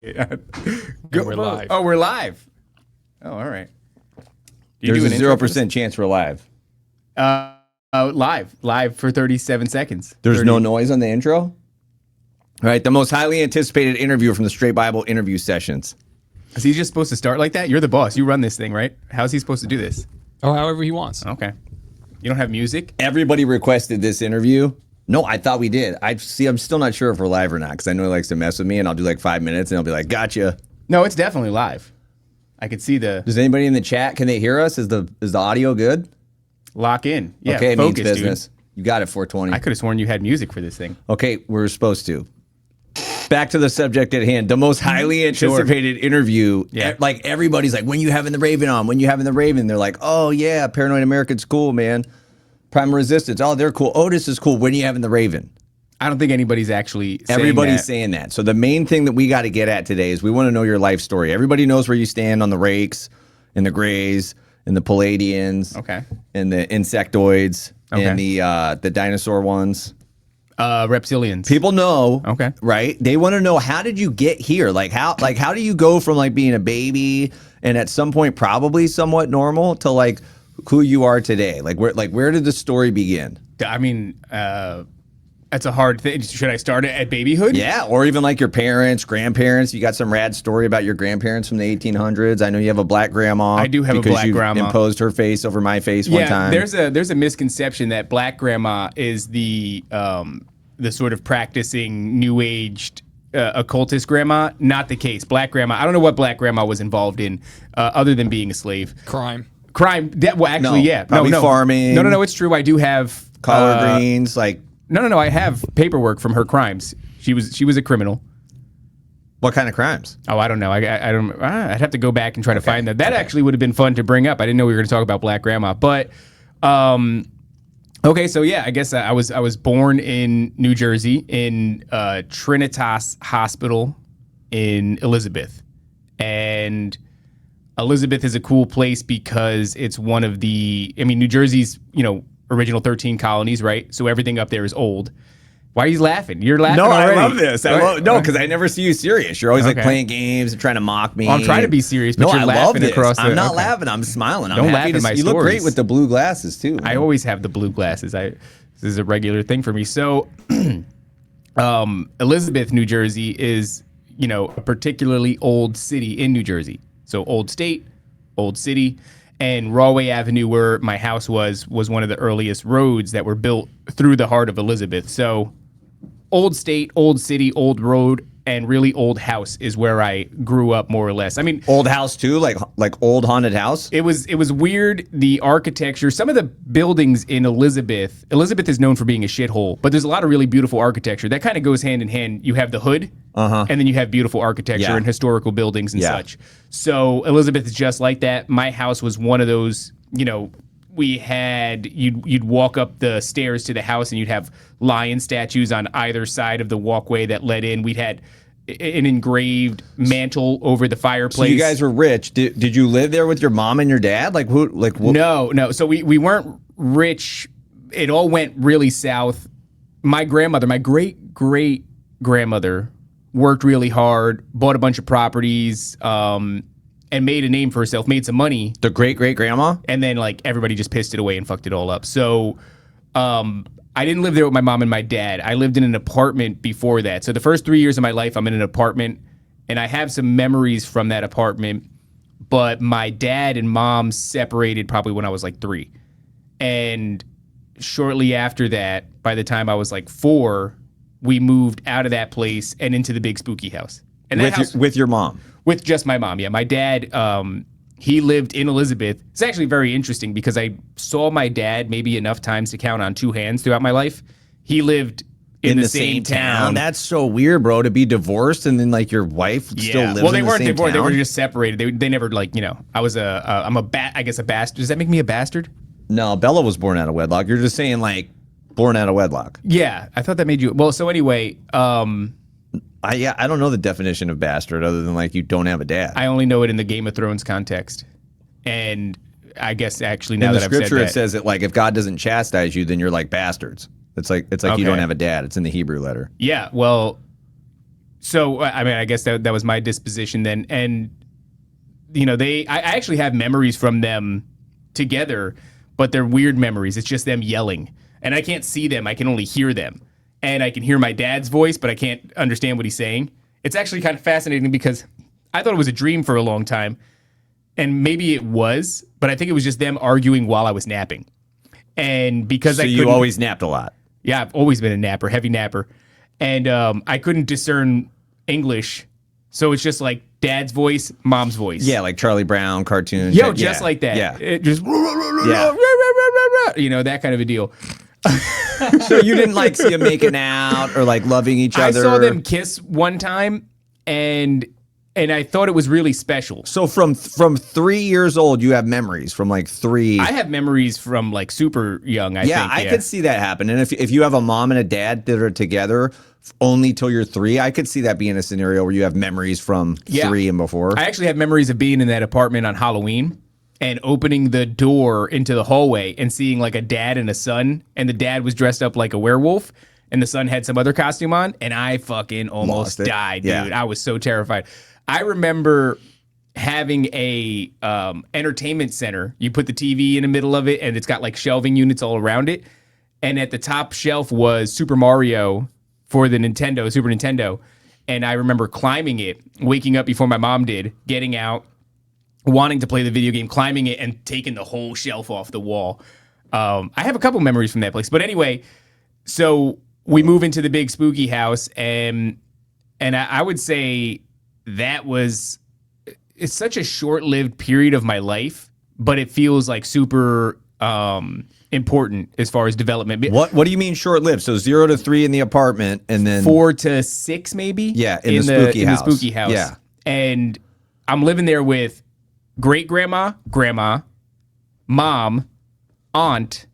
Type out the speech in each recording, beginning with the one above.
We're live. Oh, we're live. Oh, all right. There's a 0% chance we're live. Live for 37 seconds. There's no noise on the intro? All right, the most highly anticipated interview from the Straight Bible interview sessions. Is he just supposed to start like that? You're the boss. You run this thing, right? How's he supposed to do this? Oh, however he wants. Okay. You don't have music? Everybody requested this interview. No, I thought we did. I'm still not sure if we're live or not because I know he likes to mess with me, and I'll do like 5 minutes, and I'll be like, gotcha. No, it's definitely live. I could see the... Does anybody in the chat, can they hear us? Is the audio good? Lock in. Yeah, okay, focus, means business. Dude. You got it, 420. I could have sworn you had music for this thing. Okay, we're supposed to. Back to the subject at hand. The most highly anticipated interview. Yeah. Like, everybody's like, when you having the Raven on? When you having the Raven? They're like, oh, yeah, Paranoid American's cool, man. Prime Resistance. Oh, they're cool. Otis is cool. When are you having the Raven? I don't think anybody's actually saying Everybody's that. saying that. So the main thing that we got to get at today is we want to know your life story. Everybody knows where you stand on the Rakes and the Greys and the Palladians. Okay. And the Insectoids Okay. and the dinosaur ones. Reptilians. People know, Okay. right? They want to know, how did you get here? How do you go from like being a baby and at some point probably somewhat normal to like who you are today? Where did the story begin? I mean, that's a hard thing. Should I start it at babyhood? Yeah, or even like your parents, grandparents. You got some rad story about your grandparents from the 1800s. I know you have a black grandma. I do have a black grandma. Because you imposed her face over my face one time. There's a misconception that black grandma is the sort of practicing new aged occultist grandma. Not the case. Black grandma. I don't know what black grandma was involved in other than being a slave. Crime. Well, actually, yeah. Probably farming. No. It's true. I do have collard greens, like. No. I have paperwork from her crimes. She was a criminal. What kind of crimes? Oh, I don't know. I don't. I'd have to go back and try to find that. That actually would have been fun to bring up. I didn't know we were going to talk about Black Grandma, but okay. So yeah, I guess I was born in New Jersey in Trinitas Hospital in Elizabeth, and Elizabeth is a cool place because it's one of the. I mean, New Jersey's original 13 colonies, right? So everything up there is old. Why are you laughing? You're laughing already. I love this. No, because I never see you serious. You're always like playing games and trying to mock me. Well, I'm trying to be serious, but you're laughing across the... I'm not laughing. I'm smiling. Don't laugh at my stories. You look great with the blue glasses, too. Man. I always have the blue glasses. This is a regular thing for me. So Elizabeth, New Jersey is, a particularly old city in New Jersey. So old state, old city. And Rawway Avenue, where my house was one of the earliest roads that were built through the heart of Elizabeth. So old state, old city, old road, and really old house is where I grew up, more or less. I mean, old house too, like old haunted house. It was weird. The architecture, some of the buildings in Elizabeth is known for being a shithole, but there's a lot of really beautiful architecture that kind of goes hand in hand. You have the hood, and then you have beautiful architecture and historical buildings and such. So Elizabeth is just like that. My house was one of those. We had you'd walk up the stairs to the house and you'd have lion statues on either side of the walkway that led in. We'd had an engraved mantle over the fireplace. So you guys were rich. Did you live there with your mom and your dad? No. So we weren't rich. It all went really south. My grandmother, my great grandmother, worked really hard, bought a bunch of properties, and made a name for herself, made some money. The great-great-grandma? And then, everybody just pissed it away and fucked it all up. So, I didn't live there with my mom and my dad. I lived in an apartment before that. So the first 3 years of my life, I'm in an apartment, and I have some memories from that apartment. But my dad and mom separated probably when I was 3. And shortly after that, by the time I was 4, we moved out of that place and into the big spooky house. And with your mom? With just my mom, yeah. My dad, he lived in Elizabeth. It's actually very interesting because I saw my dad maybe enough times to count on 2 hands throughout my life. He lived in the same town. That's so weird, bro, to be divorced and then your wife still lives in the same town. Well, they weren't divorced. They were just separated. They never I was I'm a bastard. Does that make me a bastard? No, Bella was born out of wedlock. You're just saying born out of wedlock. Yeah, I thought that made you. Well, so anyway, I don't know the definition of bastard other than you don't have a dad. I only know it in the Game of Thrones context. And I guess actually now in that the I've said scripture that, it says that if God doesn't chastise you, then you're like bastards. It's like you don't have a dad. It's in the Hebrew letter. Yeah, well, So, I mean, I guess that was my disposition then. And, you know, I actually have memories from them together, but they're weird memories. It's just them yelling. And I can't see them. I can only hear them. And I can hear my dad's voice, but I can't understand what he's saying. It's actually kind of fascinating because I thought it was a dream for a long time. And maybe it was, but I think it was just them arguing while I was napping. And because so you always napped a lot. Yeah, I've always been a napper, heavy napper. And I couldn't discern English. So it's just like dad's voice, mom's voice. Yeah, like Charlie Brown cartoons. Yo, just like that. Yeah. It just, you know, that kind of a deal. So you didn't like see them making out or like loving each other? I saw them kiss one time and I thought it was really special. So from 3 years old, you have memories from like 3. I have memories from like super young, I think. Yeah, I could see that happen. And if you have a mom and a dad that are together only till you're 3, I could see that being a scenario where you have memories from 3 and before. I actually have memories of being in that apartment on Halloween and opening the door into the hallway and seeing like a dad and a son, and the dad was dressed up like a werewolf and the son had some other costume on, and I fucking almost died, dude. Yeah. I was so terrified. I remember having a entertainment center. You put the TV in the middle of it, and it's got like shelving units all around it. And at the top shelf was Super Mario for the Super Nintendo. And I remember climbing it, waking up before my mom did, getting out, wanting to play the video game, climbing it, and taking the whole shelf off the wall. I have a couple memories from that place. But anyway, so we move into the big spooky house, and I would say it's such a short-lived period of my life, but it feels like super important as far as development. What do you mean short-lived? So 0 to 3 in the apartment, and then 4 to 6 maybe? Yeah, in the spooky house. Yeah. And I'm living there with great-grandma, grandma, mom, aunt,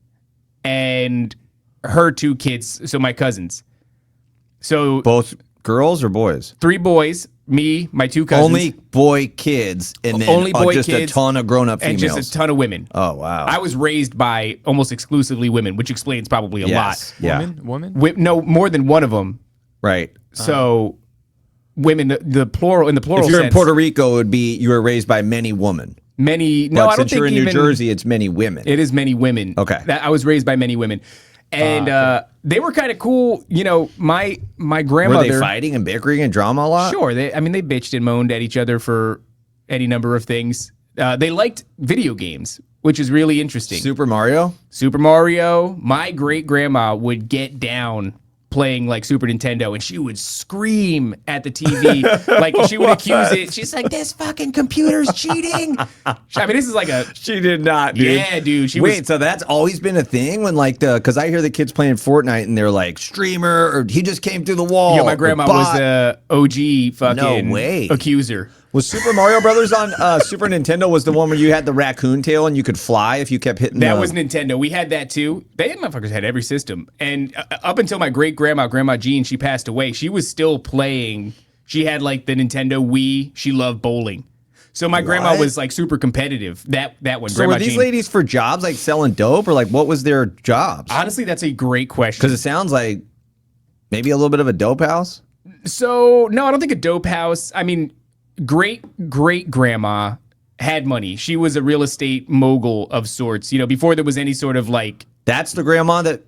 and her 2 kids, so my cousins. So both girls or boys? 3 boys. Me, my 2 cousins. Only boy kids, and then only boy just kids, a ton of grown-up females. And just a ton of women. Oh, wow. I was raised by almost exclusively women, which explains probably a lot. Yeah. Woman? No, more than one of them. Right. So women, the plural, in the plural sense. If you're sense, in Puerto Rico, it would be you were raised by many women. Many, but no, I don't since think you're in even, New Jersey, it's many women. It is many women. Okay. I was raised by many women. And they were kind of cool. You know, my grandmother. Were they fighting and bickering and drama a lot? Sure. They bitched and moaned at each other for any number of things. They liked video games, which is really interesting. Super Mario? Super Mario. My great grandma would get down playing like Super Nintendo, and she would scream at the TV. Like she would accuse it. She's like, "This fucking computer's cheating." I mean, this is like a. She did not, dude. Yeah, dude. So that's always been a thing when like because I hear the kids playing Fortnite and they're like streamer or he just came through the wall. Yeah, my grandma was the OG fucking no way. accuser. Was Super Mario Brothers on Super Nintendo was the one where you had the raccoon tail and you could fly if you kept hitting That was Nintendo. We had that too. They motherfuckers had every system. And up until my great-grandma, Grandma Jean, she passed away, she was still playing. She had like the Nintendo Wii. She loved bowling. So my grandma was like super competitive. That one, So Grandma were these Jean. ladies for jobs like selling dope or like what was their jobs? Honestly, that's a great question. Because it sounds like maybe a little bit of a dope house? So, no, I don't think a dope house. I mean, great-great-grandma had money. She was a real estate mogul of sorts, you know, before there was any sort of like... That's the grandma that...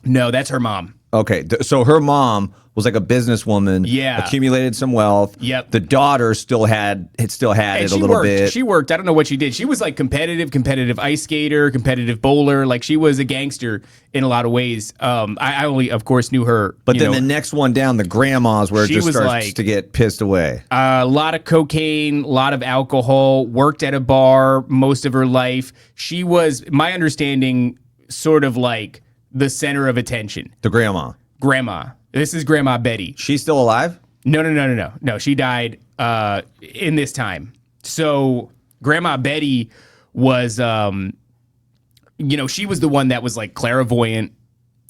No, that's her mom. Okay, so her mom was like a businesswoman. Yeah. Accumulated some wealth. Yep. The daughter still had it a little bit. She worked. I don't know what she did. She was like competitive ice skater, competitive bowler. Like she was a gangster in a lot of ways. I only, of course, knew her. But then the next one down, the grandmas, where it just starts like, to get pissed away. A lot of cocaine, a lot of alcohol, worked at a bar most of her life. She was, my understanding, sort of like the center of attention. The grandma. This is Grandma Betty. She's still alive? No, she died in this time. So Grandma Betty was, she was the one that was like clairvoyant.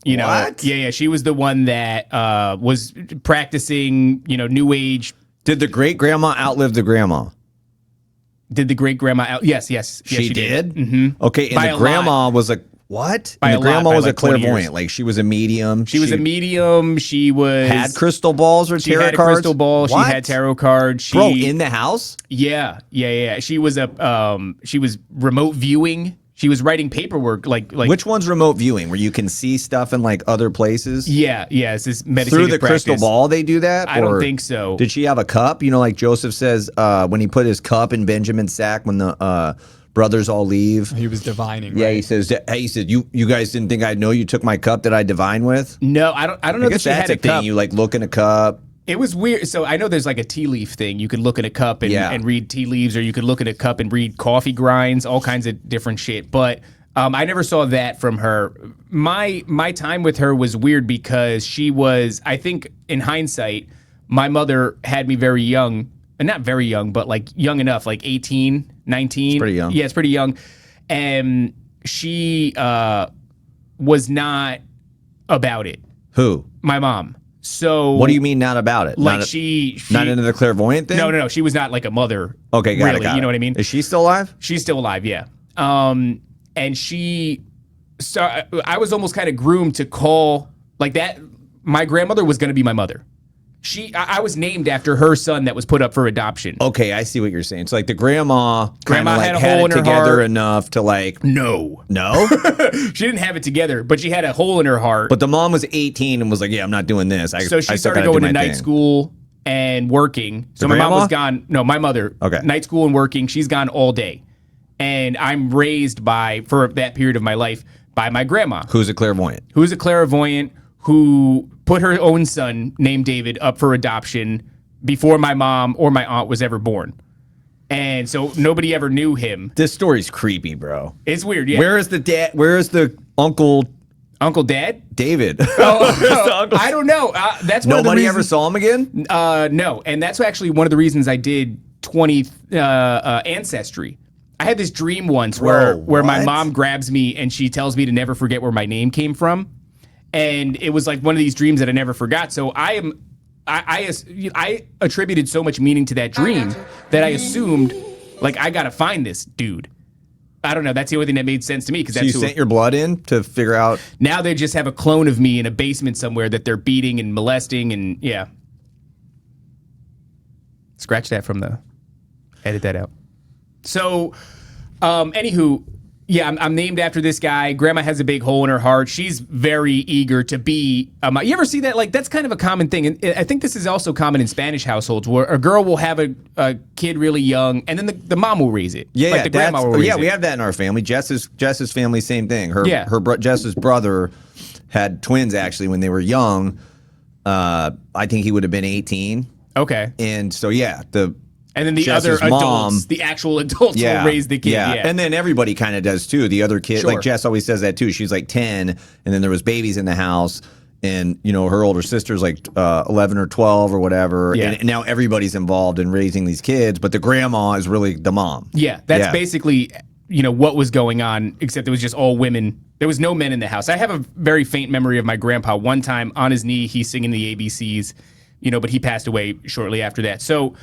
You know, what? Yeah. She was the one that was practicing, New Age. Did the great grandma outlive the grandma? Did the great grandma out? Yes, she did. Mm-hmm. Okay, and the grandma was like, What? By And a the lot, grandma by was like a 20 clairvoyant. years. Like she was a medium. She was a medium. She was had crystal balls or tarot She had a cards? crystal ball. What? She had tarot cards. Bro, in the house? Yeah. She was she was remote viewing. She was writing paperwork like Which one's remote viewing, where you can see stuff in like other places? Yeah, it's this meditative Through the practice. crystal ball they do that? I don't think so. Did she have a cup? You know, like Joseph says when he put his cup in Benjamin's sack when the brothers all leave. He was divining. Yeah, right? he said, you guys didn't think I'd know you took my cup that I divine with? No, I don't know I that guess she that's had a a thing. cup. You like look in a cup. It was weird. So I know there's like a tea leaf thing. You could look in a cup and read tea leaves, or you could look in a cup and read coffee grinds, all kinds of different shit. But I never saw that from her. My time with her was weird because she was, I think in hindsight, my mother had me very young. Not very young, but like young enough, like 18, 19. It's pretty young. Yeah, it's pretty young. And she was not about it. Who? My mom. So What do you mean not about it? like not, she not into the clairvoyant thing? No. She was not like a mother. Okay, got really, it. you know what I mean? Is she still alive? She's still alive, yeah. And so I was almost kind of groomed to call like that. My grandmother was going to be my mother. I was named after her son that was put up for adoption. Okay, I see what you're saying. So like the grandma kind of like had a had hole it in her together heart. enough to like No, she she didn't have it together, but she had a hole in her heart. But the mom was 18 and was like, "Yeah, I'm not doing this." So she started going to night school and working. So my mom was gone. No, my mother. Okay. Night school and working. She's gone all day, and I'm raised for that period of my life by my grandma, Who's a clairvoyant? who's a clairvoyant who put her own son named David up for adoption before my mom or my aunt was ever born. And so nobody ever knew him. This story's creepy, bro. It's weird, yeah. Where is the dad? Where is the uncle Uncle Dad? David? I don't know. That's one of the Nobody reasons, ever saw him again? No, and that's actually one of the reasons I did 20 Ancestry. I had this dream once where my what? mom grabs me and she tells me to never forget where my name came from. And it was like one of these dreams that I never forgot. So I attributed so much meaning to that dream that I assumed, like, I got to find this dude. I don't know. That's the only thing that made sense to me. Because So that's you sent your blood in to figure out? now they just have a clone of me in a basement somewhere that they're beating and molesting. And yeah. Scratch that from edit that out. So, anywho, yeah, I'm named after this guy. Grandma has a big hole in her heart. She's very eager to be. You ever see that? Like, that's kind of a common thing. And I think this is also common in Spanish households where a girl will have a kid really young and then the mom will raise it. Yeah, like the grandma will raise it. we have that in our family. Jess's family, same thing. Jess's brother had twins actually when they were young. I think he would have been 18. Okay. And so And then the Jess's other adults, mom, the actual adults will raise the kid. Yeah. And then everybody kind of does too. The other kid, Sure. like Jess always says that too. She's like 10, and then there was babies in the house, and her older sister's like 11 or 12 or whatever. Yeah. And now everybody's involved in raising these kids, but the grandma is really the mom. Yeah, that's basically what was going on, except it was just all women. There was no men in the house. I have a very faint memory of my grandpa. One time on his knee, he's singing the ABCs, but he passed away shortly after that. So.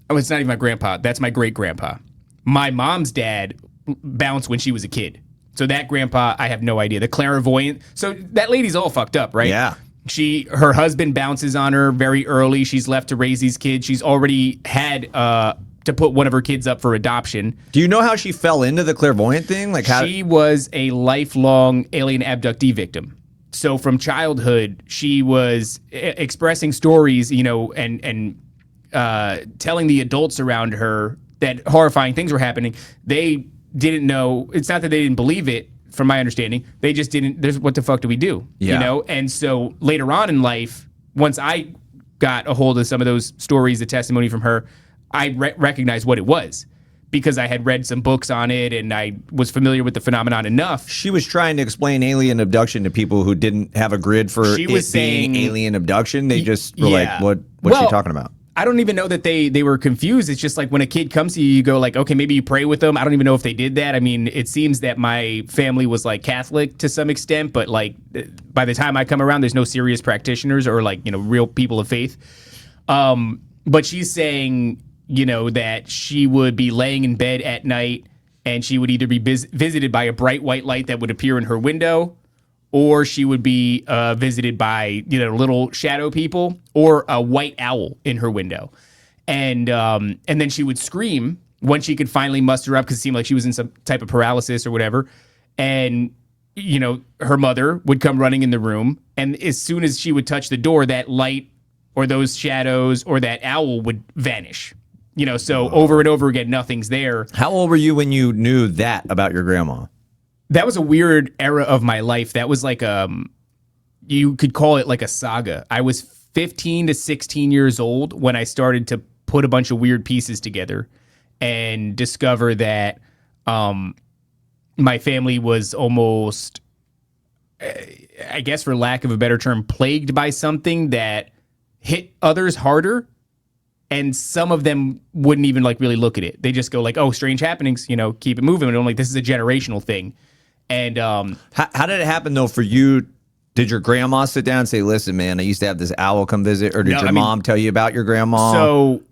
Oh, it's not even my grandpa. That's my great grandpa. My mom's dad bounced when she was a kid. So that grandpa, I have no idea. The clairvoyant. So that lady's all fucked up, right? Yeah. Her husband bounces on her very early. She's left to raise these kids. She's already had to put one of her kids up for adoption. Do you know how she fell into the clairvoyant thing? Like how she was a lifelong alien abductee victim. So from childhood, she was expressing stories, and telling the adults around her that horrifying things were happening. They didn't know. It's not that they didn't believe it, from my understanding. They just didn't. What the fuck do we do? Yeah. And so later on in life, once I got a hold of some of those stories, the testimony from her, I recognized what it was because I had read some books on it and I was familiar with the phenomenon enough. she was trying to explain alien abduction to people who didn't have a grid for She was it being saying- alien abduction. They just were Yeah. like, what's she talking about? I don't even know that they were confused. It's just like when a kid comes to you, you go like, okay, maybe you pray with them. I don't even know if they did that. I mean, it seems that my family was like Catholic to some extent, but like by the time I come around, there's no serious practitioners or like, real people of faith. But she's saying, that she would be laying in bed at night and she would either be visited by a bright white light that would appear in her window, or she would be visited by little shadow people, or a white owl in her window, and then she would scream when she could finally muster up because it seemed like she was in some type of paralysis or whatever, and her mother would come running in the room, and as soon as she would touch the door, that light or those shadows or that owl would vanish. So over and over again, nothing's there. How old were you when you knew that about your grandma? That was a weird era of my life. That was like you could call it like a saga. I was 15 to 16 years old when I started to put a bunch of weird pieces together and discover that my family was almost, I guess for lack of a better term, plagued by something that hit others harder. And some of them wouldn't even really look at it. They just go like, "Oh, strange happenings," keep it moving. And I'm like, this is a generational thing. And how did it happen though for you? Did your grandma sit down and say, "Listen, man, I used to have this owl come visit," or did your mom tell you about your grandma? So,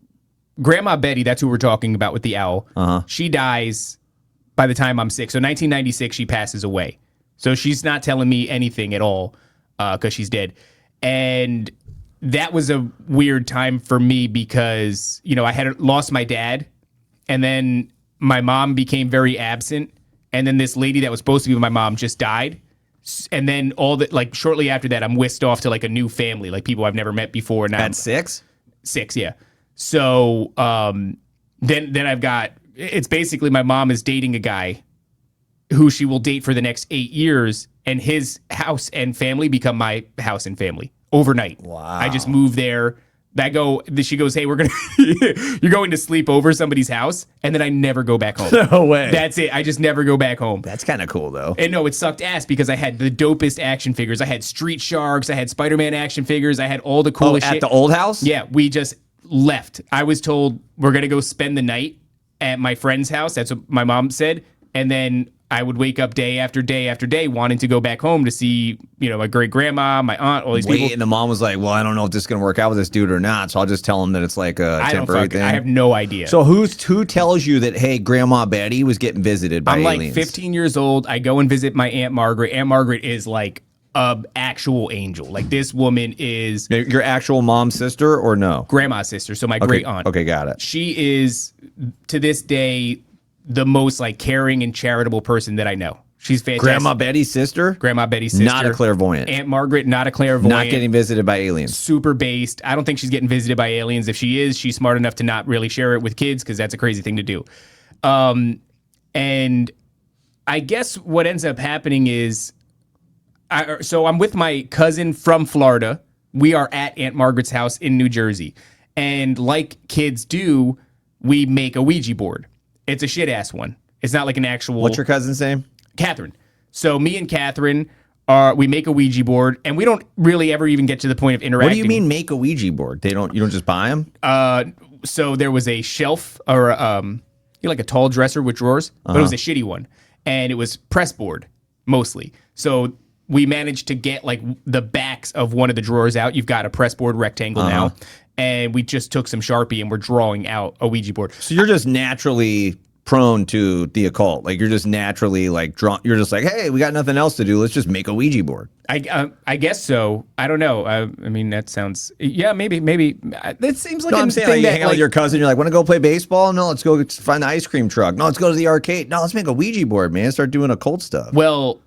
Grandma Betty, that's who we're talking about with the owl. She dies by the time I'm 6. So 1996, she passes away. So she's not telling me anything at all because she's dead. And that was a weird time for me because, I had lost my dad, and then my mom became very absent, and then this lady that was supposed to be my mom just died. And then shortly after that, I'm whisked off to a new family, people I've never met before. Now at 6? 6, yeah. So then I've got, it's basically my mom is dating a guy who she will date for the next 8 years, and his house and family become my house and family overnight. Wow. I just moved there. She goes, "Hey, you're going to sleep over somebody's house," and then I never go back home. No way. That's it. I just never go back home. That's kind of cool though. And no, it sucked ass because I had the dopest action figures. I had Street Sharks. I had Spider-Man action figures. I had all the coolest shit. At the old house? Yeah, we just left. I was told we're going to go spend the night at my friend's house. That's what my mom said. And then I would wake up day after day after day wanting to go back home to see, my great grandma, my aunt, all these people. And the mom was like, "Well, I don't know if this is going to work out with this dude or not, so I'll just tell him that it's like a temporary thing." I have no idea. So who tells you that, hey, Grandma Betty was getting visited by aliens? I'm like 15 years old. I go and visit my Aunt Margaret. Aunt Margaret is like an actual angel. Like this woman is... Your actual mom's sister or no? Grandma's sister, so my great aunt. Okay, got it. She is, to this day, the most caring and charitable person that I know. She's fantastic. Grandma Betty's sister? Grandma Betty's sister. Not a clairvoyant. Aunt Margaret, not a clairvoyant. Not getting visited by aliens. Super based. I don't think she's getting visited by aliens. If she is, she's smart enough to not really share it with kids because that's a crazy thing to do. And I guess what ends up happening is, so I'm with my cousin from Florida. We are at Aunt Margaret's house in New Jersey. And like kids do, we make a Ouija board. It's a shit-ass one. It's not like an actual... What's your cousin's name? Catherine. So me and Catherine, we make a Ouija board, and we don't really ever even get to the point of interacting. What do you mean make a Ouija board? You don't just buy them? So there was a shelf, or like a tall dresser with drawers, but it was a shitty one. And it was press board, mostly. So we managed to get the backs of one of the drawers out. You've got a press board rectangle now. And we just took some Sharpie and we're drawing out a Ouija board. So you're just naturally prone to the occult. You're just naturally drawn. You're just like, hey, we got nothing else to do. Let's just make a Ouija board. I guess so. I don't know. I mean, that sounds, yeah, maybe. That seems like I'm saying you hang out with your cousin. You're like, want to go play baseball? No, let's go find the ice cream truck. No, let's go to the arcade. No, let's make a Ouija board, man. Start doing occult stuff. Well,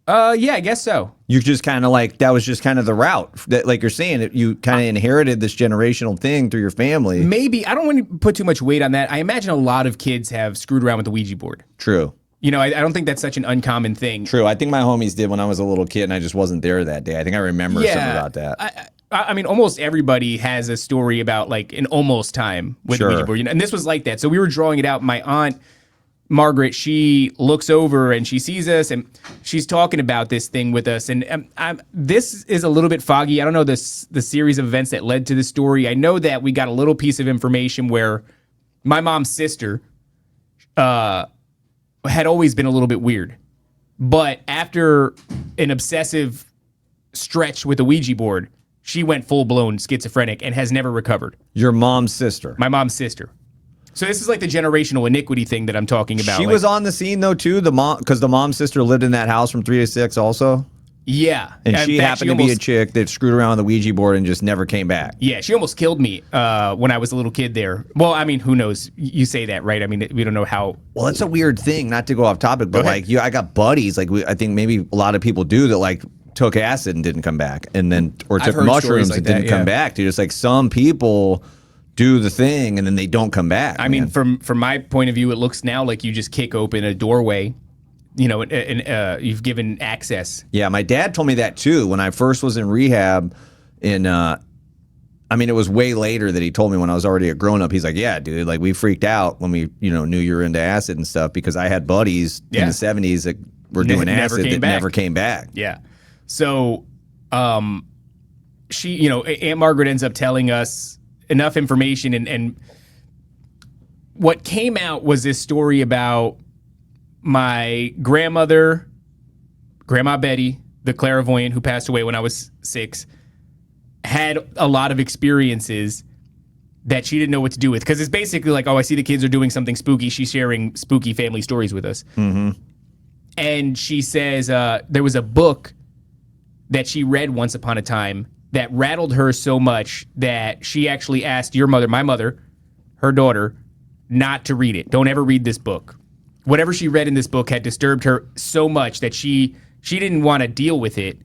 yeah, I guess so. You just kind of that was just kind of the route that, you're saying, you kind of inherited this generational thing through your family. Maybe. I don't want to put too much weight on that. I imagine a lot of kids have screwed around with the Ouija board. True. I don't think that's such an uncommon thing. True. I think my homies did when I was a little kid and I just wasn't there that day. I think I remember something about that. I mean, almost everybody has a story about an almost time with the Ouija board. And this was like that. So we were drawing it out. My aunt, Margaret, she looks over and she sees us and she's talking about this thing with us. And this is a little bit foggy. I don't know the series of events that led to this story. I know that we got a little piece of information where my mom's sister had always been a little bit weird. But after an obsessive stretch with the Ouija board, she went full-blown schizophrenic and has never recovered. Your mom's sister? My mom's sister. So this is like the generational iniquity thing that I'm talking about. She was on the scene though too. The mom, because the mom's sister lived in that house from 3 to 6 also. Yeah, and she happened to be a chick that screwed around on the Ouija board and just never came back. Yeah, she almost killed me when I was a little kid there. Well, I mean, who knows? You say that, right? I mean, we don't know how. Well, it's a weird thing. Not to go off topic, but like, I got buddies. Like, I think maybe a lot of people do that. Like, took acid and didn't come back, and then or took mushrooms and didn't come back. Dude, it's like some people do the thing and then they don't come back. I mean, from my point of view, it looks now like you just kick open a doorway, you know, and you've given access. Yeah, my dad told me that too when I first was in rehab. I mean, it was way later that he told me when I was already a grown up. He's like, "Yeah, dude, like we freaked out when we, knew you were into acid and stuff because I had buddies in the '70s that were doing acid that never came back." Yeah, so she, Aunt Margaret ends up telling us enough information, and what came out was this story about my grandmother, Grandma Betty, the clairvoyant who passed away when I was 6, had a lot of experiences that she didn't know what to do with. Because it's basically like, oh, I see the kids are doing something spooky. She's sharing spooky family stories with us. Mm-hmm. And she says there was a book that she read once upon a time that rattled her so much that she actually asked your mother, my mother, her daughter, not to read it. Don't ever read this book. Whatever she read in this book had disturbed her so much that she didn't want to deal with it.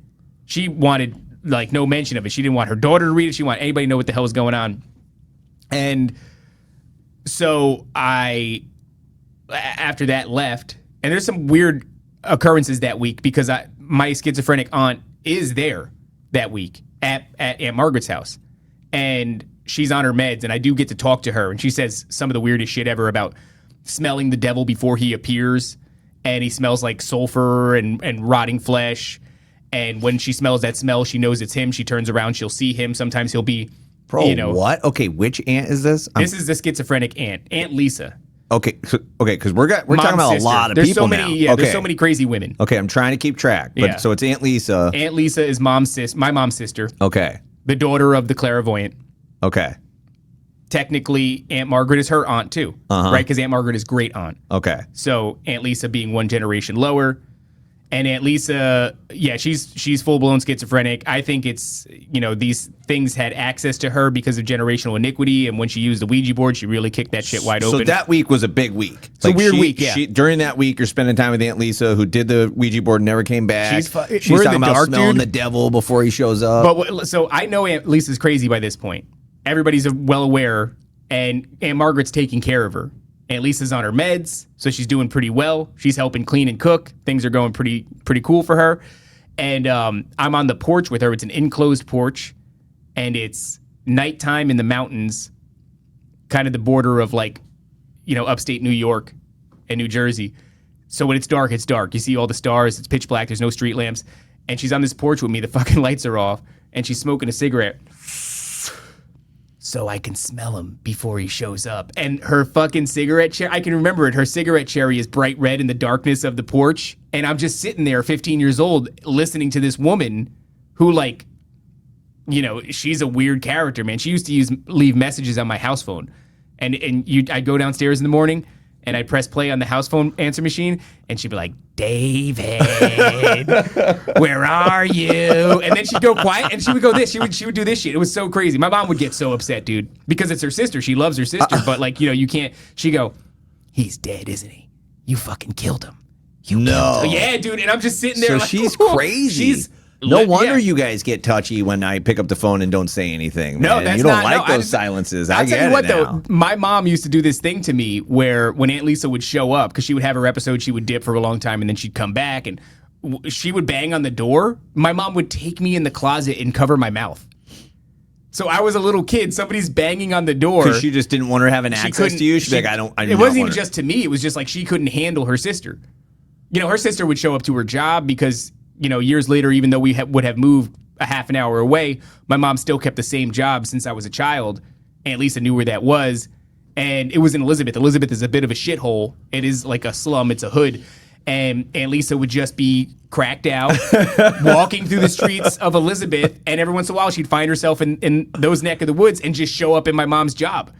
She wanted like no mention of it. She didn't want her daughter to read it. She didn't want anybody to know what the hell was going on. And so I, after that, left. And there's some weird occurrences that week because my schizophrenic aunt is there that week at Aunt Margaret's house. And she's on her meds, and I do get to talk to her. And she says some of the weirdest shit ever about smelling the devil before he appears. And he smells like sulfur and rotting flesh. And when she smells that smell, she knows it's him. She turns around, she'll see him. Sometimes he'll be, what? Okay, which aunt is this? This is the schizophrenic aunt, Aunt Lisa. Okay, because we're talking about a lot of people now. Yeah, there's so many crazy women. Okay, I'm trying to keep track. But so it's Aunt Lisa. Aunt Lisa is my mom's sister. Okay. The daughter of the clairvoyant. Okay. Technically, Aunt Margaret is her aunt too, right? Because Aunt Margaret is great aunt. Okay. So Aunt Lisa being one generation lower, and Aunt Lisa, yeah, she's full blown schizophrenic. I think it's these things had access to her because of generational iniquity, and when she used the Ouija board, she really kicked that shit wide open. So that week was a big week. It's a weird week. Yeah. During that week, you're spending time with Aunt Lisa, who did the Ouija board and never came back. She's talking about smelling the devil before he shows up. But so I know Aunt Lisa's crazy by this point. Everybody's well aware, and Aunt Margaret's taking care of her. Aunt Lisa's on her meds, so she's doing pretty well. She's helping clean and cook. Things are going pretty cool for her. And I'm on the porch with her. It's an enclosed porch, and it's nighttime in the mountains, kind of the border of upstate New York and New Jersey. So when it's dark, it's dark. You see all the stars. It's pitch black. There's no street lamps. And she's on this porch with me. The fucking lights are off, and she's smoking a cigarette. So I can smell him before he shows up. And her fucking cigarette cherry, I can remember it. Her cigarette cherry is bright red in the darkness of the porch. And I'm just sitting there, 15 years old, listening to this woman who, she's a weird character, man. She used to leave messages on my house phone. And I'd go downstairs in the morning, and I'd press play on the house phone answer machine, and she'd be like, "David, where are you?" And then she'd go quiet, and she would go this. She would do this shit. It was so crazy. My mom would get so upset, dude, because it's her sister. She loves her sister, but you can't. She'd go, "He's dead, isn't he? You fucking killed him." No. Yeah, dude. And I'm just sitting there. So she's crazy. No wonder you guys get touchy when I pick up the phone and don't say anything. Man. No, that's you don't not, like those silences. I'll tell you what, now. though. My mom used to do this thing to me where when Aunt Lisa would show up, because she would have her episode, she would dip for a long time, and then she'd come back, and she would bang on the door. My mom would take me in the closet and cover my mouth. So I was a little kid. Somebody's banging on the door. Because she just didn't want her having access to you? She's like, I don't it wasn't even just to me. It was just like she couldn't handle her sister. Her sister would show up to her job because, years later, even though we would have moved a half an hour away, my mom still kept the same job since I was a child. Aunt Lisa knew where that was. And it was in Elizabeth. Elizabeth is a bit of a shithole. It is like a slum. It's a hood. And Aunt Lisa would just be cracked out, walking through the streets of Elizabeth. And every once in a while, she'd find herself in those neck of the woods and just show up in my mom's job.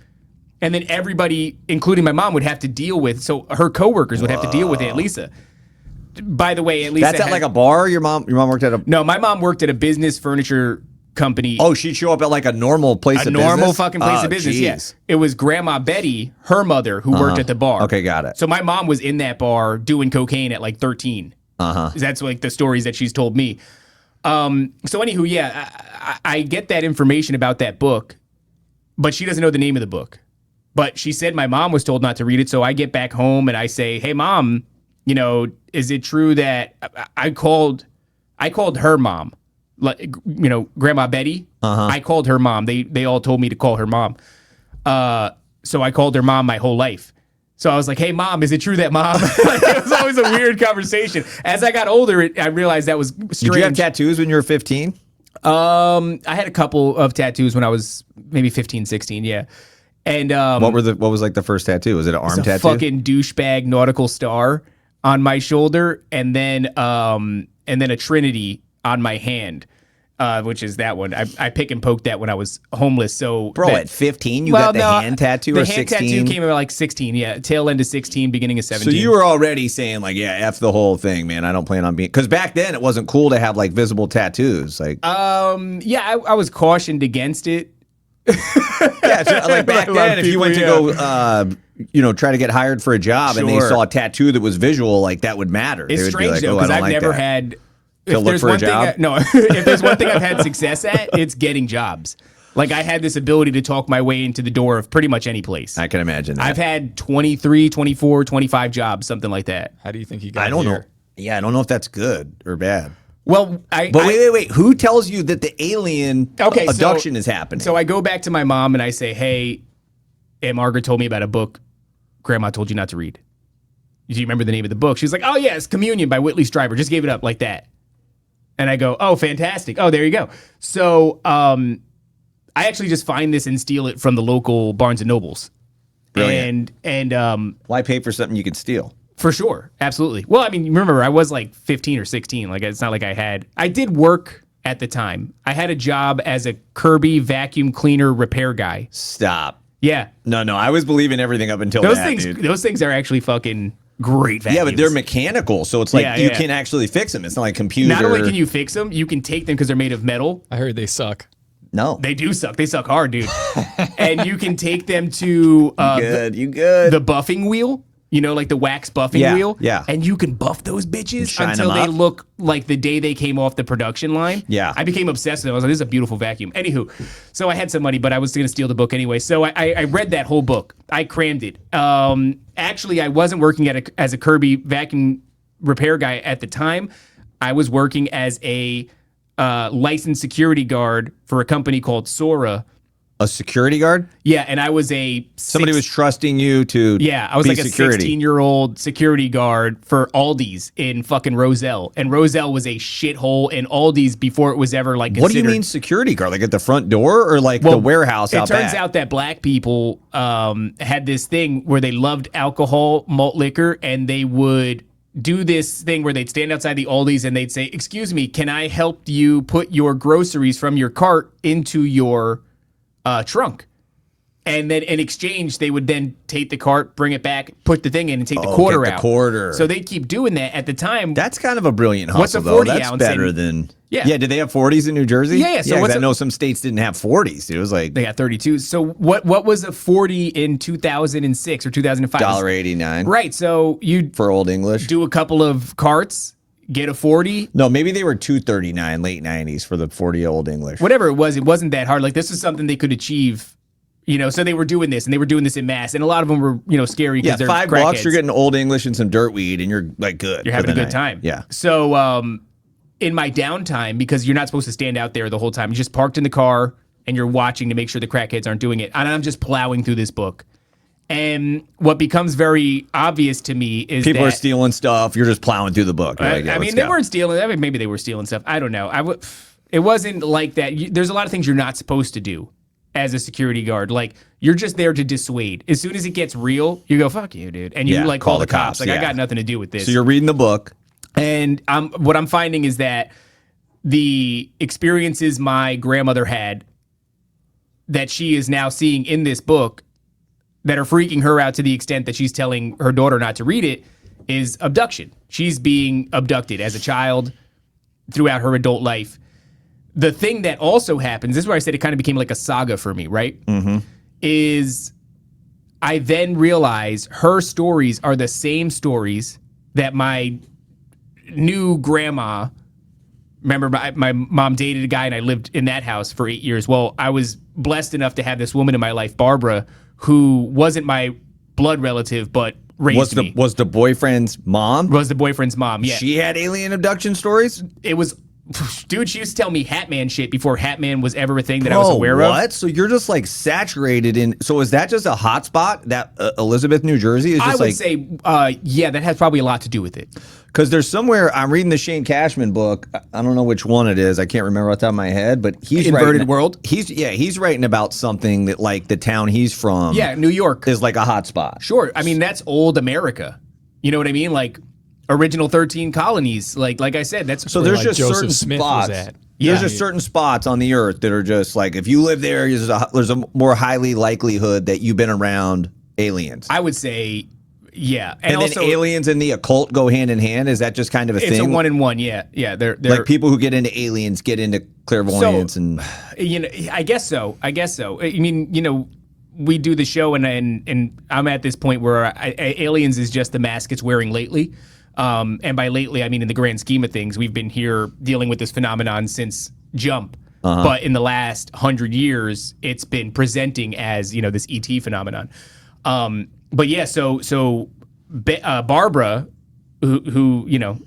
And then everybody, including my mom, would have to deal with, so her coworkers would have to deal with Aunt Lisa. By the way, Aunt Lisa That's at like a bar? Your mom worked at a... No, my mom worked at a business furniture company. Oh, she'd show up at like a normal place of business? A normal fucking place of business, yes. Yeah. It was Grandma Betty, her mother, who worked at the bar. Okay, got it. So my mom was in that bar doing cocaine at like 13. That's like the stories that she's told me. So anywho, yeah, I get that information about that book, but she doesn't know the name of the book. But she said my mom was told not to read it, so I get back home and I say, hey, Mom, you know, is it true that I called her mom, like, you know, Grandma Betty? I called her mom. They all told me to call her mom. So I called her mom my whole life. So I was like, hey, Mom, is it true that Mom? Like, it was always a weird conversation. As I got older, I realized that was strange. Did you have tattoos when you were 15? I had a couple of tattoos when I was maybe 15, 16, yeah. And what was like the first tattoo? Was it an arm tattoo? Fucking douchebag nautical star on my shoulder, and then a Trinity on my hand, which is that one. I pick and poked that when I was homeless. So bro, at 15 you got the hand tattoo, or 16? The hand tattoo came at like 16, yeah, tail end of 16, beginning of 17. So you were already saying like, yeah, F the whole thing, man. I don't plan on being, because back then it wasn't cool to have like visible tattoos. Like, yeah, I was cautioned against it. Yeah, so, like back then, if you went to go, you know, try to get hired for a job and they saw a tattoo that was visual, like that would matter. It's strange though, because I've never had. To look for a job? If there's one thing I've had success at, it's getting jobs. Like I had this ability to talk my way into the door of pretty much any place. I can imagine that. I've had 23, 24, 25 jobs, something like that. How do you think you got I don't here? know. Yeah, I don't know if that's good or bad. Well, wait. Who tells you that the alien abduction is happening? So I go back to my mom and I say, hey, Aunt Margaret told me about a book Grandma told you not to read. Do you remember the name of the book? She's like, oh, yeah, it's Communion by Whitley Strieber. Just gave it up like that. And I go, oh, fantastic. Oh, there you go. So I actually just find this and steal it from the local Barnes & Nobles. Brilliant. And why pay for something you can steal? For sure. Absolutely. Well, I mean, remember, I was like 15 or 16. Like, it's not like I did work at the time. I had a job as a Kirby vacuum cleaner repair guy. Stop. Yeah. No, I was believing everything up until dude. Those things are actually fucking great vacuums. Yeah, but they're mechanical, so it's like you can actually fix them. It's not like computer. Not only can you fix them, you can take them because they're made of metal. I heard they suck. No. They do suck. They suck hard, dude. And you can take them to the buffing wheel. You know, like the wax buffing wheel? Yeah. And you can buff those bitches until they look like the day they came off the production line. Yeah. I became obsessed with it. I was like, this is a beautiful vacuum. Anywho, so I had some money, but I was going to steal the book anyway. So I read that whole book. I crammed it. Actually, I wasn't working as a Kirby vacuum repair guy at the time. I was working as a licensed security guard for a company called Sora. A security guard? Yeah, and I was somebody was trusting you to I was like a 16-year-old security guard for Aldi's in fucking Roselle. And Roselle was a shithole, and Aldi's before it was ever like considered. What do you mean security guard? Like at the front door or like the warehouse out back? It turns out that black people had this thing where they loved alcohol, malt liquor, and they would do this thing where they'd stand outside the Aldi's and they'd say, excuse me, can I help you put your groceries from your cart into your trunk? And then in exchange, they would then take the cart, bring it back, put the thing in, and take the quarter out. Quarter. So they'd keep doing that. At the time, that's kind of a brilliant hustle. What's a 40 That's ounce? better than Yeah. Did they have 40s in New Jersey? Yeah. So I know some states didn't have 40s. It was like they got 32s. So what was a 40 in 2006 or 2005? $1.89. Right. So you for Old English do a couple of carts, get a 40. No, maybe they were $2.39 late 90s for the 40 Old English. Whatever it wasn't that hard. Like this is something they could achieve. You know, so they were doing this, and they were doing this in mass, and a lot of them were, you know, scary because they're $5. You're getting Old English and some dirt weed, and you're like good. You're having a good time. Yeah. So in my downtime, because you're not supposed to stand out there the whole time, you just parked in the car and you're watching to make sure the crackheads aren't doing it. And I'm just plowing through this book. And what becomes very obvious to me is people are stealing stuff. You're just plowing through the book. Like, I mean, they weren't stealing. I mean, maybe they were stealing stuff. I don't know. It wasn't like that. There's a lot of things you're not supposed to do as a security guard. Like, you're just there to dissuade. As soon as it gets real, you go, fuck you, dude. And you call the cops. Like, I got nothing to do with this. So you're reading the book. And what I'm finding is that the experiences my grandmother had that she is now seeing in this book that are freaking her out to the extent that she's telling her daughter not to read it is abduction. She's being abducted as a child throughout her adult life. The thing that also happens, this is where I said it kind of became like a saga for me, right? Mm-hmm. Is I then realize her stories are the same stories that my new grandma, remember my mom dated a guy and I lived in that house for 8 years. Well, I was blessed enough to have this woman in my life, Barbara, who wasn't my blood relative, but raised me. Was the boyfriend's mom? Was the boyfriend's mom, yeah. She had alien abduction stories? It was, dude, she used to tell me Hatman shit before Hatman was ever a thing that I was aware of. What? So you're just like saturated in, so is that just a hot spot, that Elizabeth, New Jersey? Is just I would say, yeah, that has probably a lot to do with it. Because there's somewhere, I'm reading the Shane Cashman book. I don't know which one it is. I can't remember off the top of my head, but he's Inverted World? He's writing about something that like the town he's from. Yeah, New York. Is like a hot spot. Sure. I mean, that's old America. You know what I mean? Like original 13 colonies. Like I said, that's so there's like just Joseph certain Smith spots. was at. There's just certain spots on the earth that are just like, if you live there, there's a more highly likelihood that you've been around aliens. I would say, yeah. And also, then aliens and the occult go hand in hand. Is that just kind of a thing? It's a 1-in-1. Yeah, yeah. They're like people who get into aliens get into clairvoyance, and you know, I guess so. I mean, you know, we do the show, and I'm at this point where aliens is just the mask it's wearing lately. And by lately, I mean in the grand scheme of things, we've been here dealing with this phenomenon since Jump. But in the last 100 years, it's been presenting as, you know, this ET phenomenon. But yeah, so Barbara, who you know,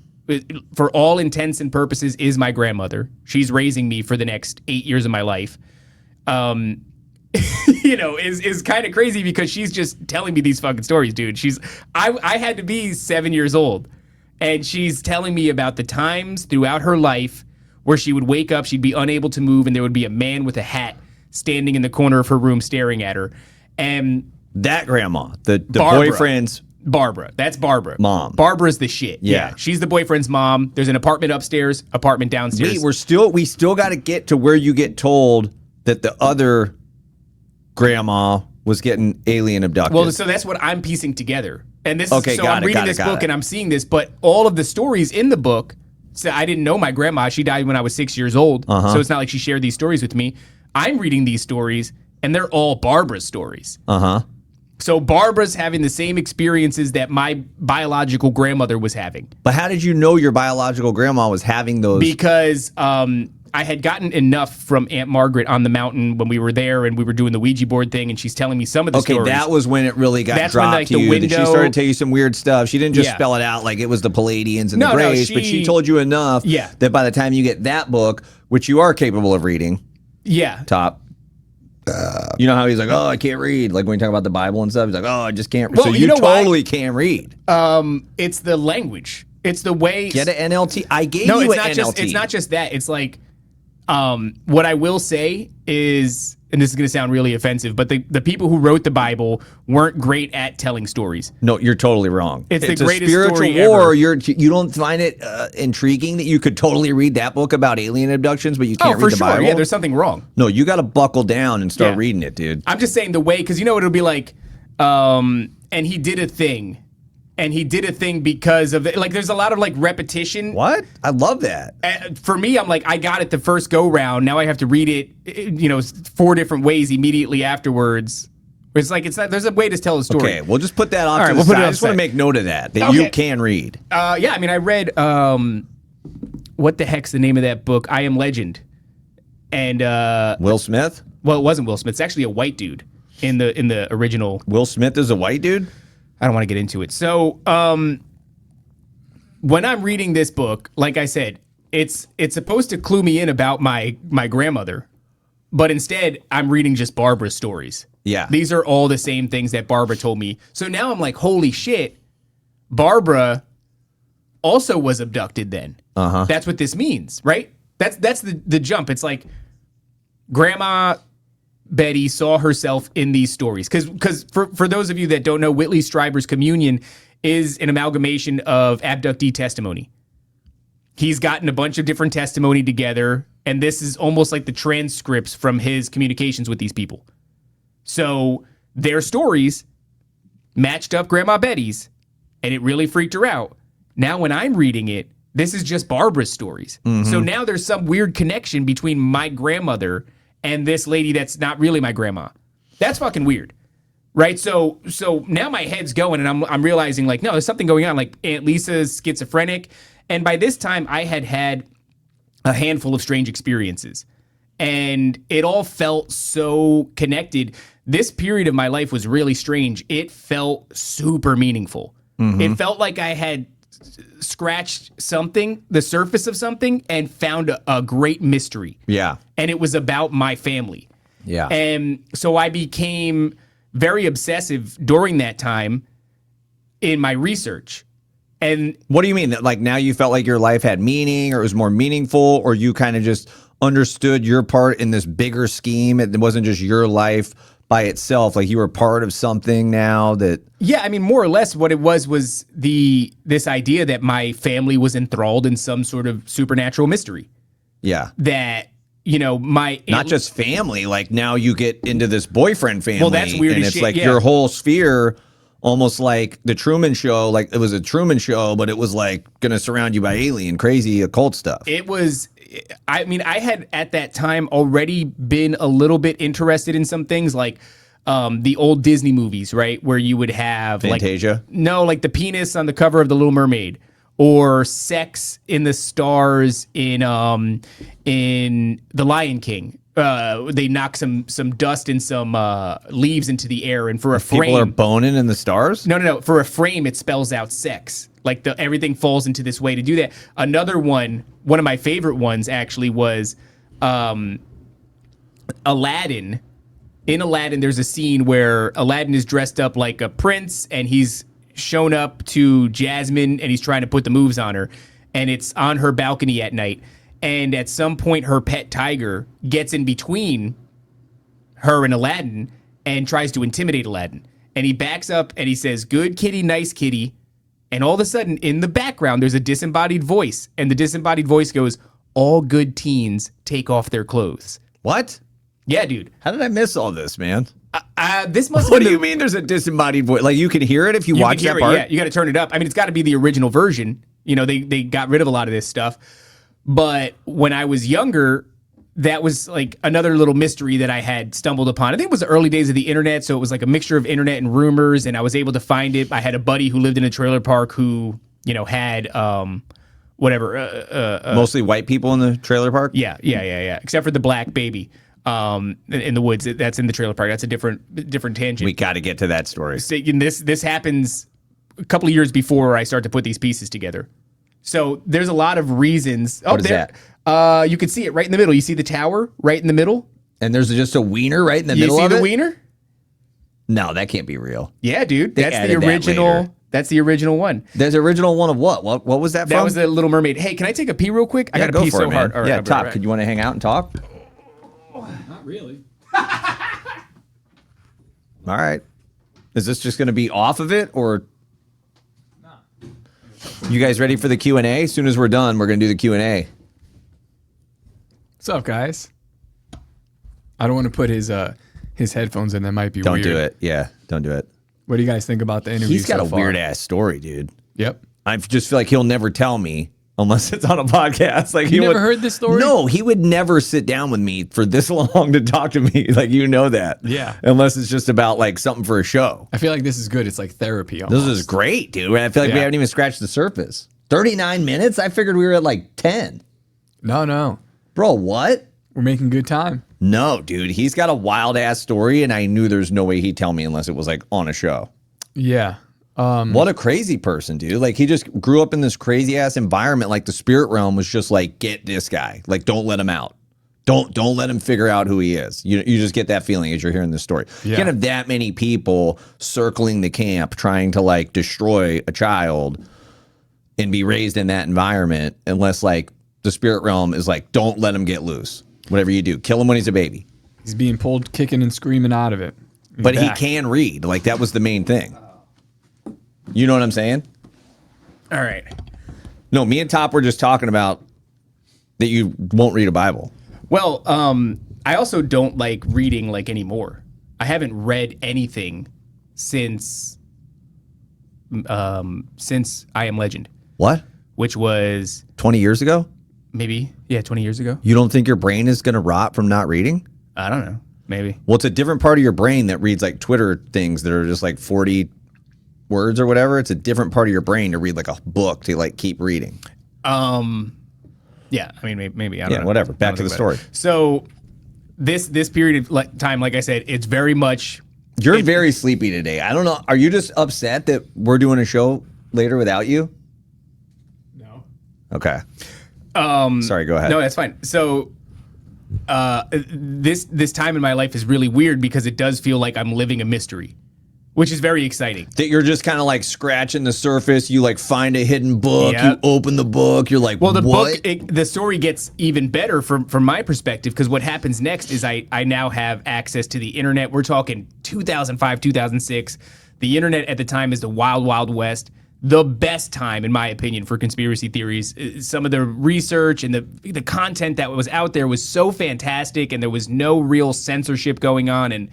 for all intents and purposes, is my grandmother. She's raising me for the next 8 years of my life. You know, is kind of crazy because she's just telling me these fucking stories, dude. I had to be 7 years old, and she's telling me about the times throughout her life where she would wake up, she'd be unable to move, and there would be a man with a hat standing in the corner of her room staring at her. And that grandma, the boyfriend's Barbara. That's Barbara. Mom. Barbara's the shit. Yeah. She's the boyfriend's mom. There's an apartment upstairs, apartment downstairs. Wait, we still got to get to where you get told that the other grandma was getting alien abducted. Well, so that's what I'm piecing together. And this okay, is, so I'm reading this book and I'm seeing this, but all of the stories in the book, so I didn't know my grandma. She died when I was 6 years old. So it's not like she shared these stories with me. I'm reading these stories and they're all Barbara's stories. So Barbara's having the same experiences that my biological grandmother was having. But how did you know your biological grandma was having those? Because I had gotten enough from Aunt Margaret on the mountain when we were there and we were doing the Ouija board thing, and she's telling me some of the stories. Okay, that was when it really got dropped when, like, to the you. window, That she started to tell you some weird stuff. She didn't just spell it out like it was the Palladians and the Greys, but she told you enough that by the time you get that book, which you are capable of reading, Top. You know how he's like, oh, I can't read. Like when you talk about the Bible and stuff, he's like, oh, I just can't read. Well, so you totally can't read. It's the language. It's the way. Get an NLT. I gave you an NLT. It's not just that. It's like, what I will say is, and this is going to sound really offensive, but the people who wrote the Bible weren't great at telling stories. No, you're totally wrong. It's the greatest spiritual story war. ever. You don't find it intriguing that you could totally read that book about alien abductions, but you can't read the Bible? Yeah, there's something wrong. No, you got to buckle down and start reading it, dude. I'm just saying the way, because you know what it'll be like, and he did a thing. And he did a thing because of it. Like, there's a lot of like repetition. What? I love that. For me, I'm like, I got it the first go round. Now I have to read it, you know, 4 different ways immediately afterwards. It's like, it's not, there's a way to tell a story. Okay, we'll just put that off All to right, the we'll side. I just want to make note of that you can read. Yeah, I mean, I read, what the heck's the name of that book? I Am Legend. And Will Smith? Well, it wasn't Will Smith. It's actually a white dude in the original. Will Smith is a white dude? I don't want to get into it. So, when I'm reading this book, like I said, it's supposed to clue me in about my grandmother, but instead I'm reading just Barbara's stories. Yeah. These are all the same things that Barbara told me. So now I'm like, holy shit, Barbara also was abducted then. That's what this means, right? That's the jump. It's like Grandma Betty saw herself in these stories. Because for those of you that don't know, Whitley Strieber's communion is an amalgamation of abductee testimony. He's gotten a bunch of different testimony together, and this is almost like the transcripts from his communications with these people. So their stories matched up Grandma Betty's, and it really freaked her out. Now when I'm reading it, this is just Barbara's stories. So now there's some weird connection between my grandmother and this lady that's not really my grandma. That's fucking weird. Right? So now my head's going and I'm realizing like, no, there's something going on. Like Aunt Lisa's schizophrenic. And by this time I had a handful of strange experiences. And it all felt so connected. This period of my life was really strange. It felt super meaningful. It felt like I had scratched something, the surface of something, and found a great mystery. Yeah. And it was about my family. Yeah. And so I became very obsessive during that time in my research. And what do you mean? Like now you felt like your life had meaning or it was more meaningful, or you kind of just understood your part in this bigger scheme? It wasn't just your life by itself, like you were part of something now that... Yeah, I mean, more or less what it was this idea that my family was enthralled in some sort of supernatural mystery. Yeah. That, you know, not just family, like now you get into this boyfriend family. Well, that's weird and as it's shit, like yeah. your whole sphere, almost like the Truman Show, like it was a Truman Show, but it was like gonna surround you by alien, crazy occult stuff. It was... I mean, I had at that time already been a little bit interested in some things like the old Disney movies, right? Where you would have Fantasia? like the penis on the cover of The Little Mermaid, or sex in the stars in The Lion King. They knock some dust and some leaves into the air, and for a frame, people are boning in the stars. No. For a frame, it spells out sex. Like everything falls into this way to do that. Another one of my favorite ones actually was Aladdin. In Aladdin, there's a scene where Aladdin is dressed up like a prince, and he's shown up to Jasmine, and he's trying to put the moves on her, and it's on her balcony at night. And at some point, her pet tiger gets in between her and Aladdin and tries to intimidate Aladdin. And he backs up and he says, "Good kitty, nice kitty." And all of a sudden, in the background, there's a disembodied voice. And the disembodied voice goes, "All good teens take off their clothes." What? Yeah, dude. How did I miss all this, man? This must. What do you mean? There's a disembodied voice? Like you can hear it if you watch that part. Yeah, you got to turn it up. I mean, it's got to be the original version. You know, they got rid of a lot of this stuff. But when I was younger, that was like another little mystery that I had stumbled upon. I think it was the early days of the internet, so it was like a mixture of internet and rumors, and I was able to find it. I had a buddy who lived in a trailer park who, you know, had mostly white people in the trailer park. Yeah. Except for the black baby in the woods. That's in the trailer park. That's a different tangent. We got to get to that story. So, this happens a couple of years before I start to put these pieces together. So there's a lot of reasons. What is that? You can see it right in the middle. You see the tower right in the middle? And there's just a wiener right in the middle of it? You see the wiener? No, that can't be real. Yeah, dude. That's the original. That's the original one. There's the original one of what? What was that from? That was the Little Mermaid. Hey, can I take a pee real quick? I got to pee so hard. Right, Top, could you want to hang out and talk? Not really. All right. Is this just going to be off of it, or... You guys ready for the Q&A? As soon as we're done, we're going to do the Q&A. What's up, guys? I don't want to put his headphones in. That might be weird. Don't do it. Yeah, don't do it. What do you guys think about the interview? He's got so a far? weird-ass story, dude. Yep. I just feel like he'll never tell me unless it's on a podcast. Like You never heard this story? No, he would never sit down with me for this long to talk to me. Like, you know that. Yeah. Unless it's just about, like, something for a show. I feel like this is good. It's like therapy almost. This is great, dude. I feel like we haven't even scratched the surface. 39 minutes? I figured we were at, like, 10. No. Bro, what? We're making good time. No, dude. He's got a wild-ass story, and I knew there's no way he'd tell me unless it was, like, on a show. Yeah. What a crazy person, dude. Like, he just grew up in this crazy-ass environment. Like, the spirit realm was just like, get this guy. Like, don't let him out. Don't let him figure out who he is. You just get that feeling as you're hearing this story. Yeah. You can't have that many people circling the camp trying to, like, destroy a child and be raised in that environment unless, like, the spirit realm is like, don't let him get loose. Whatever you do, kill him when he's a baby. He's being pulled kicking and screaming out of it. But he can read. Like, that was the main thing. You know what I'm saying? All right. No, me and Top were just talking about that you won't read a Bible. Well, I also don't like reading like anymore. I haven't read anything since I Am Legend. What? Which was 20 years ago? maybe 20 years ago. You don't think your brain is going to rot from not reading? I don't know. Maybe. Well, it's a different part of your brain that reads like Twitter things that are just like 40 words or whatever. It's a different part of your brain to read like a book to like keep reading. Yeah, I mean, maybe. I don't know. Whatever. Back to the story. So this period of time, like I said, it's very much. You're very sleepy today. I don't know. Are you just upset that we're doing a show later without you? No. Okay. Sorry, go ahead. No, that's fine. So this time in my life is really weird because it does feel like I'm living a mystery, which is very exciting. That you're just kind of like scratching the surface. You like find a hidden book. Yep. You open the book. You're like, well, the what? book, the story gets even better from my perspective because what happens next is I now have access to the internet. We're talking 2005, 2006. The internet at the time is the wild, wild west. The best time, in my opinion, for conspiracy theories. Some of the research and the content that was out there was so fantastic, and there was no real censorship going on,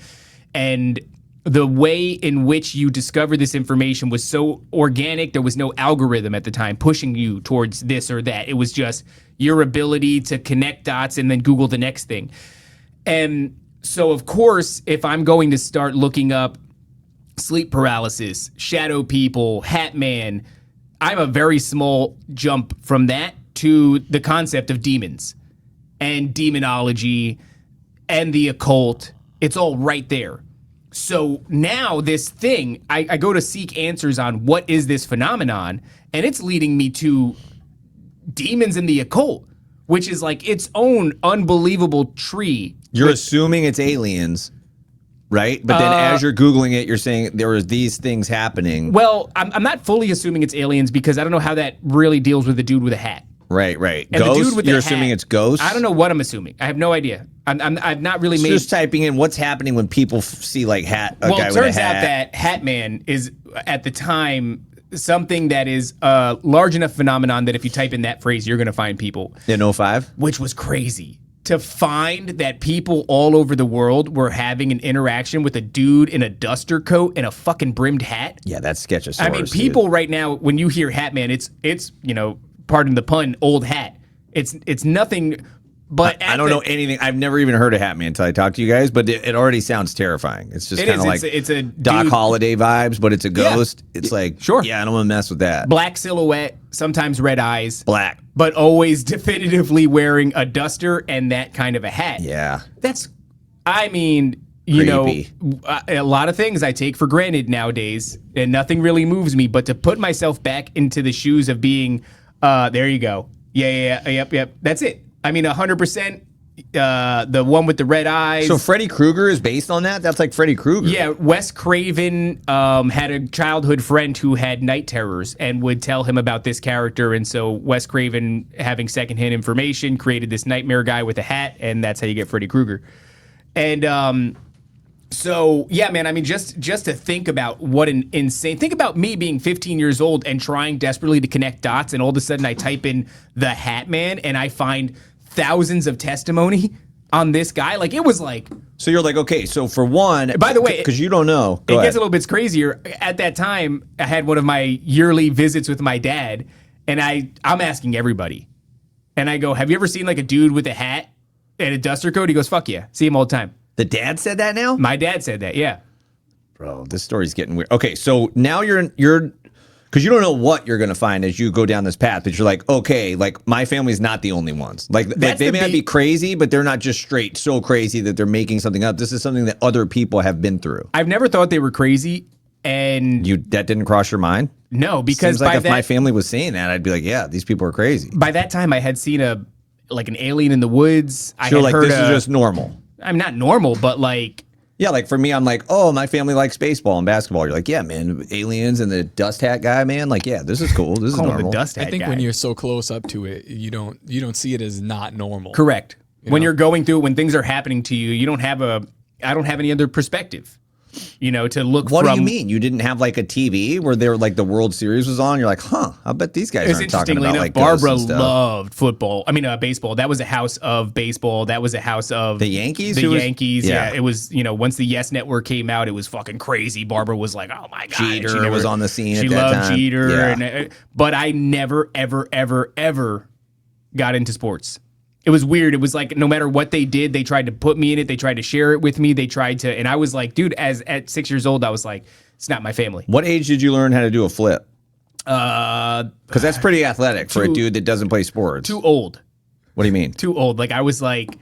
and the way in which you discover this information was so organic. There was no algorithm at the time pushing you towards this or that. It was just your ability to connect dots and then Google the next thing. And so, of course, if I'm going to start looking up sleep paralysis, shadow people, Hat Man, I have a very small jump from that to the concept of demons and demonology and the occult. It's all right there. So now this thing, I go to seek answers on what is this phenomenon, and it's leading me to demons and the occult, which is like its own unbelievable tree. You're assuming it's aliens, right? But then as you're Googling it, you're saying there are these things happening. Well, I'm not fully assuming it's aliens because I don't know how that really deals with the dude with a hat. Right. And Ghosts? the dude with You're the assuming hat, it's ghosts? I don't know what I'm assuming. I have no idea. I've not really made. Just typing in what's happening when people see like a guy with a hat. Well, it turns out that Hat Man is at the time something that is a large enough phenomenon that if you type in that phrase, you're going to find people. In 05? Which was crazy. To find that people all over the world were having an interaction with a dude in a duster coat and a fucking brimmed hat. Yeah, that's sketchy. I mean, people right now, when you hear Hat Man, it's pardon the pun, old hat. It's nothing but I don't know anything. I've never even heard of Hat Man until I talked to you guys, but it already sounds terrifying. It's just kind of like it's a Doc dude, Holliday vibes, but it's a ghost. Yeah. It's like, sure. Yeah, I don't want to mess with that. Black silhouette, sometimes red eyes. Black. But always definitively wearing a duster and that kind of a hat. Yeah. I mean, Creepy. a lot of things I take for granted nowadays, and nothing really moves me, but to put myself back into the shoes of being, there you go. Yep. That's it. I mean, 100%. The one with the red eyes. So Freddy Krueger is based on that? That's like Freddy Krueger. Yeah, Wes Craven had a childhood friend who had night terrors and would tell him about this character. And so Wes Craven, having secondhand information, created this nightmare guy with a hat, and that's how you get Freddy Krueger. And so, yeah, man, I mean, just to think about what an insane... Think about me being 15 years old and trying desperately to connect dots, and all of a sudden I type in the Hat Man, and I find thousands of testimony on this guy. Like, it was like... So you're like, okay, so for one... By the way... Because you don't know. It gets a little bit crazier. At that time, I had one of my yearly visits with my dad, and I'm asking everybody. And I go, have you ever seen like a dude with a hat and a duster coat? He goes, fuck yeah. See him all the time. The dad said that now? My dad said that, yeah. Bro, this story's getting weird. Okay, so now you're because you don't know what you're going to find as you go down this path, but you're like, okay, like my family's not the only ones. Like they may not be crazy, but they're not just straight so crazy that they're making something up. This is something that other people have been through. I've never thought they were crazy, and that didn't cross your mind? No, because seems like if my family was saying that, I'd be like, yeah, these people are crazy. By that time, I had seen an alien in the woods. So I had heard this is just normal. I'm not normal, but like... Yeah, like for me, I'm like, oh, my family likes baseball and basketball. You're like, yeah, man, aliens and the dust hat guy, man. Like, yeah, this is cool. This is normal. The dust hat I think guy. when you're so close up to it, you don't see it as not normal. Correct. When you're going through it, when things are happening to you, I don't have any other perspective. to look What from. do you mean? You didn't have like a TV where they were like the World Series was on? You're like, I bet these guys aren't talking about like Barbara loved football. Baseball. That was a house of baseball. That was a house of the Yankees. Yankees. Yeah. It was, once the Yes Network came out, it was fucking crazy. Barbara was like, oh my God. Jeter was on the scene She at that loved time. Jeter. Yeah. But I never, ever, ever, ever got into sports. It was weird. It was like no matter what they did, they tried to put me in it. They tried to share it with me. They tried to, and I was like, dude, at 6 years old, I was like, it's not my family. What age did you learn how to do a flip? Because that's pretty athletic for a dude that doesn't play sports. Too old. What do you mean? Too old. Like I was like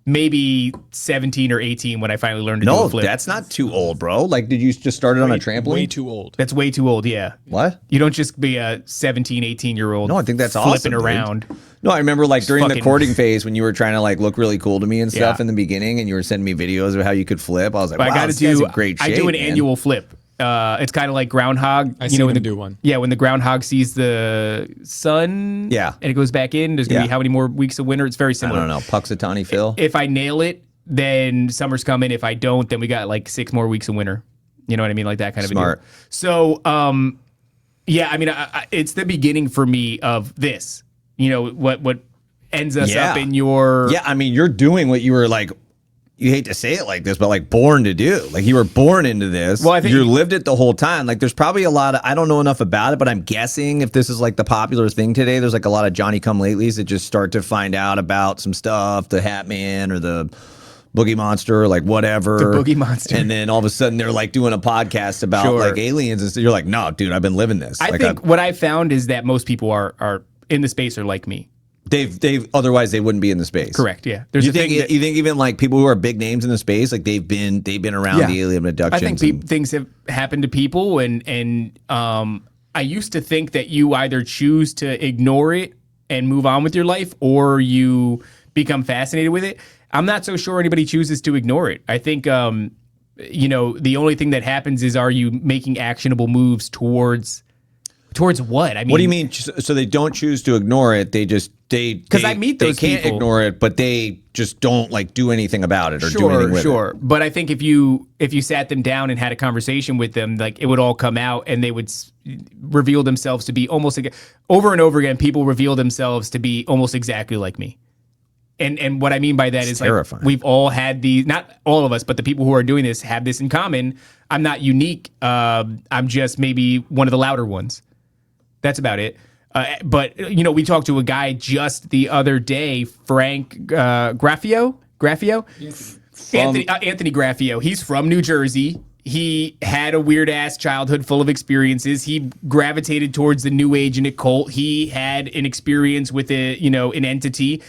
maybe 17 or 18 when I finally learned to do a flip. No, that's not too old, bro. Like, did you just start it on a trampoline? Way too old. That's way too old, yeah. What? You don't just be a 17, 18-year-old No, I think that's flipping awesome, around. Dude. No, I remember like during the fucking- courting phase when you were trying to like look really cool to me and stuff Yeah. in the beginning, and you were sending me videos of how you could flip. I was like, But wow, I got to this guy's do in great shape, I do an man. annual flip. It's kind of like groundhog. I seen him do one. Yeah, when the groundhog sees the sun, Yeah. and it goes back in. There's gonna Yeah. be how many more weeks of winter? It's very I similar. don't know, Puxatawny Phil. If I nail it, then summer's coming. If I don't, then we got like 6 more weeks of winter. You know what I mean? Like that kind of Smart. a deal. So, yeah, it's the beginning for me of this. What ends us up in your Yeah, I mean, you're doing what you were like. You hate to say it like this, but like born to do. Like you were born into this. Well, I think you lived it the whole time. Like there's probably a lot of, I don't know enough about it, but I'm guessing if this is like the popular thing today, there's like a lot of Johnny come latelys that just start to find out about some stuff, the Hat Man or the Boogie Monster or like whatever. The Boogie Monster. And then all of a sudden they're like doing a podcast about Sure. like aliens and stuff. You're like, no, dude, I've been living this. I like, think what I found is that most people are in the space are like me. They've otherwise they wouldn't be in the space. Correct. Yeah. There's You a thing think that, you think even like people who are big names in the space, like they've been around Yeah. the alien I abductions. think things have happened to people, and I used to think that you either choose to ignore it and move on with your life, or you become fascinated with it. I'm not so sure anybody chooses to ignore it. I think the only thing that happens is, are you making actionable moves towards what? I mean, What do you mean? So they don't choose to ignore it. They just because I meet those they can't people. ignore it, but they just don't like do anything about it or do anything with Sure. But I think if you sat them down and had a conversation with them, like it would all come out, and they would reveal themselves to be almost over and over again. People reveal themselves to be almost exactly like me. And what I mean by that is terrifying. like we've all had not all of us, but the people who are doing this have this in common. I'm not unique. I'm just maybe one of the louder ones. That's about it. But we talked to a guy just the other day, Frank Graffio. Anthony Graffio. He's from New Jersey. He had a weird ass childhood full of experiences. He gravitated towards the New Age and occult. He had an experience with an entity.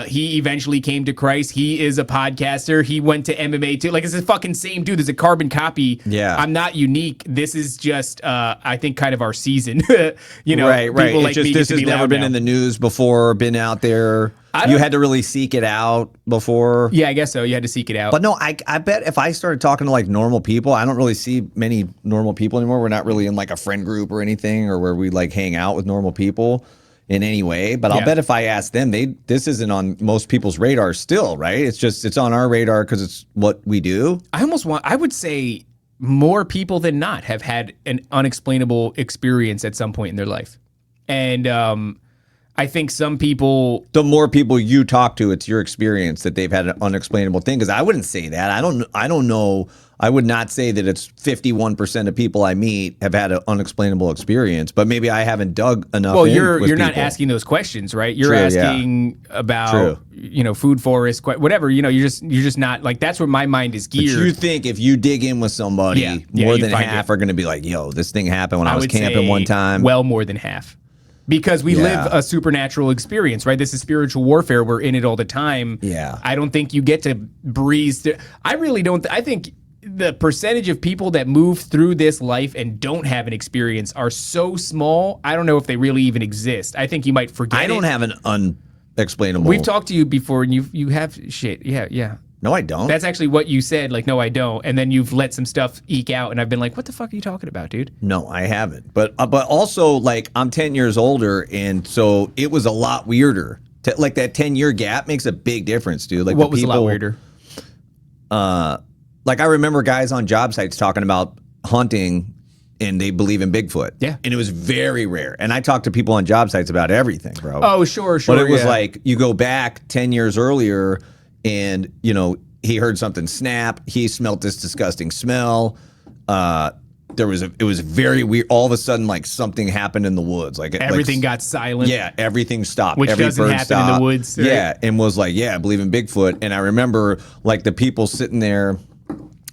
He eventually came to Christ. He is a podcaster. He went to MMA too. Like, it's the fucking same dude. There's a carbon copy. Yeah. I'm not unique. This is just, I think, kind of our season. Right. People like me This get to has be never loud been now. in the news before, been out there. You had to really seek it out before. Yeah, I guess so. You had to seek it out. But no, I bet if I started talking to like normal people, I don't really see many normal people anymore. We're not really in like a friend group or anything, or where we like hang out with normal people in any way. But I'll bet if I ask them, this isn't on most people's radar still, right? It's on our radar because it's what we do. I would say more people than not have had an unexplainable experience at some point in their life. And I think some people... The more people you talk to, it's your experience that they've had an unexplainable thing. Because I wouldn't say that. I don't know. I would not say that it's 51% of people I meet have had an unexplainable experience. But maybe I haven't dug enough. Well, in you're with not people. asking those questions, right? You're True, asking about food forest, whatever. You're just not like, that's where my mind is But geared. you think if you dig in with somebody, more you than find half it. are going to be like, "Yo, this thing happened when I was would camping say one time." Well, more than half. Because we live a supernatural experience, right? This is spiritual warfare. We're in it all the time. Yeah. I don't think you get to breeze through. I really don't. I think the percentage of people that move through this life and don't have an experience are so small. I don't know if they really even exist. I think you might forget. I don't have an unexplainable. We've talked to you before, and you have shit. Yeah. No, I don't. That's actually what you said. Like, no, I don't. And then you've let some stuff eke out, and I've been like, what the fuck are you talking about, dude? No, I haven't. But also, like, I'm 10 years older, and so it was a lot weirder. Like, that 10-year gap makes a big difference, dude. Like, What was a lot weirder? like I remember guys on job sites talking about hunting and they believe in Bigfoot. Yeah. And it was very rare. And I talked to people on job sites about everything, bro. Oh, sure. But it was like, you go back 10 years earlier and, you know, he heard something snap. He smelt this disgusting smell. It was very weird. All of a sudden, like something happened in the woods. Like everything got silent. Yeah, everything stopped. Which Every doesn't bird happen stopped. in the woods. Right? Yeah, and was like, yeah, I believe in Bigfoot. And I remember like the people sitting there.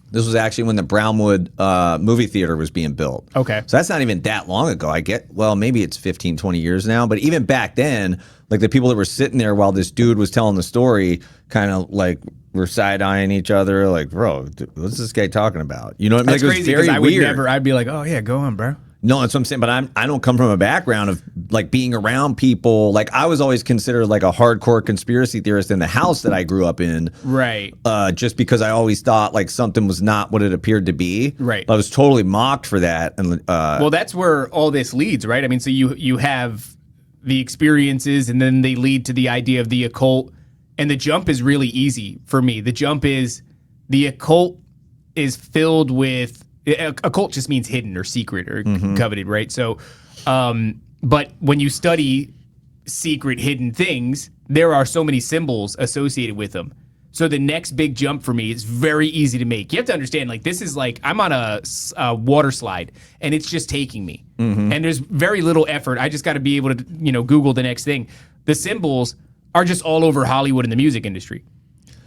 This was actually when the Brownwood movie theater was being built. Okay. So that's not even that long ago. Well, maybe it's 15, 20 years now. But even back then, like the people that were sitting there while this dude was telling the story kind of like were side-eyeing each other. Like, bro, what's this guy talking about? You know what I mean? That's like, crazy because I would never, I'd be like, oh yeah, go on, bro. No, that's what I'm saying. But I don't come from a background of like being around people. Like I was always considered like a hardcore conspiracy theorist in the house that I grew up in. Right. Just because I always thought like something was not what it appeared to be. Right. I was totally mocked for that. And well, that's where all this leads, right? I mean, so you have the experiences, and then they lead to the idea of the occult. And the jump is really easy for me. The jump is the occult is filled with. Occult just means hidden or secret or coveted, right? So, but when you study secret, hidden things, there are so many symbols associated with them. So the next big jump for me is very easy to make. You have to understand, like, this is like I'm on a water slide and it's just taking me. And there's very little effort. I just got to be able to, Google the next thing. The symbols are just all over Hollywood and the music industry.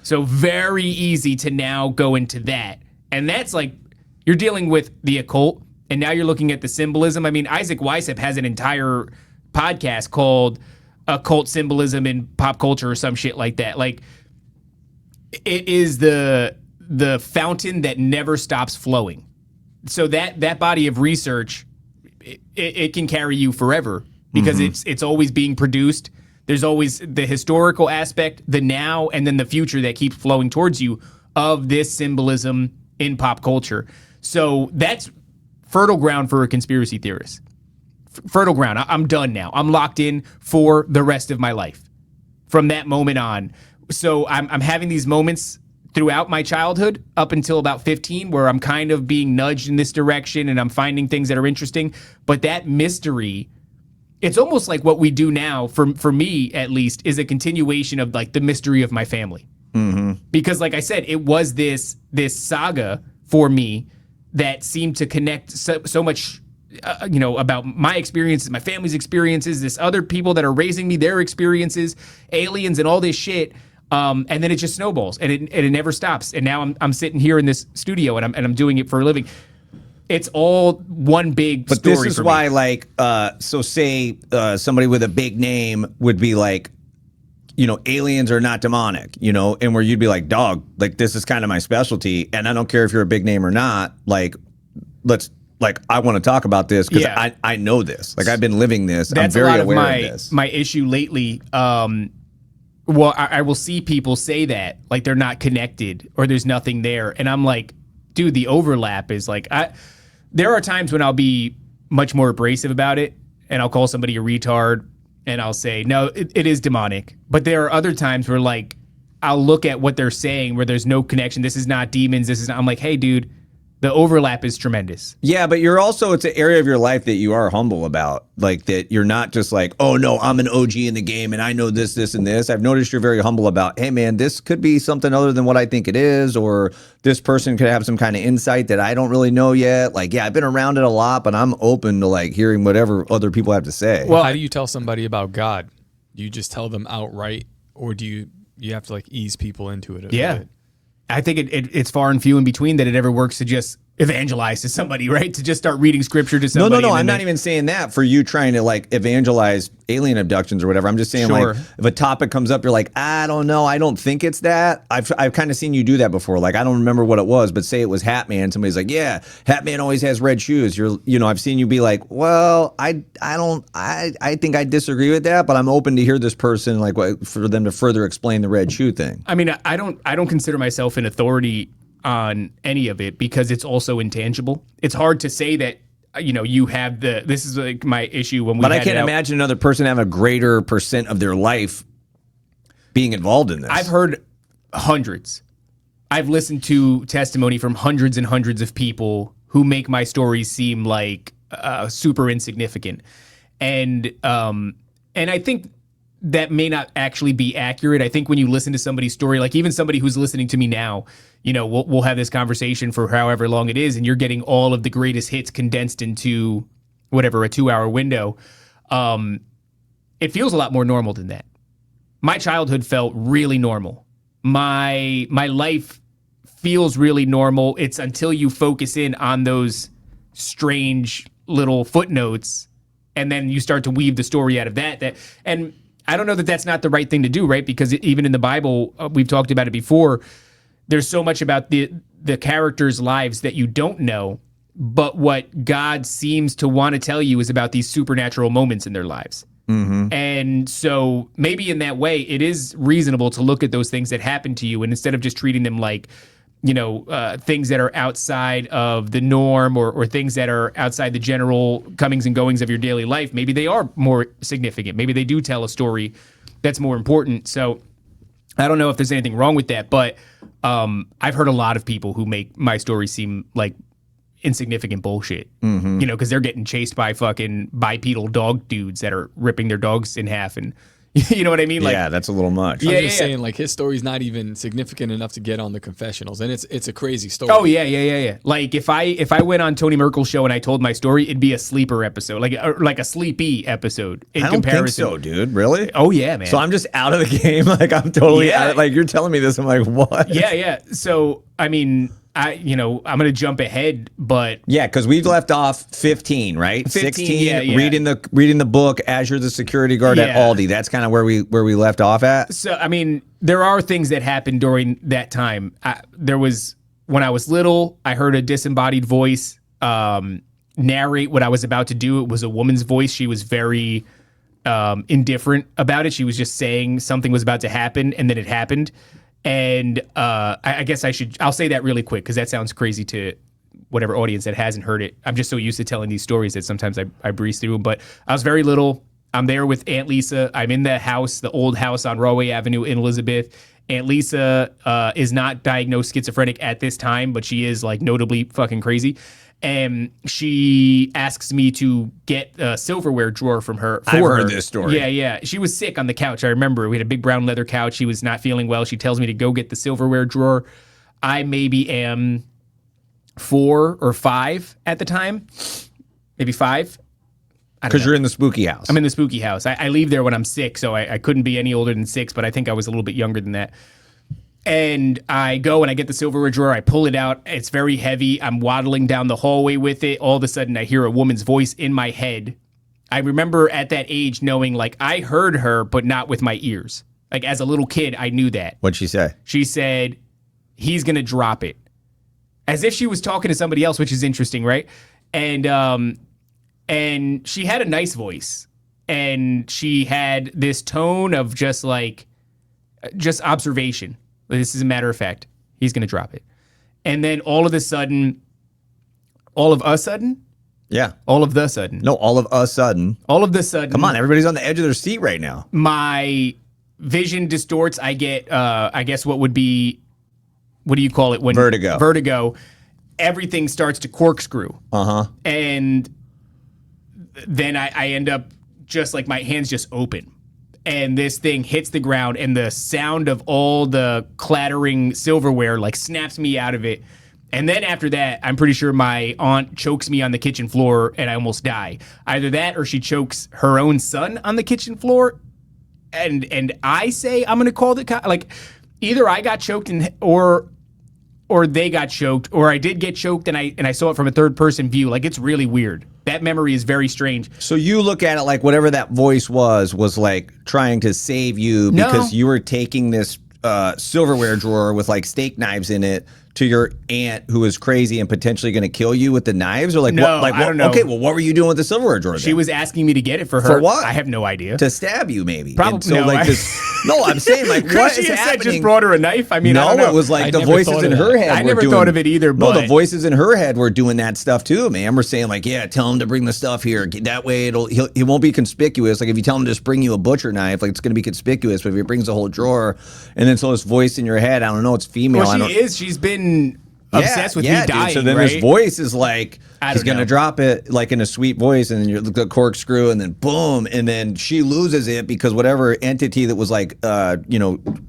So very easy to now go into that. And that's like, you're dealing with the occult, and now you're looking at the symbolism. I mean, Isaac Weishaupt has an entire podcast called Occult Symbolism in Pop Culture or some shit like that. Like, it is the fountain that never stops flowing. So that body of research, it can carry you forever because it's always being produced. There's always the historical aspect, the now, and then the future that keeps flowing towards you of this symbolism in pop culture. So that's fertile ground for a conspiracy theorist. Fertile ground. I'm done now. I'm locked in for the rest of my life from that moment on. So I'm having these moments throughout my childhood up until about 15 where I'm kind of being nudged in this direction and I'm finding things that are interesting. But that mystery, it's almost like what we do now, for me at least, is a continuation of like the mystery of my family. Because like I said, it was this saga for me that seemed to connect so much, about my experiences, my family's experiences, this other people that are raising me, their experiences, aliens and all this shit. And then it just snowballs and it never stops. And now I'm sitting here in this studio and I'm doing it for a living. It's all one big story. But this is why, like, so say somebody with a big name would be like, aliens are not demonic, and where you'd be like, dog, like, this is kind of my specialty. And I don't care if you're a big name or not. Like, I want to talk about this because I know this. Like, I've been living this. That's I'm very a lot aware of of this. my issue lately. Well, I will see people say that, like, they're not connected or there's nothing there. And I'm like, dude, the overlap is like, there are times when I'll be much more abrasive about it and I'll call somebody a retard. And I'll say, no, it is demonic. But there are other times where, like, I'll look at what they're saying where there's no connection. This is not demons. This is not. I'm like, hey, dude, the overlap is tremendous. Yeah, but it's an area of your life that you are humble about. Like, that you're not just like, oh, no, I'm an OG in the game and I know this, this, and this. I've noticed you're very humble about, hey, man, this could be something other than what I think it is, or this person could have some kind of insight that I don't really know yet. Like, yeah, I've been around it a lot, but I'm open to, like, hearing whatever other people have to say. Well, how do you tell somebody about God? Do you just tell them outright, or do you have to, like, ease people into it a bit? I think it's far and few in between that it ever works to just evangelize to somebody, right? To just start reading scripture to somebody. No. I'm not even saying that for you trying to, like, evangelize alien abductions or whatever. I'm just saying, like, if a topic comes up, you're like, I don't know. I don't think it's that. I've kind of seen you do that before. Like, I don't remember what it was, but say it was Hat Man. Somebody's like, yeah, Hat Man always has red shoes. I've seen you be like, well, I think I disagree with that, but I'm open to hear this person, like, for them to further explain the red shoe thing. I mean, I don't consider myself an authority on any of it because it's also intangible. It's hard to say that, you have this is like my issue when we But I can't imagine another person having a greater percent of their life being involved in this. I've heard hundreds I've listened to testimony from hundreds and hundreds of people who make my stories seem like super insignificant. And I think that may not actually be accurate. I think when you listen to somebody's story, like even somebody who's listening to me now, you know, we'll have this conversation for however long it is, and you're getting all of the greatest hits condensed into whatever, a 2-hour window. It feels a lot more normal than that. My childhood felt really normal. My life feels really normal. It's until you focus in on those strange little footnotes, and then you start to weave the story out of that. And I don't know that that's not the right thing to do, right? Because even in the Bible, we've talked about it before, there's so much about the characters' lives that you don't know, but what God seems to want to tell you is about these supernatural moments in their lives. Mm-hmm. And so maybe in that way, it is reasonable to look at those things that happen to you, and instead of just treating them like, you know, things that are outside of the norm or things that are outside the general comings and goings of your daily life, maybe they are more significant. Maybe they do tell a story that's more important. So I don't know if there's anything wrong with that, but I've heard a lot of people who make my story seem like insignificant bullshit, you know, because they're getting chased by fucking bipedal dog dudes that are ripping their dogs in half, and you know what I mean? Like, yeah, that's a little much. I'm just saying, like, his story's not even significant enough to get on the Confessionals, and it's a crazy story. Oh yeah. Like if I went on Tony Merkel's show and I told my story, it'd be a sleeper episode, like a sleepy episode. In I don't comparison. think so, dude. Really? Oh yeah, man. So I'm just out of the game. Like I'm totally out. Like you're telling me this, I'm like, what? Yeah. So I mean, I'm gonna jump ahead, but yeah, because we've left off 15, right? 16. Yeah. Reading the book as you're the security guard at Aldi. That's kind of where we left off at. So I mean, there are things that happened during that time. There was, when I was little, I heard a disembodied voice narrate what I was about to do. It was a woman's voice. She was very indifferent about it. She was just saying something was about to happen, and then it happened. And I guess I'll say that really quick because that sounds crazy to whatever audience that hasn't heard it. I'm just so used to telling these stories that sometimes I breeze through them. But I was very little. I'm there with Aunt Lisa. I'm in the house, the old house on Rawway Avenue in Elizabeth. Aunt Lisa is not diagnosed schizophrenic at this time, but she is like notably fucking crazy. And she asks me to get a silverware drawer from her. I've heard this story. Yeah. She was sick on the couch. I remember we had a big brown leather couch. She was not feeling well. She tells me to go get the silverware drawer. I maybe am 4 or 5 at the time. Maybe 5. Because you're in the spooky house. I'm in the spooky house. I leave there when I'm 6, so I couldn't be any older than 6, but I think I was a little bit younger than that. And I go and I get the silverware drawer. I pull it out. It's very heavy. I'm waddling down the hallway with it. All of a sudden, I hear a woman's voice in my head. I remember at that age knowing, like, I heard her, but not with my ears. Like, as a little kid, I knew that. What'd she say? She said, he's going to drop it. As if she was talking to somebody else, which is interesting, right? And she had a nice voice. And she had this tone of just observation. This is a matter of fact. He's going to drop it. And then all of a sudden. Yeah. All of the sudden. No, all of a sudden. All of the sudden. Come on, everybody's on the edge of their seat right now. My vision distorts. I get, I guess what do you call it? Vertigo. Everything starts to corkscrew. Uh-huh. And then I end up just like my hands just open. And this thing hits the ground, and the sound of all the clattering silverware like snaps me out of it. And then after that, I'm pretty sure my aunt chokes me on the kitchen floor, and I almost die. Either that, or she chokes her own son on the kitchen floor, and I say I'm gonna call the like either I got choked or they got choked, or I did get choked and I saw it from a third person view. Like, it's really weird. That memory is very strange. So you look at it like whatever that voice was like trying to save you because you were taking this silverware drawer with like steak knives in it to your aunt who was crazy and potentially going to kill you with the knives? Or like, No, what, like, I don't know. Okay, well, what were you doing with the silverware drawer? She was asking me to get it for her. For what? I have no idea. To stab you, maybe. Probably. And so, No, like, no, I'm saying, like, what she is said happening? just brought her a knife. I mean, I don't know. It was like I the never voices thought in of her that. head. I were never doing, thought of it either. No, But the voices in her head were doing that stuff too, man. We're saying like, yeah, tell him to bring the stuff here. That way, he won't be conspicuous. Like if you tell him to just bring you a butcher knife, like it's going to be conspicuous. But if he brings a whole drawer, and then so this voice in your head, I don't know, it's female. Well, she is. She's been obsessed with me dying. Dude. So then right? this voice is like, he's going to know. drop it like in a sweet voice, and then you're the corkscrew, and then boom, and then she loses it because whatever entity that was like,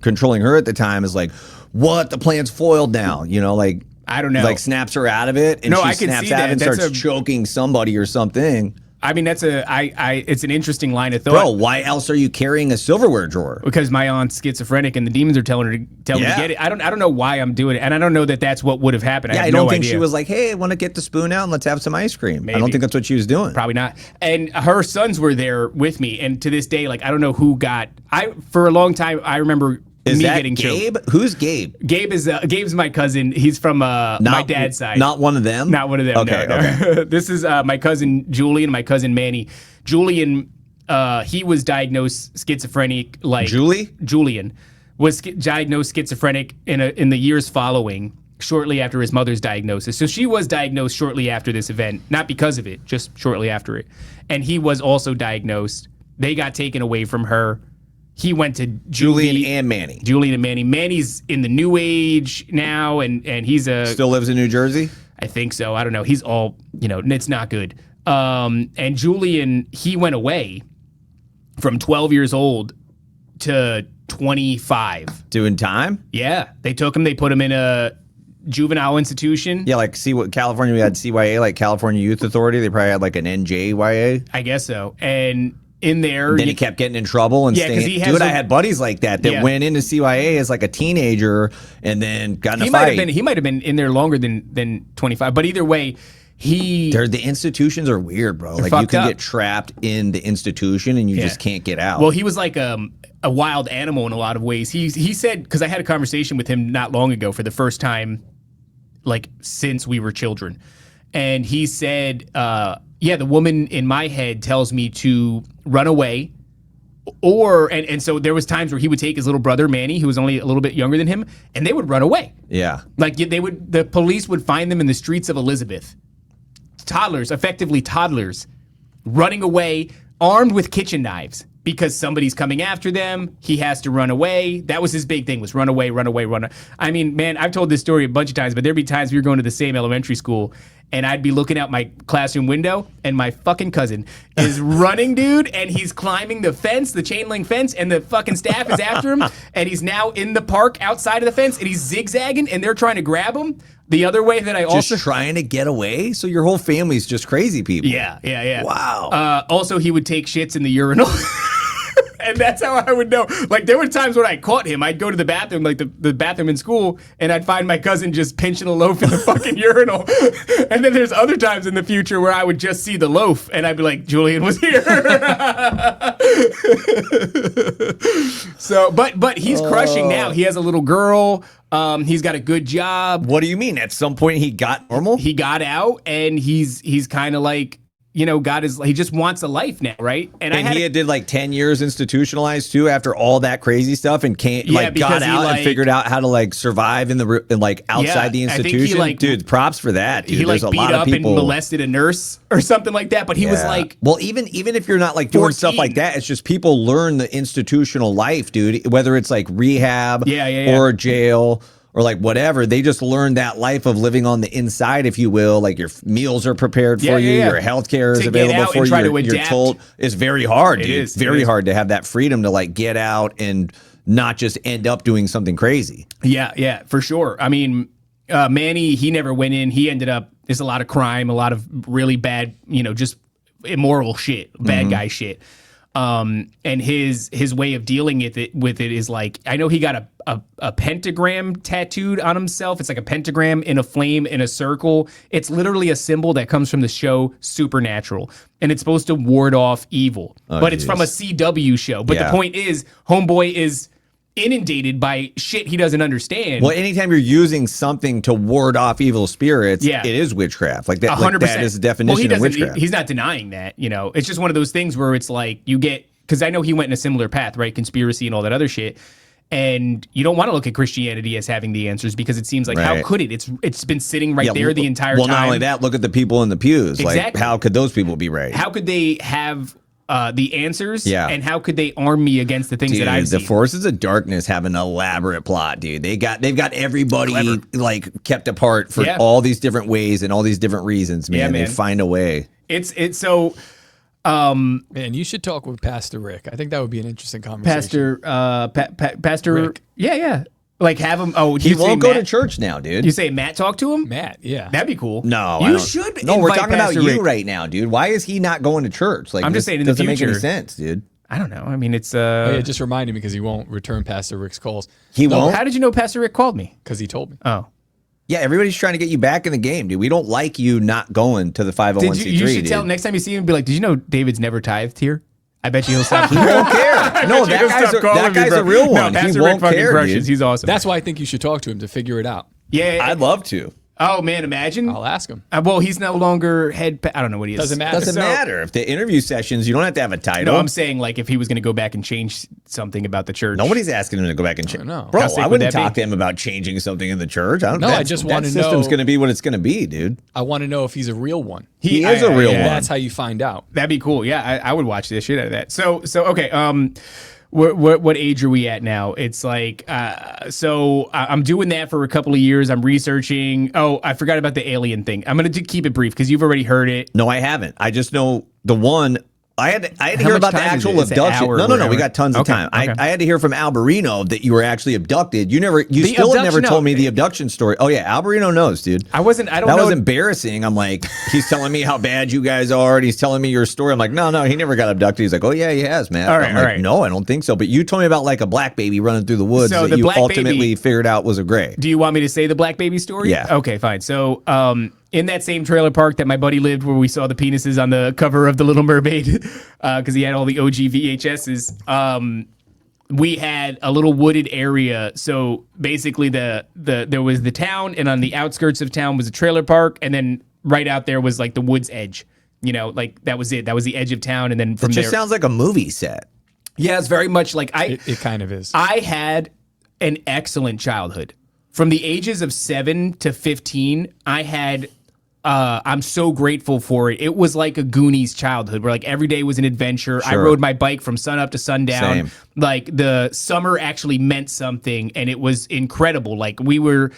controlling her at the time is like, what? The plan's foiled now, like. I don't know. Like snaps her out of it, and No, she I can snaps see out that. and That's starts choking somebody or something. I mean, it's an interesting line of thought. Bro, why else are you carrying a silverware drawer? Because my aunt's schizophrenic and the demons are telling her to get it. I don't know why I'm doing it, and I don't know that that's what would have happened. I don't think she was like, "Hey, I want to get the spoon out and let's have some ice cream." Maybe. I don't think that's what she was doing. Probably not. And her sons were there with me, and to this day, like I don't know who got. For a long time, I remember. Is me that getting Gabe? choked. Who's Gabe? Gabe's my cousin. He's from my dad's side. Not one of them? Not one of them. Okay, no. okay. This is my cousin Julian, my cousin Manny. Julian, he was diagnosed schizophrenic. Like Julian was diagnosed schizophrenic in the years following, shortly after his mother's diagnosis. So she was diagnosed shortly after this event, not because of it, just shortly after it. And he was also diagnosed. They got taken away from her. He went to Julian and Manny. Julian and Manny. Manny's in the new age now, and he's still lives in New Jersey? I think so. I don't know. He's all, it's not good. And Julian, he went away from 12 years old to 25. Doing time? Yeah. They took him, they put him in a juvenile institution. Yeah, like see what California, we had CYA, like California Youth Authority. They probably had like an NJYA. I guess so. And in there, then he kept getting in trouble and staying. Dude, I had buddies like that went into CYA as like a teenager and then got in a fight. He might have been in there longer than 25. But either way, the institutions are weird, bro. Like you can get trapped in the institution and you just can't get out. Well, he was like a wild animal in a lot of ways. He said, because I had a conversation with him not long ago for the first time, like since we were children, and he said, the woman in my head tells me to run away, and so there was times where he would take his little brother Manny, who was only a little bit younger than him, and they would run away. Yeah, like the police would find them in the streets of Elizabeth, effectively toddlers, running away, armed with kitchen knives. Because somebody's coming after them, he has to run away. That was his big thing, was run away, run away, run away. I mean, man, I've told this story a bunch of times, but there'd be times we were going to the same elementary school, and I'd be looking out my classroom window, and my fucking cousin is running, dude, and he's climbing the fence, the chain link fence, and the fucking staff is after him, and he's now in the park outside of the fence, and he's zigzagging, and they're trying to grab him. The other way that I also... Just trying to get away? So your whole family's just crazy people. Yeah. Wow. Also, he would take shits in the urinal. And that's how I would know. Like, there were times when I caught him. I'd go to the bathroom, like the bathroom in school, and I'd find my cousin just pinching a loaf in the fucking urinal. And then there's other times in the future where I would just see the loaf, and I'd be like, Julian was here. So, but he's crushing now. He has a little girl. He's got a good job. What do you mean? At some point he got normal? He got out, and he's kind of like, he just wants a life now, right? And he did like 10 years institutionalized too after all that crazy stuff and got out and figured out how to like survive outside the institution. Dude, props for that, dude. He like beat up and molested a nurse or something like that, but he was like... Well, even if you're not like doing stuff like that, it's just people learn the institutional life, dude, whether it's like rehab or jail or like whatever, they just learn that life of living on the inside, if you will. Like your meals are prepared for you, your health care is available for you. You're told it's very hard, dude. It's very hard to have that freedom to like get out and not just end up doing something crazy. Yeah, for sure. I mean, Manny, he never went in. He ended up, there's a lot of crime, a lot of really bad, just immoral shit, bad guy shit. And his way of dealing with it is like, I know he got a pentagram tattooed on himself. It's like a pentagram in a flame in a circle. It's literally a symbol that comes from the show Supernatural, and it's supposed to ward off evil. But it's from a CW show. But the point is, homeboy is inundated by shit he doesn't understand. Well, anytime you're using something to ward off evil spirits, Yeah. it is witchcraft. Like that, 100%. that is the definition of witchcraft. He's not denying that. It's just one of those things where it's like you get, because I know he went in a similar path, right? Conspiracy and all that other shit. And you don't want to look at Christianity as having the answers because it seems like how could it? It's been sitting right there the entire time. Well, not only that, look at the people in the pews. Exactly. Like, how could those people be right? How could they have the answers? Yeah. And how could they arm me against the things that I've seen? The forces of darkness have an elaborate plot, dude. They've got everybody like kept apart for all these different ways and all these different reasons, man. Yeah, man. They find a way. It's so. Man, you should talk with Pastor Rick. I think that would be an interesting conversation. Pastor Rick. Yeah. Like have him. Oh, He won't go to church now, dude. You say Matt talk to him? Matt, yeah. That'd be cool. No, you should. No, we're invite talking Pastor about you Rick. right now, dude. Why is he not going to church? Like, I'm just saying in the doesn't make future. any sense, dude. I don't know. I mean, it's Oh, yeah, just reminded me because he won't return Pastor Rick's calls. He won't? How did you know Pastor Rick called me? Because he told me. Oh. Yeah, everybody's trying to get you back in the game, dude. We don't like you not going to the 501c3. You should tell next time you see him, be like, did you know David's never tithed here? I bet you he'll stop. He won't care. No, that guy's a real one. No, Pastor he Rick won't fucking care, crushes. dude. He's awesome. That's why I think you should talk to him to figure it out. Yeah. I'd love to. Oh, man, imagine. I'll ask him. Well, he's no longer I don't know what he is. Doesn't matter. Doesn't matter. If the interview sessions, you don't have to have a title. No, I'm saying like if he was going to go back and change something about the church. Nobody's asking him to go back and change. know. Bro, How sick I would wouldn't that be? talk to him about changing something in the church. I just want to that system's know- going to be what it's going to be, dude. I want to know if he's a real one. He is a real one. That's how you find out. That'd be cool. Yeah, I would watch the shit out of that. So okay. What age are we at now? It's like, I'm doing that for a couple of years. I'm researching. Oh, I forgot about the alien thing. I'm going to keep it brief because you've already heard it. No, I haven't. I just know the one. I had to hear much about the time is it? actual It's an abduction. hour or No. We whatever. got tons of Okay, time. okay. I had to hear from Alberino that you were actually abducted. You The still have never abduction, told me no. the abduction story. Oh yeah, Alberino knows, dude. I don't That know. was embarrassing. I'm like, he's telling me how bad you guys are, and he's telling me your story. I'm like, no, he never got abducted. He's like, oh yeah, he has, man. All right, I'm like, all right. no, I don't think so. But you told me about like a black baby running through the woods So that the you black ultimately baby- figured out was a gray. Do you want me to say the black baby story? Yeah. Okay, fine. So, in that same trailer park that my buddy lived, where we saw the penises on the cover of The Little Mermaid, because he had all the OG VHSs. We had a little wooded area. So basically, there was the town, and on the outskirts of town was a trailer park, and then right out there was like the woods edge. Like that was it. That was the edge of town, and then from It there, just sounds like a movie set. yeah, it's very much like It kind of is. I had an excellent childhood. From the ages of 7 to 15, I had I'm so grateful for it. It was like a Goonies childhood where like every day was an adventure. I Sure. rode my bike from sun up to sundown. Same. Like the summer actually meant something and it was incredible. Like we were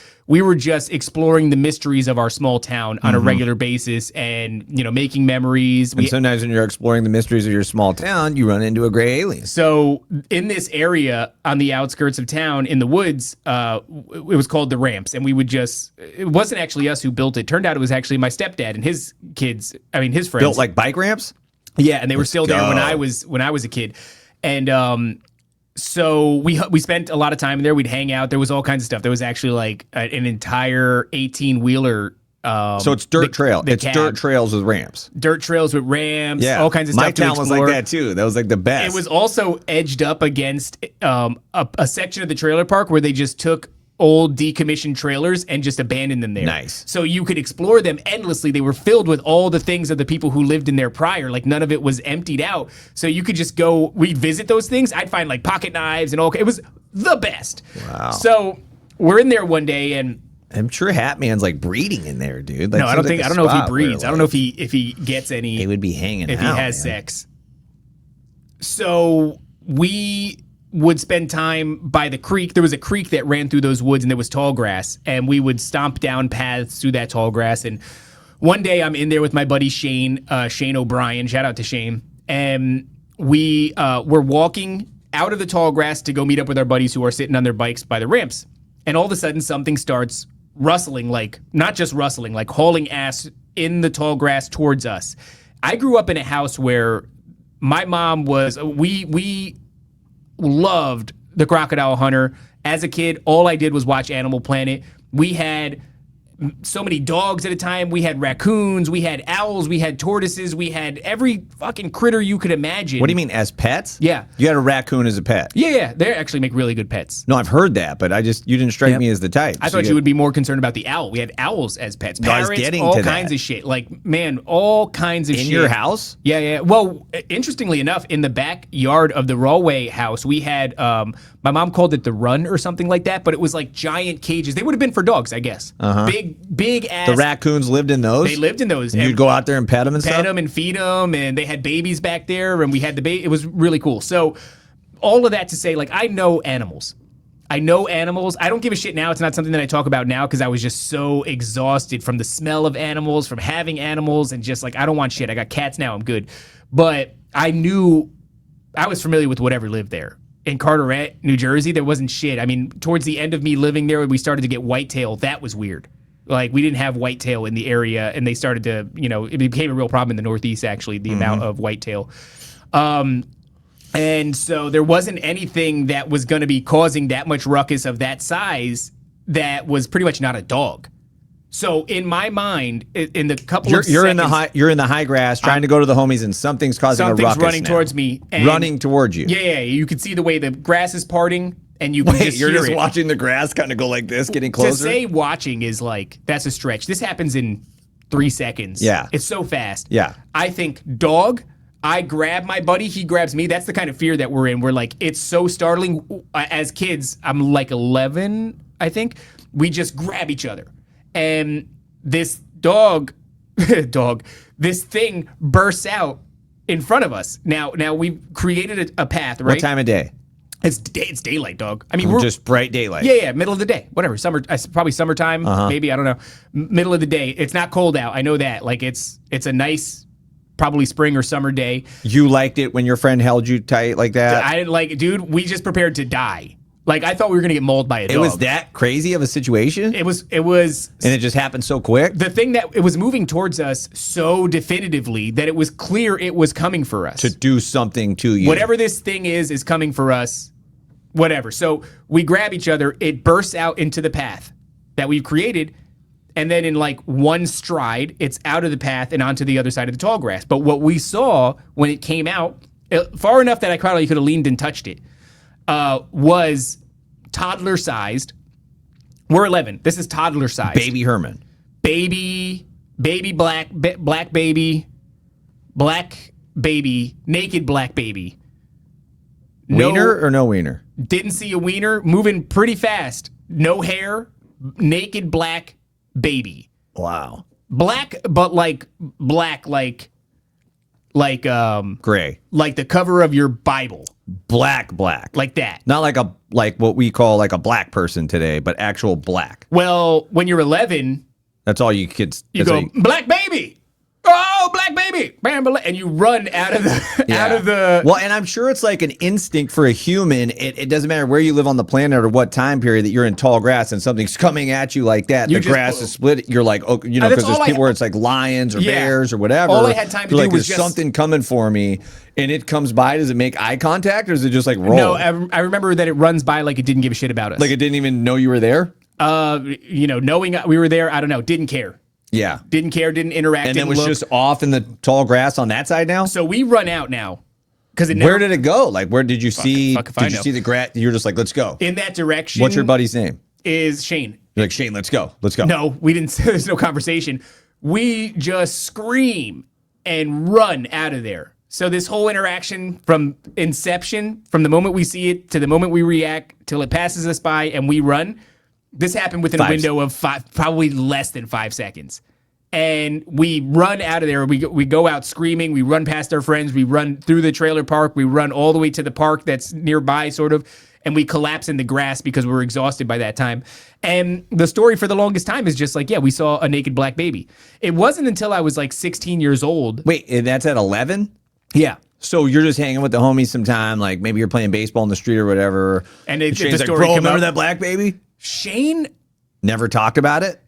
just exploring the mysteries of our small town on a regular basis and, making memories. And sometimes when you're exploring the mysteries of your small town, you run into a gray alien. So in this area on the outskirts of town in the woods, it was called the Ramps, and we would it wasn't actually us who built it. Turned out it was actually my stepdad and his kids. I mean, his friends Built like bike ramps? yeah, and they were still there when go. I was a kid, and so we spent a lot of time there. We'd hang out. There was all kinds of stuff. There was actually like an entire 18-wheeler. So it's dirt trail. It's cab. dirt trails with ramps. Dirt trails with ramps. Yeah. all kinds of My stuff to town was like explore. that too. That was like the best. It was also edged up against a section of the trailer park where they just took old decommissioned trailers and just abandoned them there. Nice. So you could explore them endlessly. They were filled with all the things of the people who lived in there prior. Like none of it was emptied out. So you could just go, we'd visit those things. I'd find like pocket knives and all. It was the best. Wow. So we're in there one day and I'm sure Hatman's like breeding in there, dude. Like, no, I don't seems like think, a I don't know if he spot where, breeds. I don't know if he gets any. He would be hanging if out, he has man. sex. So we would spend time by the creek. There was a creek that ran through those woods and there was tall grass, and we would stomp down paths through that tall grass. And one day I'm in there with my buddy Shane O'Brien, shout out to Shane, and we were walking out of the tall grass to go meet up with our buddies who are sitting on their bikes by the ramps. And all of a sudden something starts rustling, like not just rustling, like hauling ass in the tall grass towards us. I grew up in a house where my mom was, we loved The Crocodile Hunter. As a kid, all I did was watch Animal Planet. We had so many dogs at a time. We had raccoons, we had owls, we had tortoises, we had every fucking critter you could imagine. What do you mean, as pets? Yeah. You had a raccoon as a pet? Yeah. They actually make really good pets. No, I've heard that, but you didn't strike me as the type. I thought you would be more concerned about the owl. We had owls as pets. Parrots, I was getting all to kinds that. of shit. Like, man, all kinds of shit. In your house? Yeah. Well, interestingly enough, in the backyard of the Rawway house, we had, my mom called it the run or something like that, but it was like giant cages. They would have been for dogs, I guess. Big ass. The raccoons lived in those? They lived in those. And you'd go out there and pet them and stuff? Pet them and feed them, and they had babies back there, and we had the baby. It was really cool. So all of that to say, like, I know animals. I don't give a shit now. It's not something that I talk about now because I was just so exhausted from the smell of animals, from having animals, and just like, I don't want shit. I got cats now. I'm good. But I was familiar with whatever lived there. In Carteret, New Jersey, there wasn't shit. I mean, towards the end of me living there, we started to get whitetail. That was weird. Like, we didn't have whitetail in the area, and they started to, it became a real problem in the Northeast, actually, the amount of whitetail. And so there wasn't anything that was going to be causing that much ruckus of that size that was pretty much not a dog. So in my mind, in the couple of you're seconds, you're in the high grass trying to go to the homies, and something's causing a ruckus. Something's running towards me. And running towards you. Yeah. You can see the way the grass is parting, and you can just you're hear just it. watching the grass kind of go like this, getting closer? To say watching is like, that's a stretch. This happens in 3 seconds. Yeah. It's so fast. Yeah. I think dog, I grab my buddy, he grabs me. That's the kind of fear that we're in. We're like, it's so startling. As kids, I'm like 11, I think. We just grab each other. And this this thing bursts out in front of us. Now we've created a path, right? What time of day? It's daylight, dog. I mean, we're just bright daylight. Yeah, middle of the day, whatever. Probably summertime, maybe, I don't know. Middle of the day. It's not cold out. I know that. Like, it's a nice, probably spring or summer day. You liked it when your friend held you tight like that? I didn't like it, dude. We just prepared to die. Like, I thought we were gonna get mauled by a dog. It was that crazy of a situation? It was. And it just happened so quick? The thing that it was moving towards us so definitively that it was clear it was coming for us. To do something to you. Whatever this thing is coming for us. Whatever. So we grab each other. It bursts out into the path that we've created. And then in like one stride, it's out of the path and onto the other side of the tall grass. But what we saw when it came out, far enough that I probably could have leaned and touched it, was toddler sized. We're 11. This is toddler sized. Baby Herman. Baby black baby, naked black baby. Wiener or no wiener? Didn't see a wiener, moving pretty fast. No hair, naked black baby. Wow. Black, but like gray. Like the cover of your Bible. Black. Like that. Not like what we call like a black person today, but actual black. Well, when you're 11, that's all you kids. You go, black baby. Oh, black baby. And you run out of the Well, and I'm sure it's like an instinct for a human. It doesn't matter where you live on the planet or what time period that you're in tall grass and something's coming at you like that. The grass is split. You're like, oh, because there's people where it's like lions or bears or whatever. All I had time to do was there's something coming for me, and it comes by. Does it make eye contact, or is it just like roll? No, I remember that it runs by like it didn't give a shit about us. Like it didn't even know you were there? Knowing we were there, I don't know, didn't care. Yeah. Didn't care, didn't interact, and then was just off in the tall grass on that side now? So we run out now. Where did it go? Like, where did you see? Did you see the grass? You're just like, let's go. In that direction. What's your buddy's name? Is Shane. You're like, Shane, let's go. No, we didn't. There's no conversation. We just scream and run out of there. So this whole interaction from inception, from the moment we see it to the moment we react, till it passes us by and we run, this happened within a window of probably less than 5 seconds. And we run out of there. We go out screaming. We run past our friends. We run through the trailer park. We run all the way to the park that's nearby, sort of. And we collapse in the grass because we're exhausted by that time. And the story for the longest time is just like, yeah, we saw a naked black baby. It wasn't until I was like 16 years old. Wait, and that's at 11? Yeah. So you're just hanging with the homies sometime, like maybe you're playing baseball in the street or whatever. And Shane's like, bro, remember that black baby? Shane never talked about it?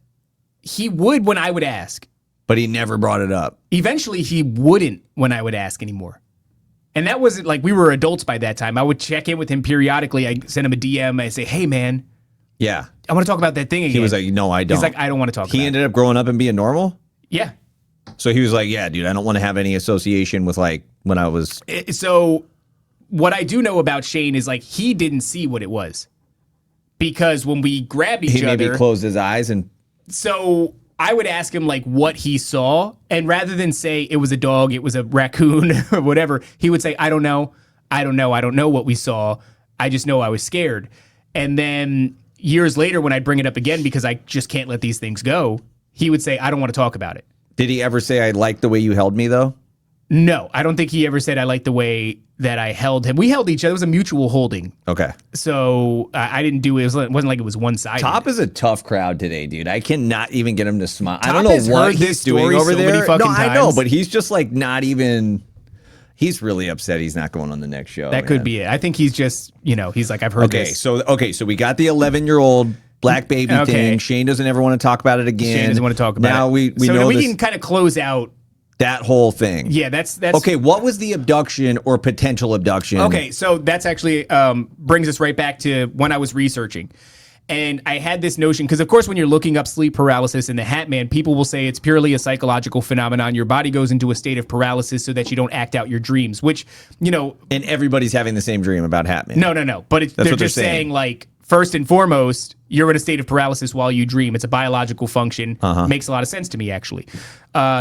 He would when I would ask. But he never brought it up. Eventually, he wouldn't when I would ask anymore. And that wasn't like we were adults by that time. I would check in with him periodically. I send him a DM. I say, hey, man, Yeah. I want to talk about that thing again. He was like, no, I don't. He's like, I don't want to talk about it. He ended up growing up and being normal? Yeah. So he was like, yeah, dude, I don't want to have any association with like when I was. So what I do know about Shane is like he didn't see what it was. Because when we grab each other. He maybe closed his eyes and. So I would ask him like what he saw. And rather than say it was a dog, it was a raccoon or whatever, he would say, I don't know. I don't know what we saw. I just know I was scared. And then years later, when I'd bring it up again, because I just can't let these things go, he would say, I don't want to talk about it. Did he ever say, I like the way you held me, though? No, I don't think he ever said I liked the way that I held him. We held each other. It was a mutual holding. Okay. So I didn't do it. It wasn't like it was one-sided. Top is a tough crowd today, dude. I cannot even get him to smile. Top I don't know what he's doing over there. No, I know, but he's just like not even. He's really upset he's not going on the next show. That could be it. I think he's just, he's like, I've heard this. So we got the 11-year-old black baby thing. Shane doesn't ever want to talk about it again. Shane doesn't want to talk about it. Now we so know we this, can kind of close out that whole thing. Yeah, that's okay. What was the abduction or potential abduction? Okay, so that's actually brings us right back to when I was researching. And I had this notion, because of course, when you're looking up sleep paralysis in the Hat Man, people will say it's purely a psychological phenomenon. Your body goes into a state of paralysis so that you don't act out your dreams, which, And everybody's having the same dream about Hat Man. No. But they're just saying, like, first and foremost, you're in a state of paralysis while you dream. It's a biological function. Makes a lot of sense to me, actually.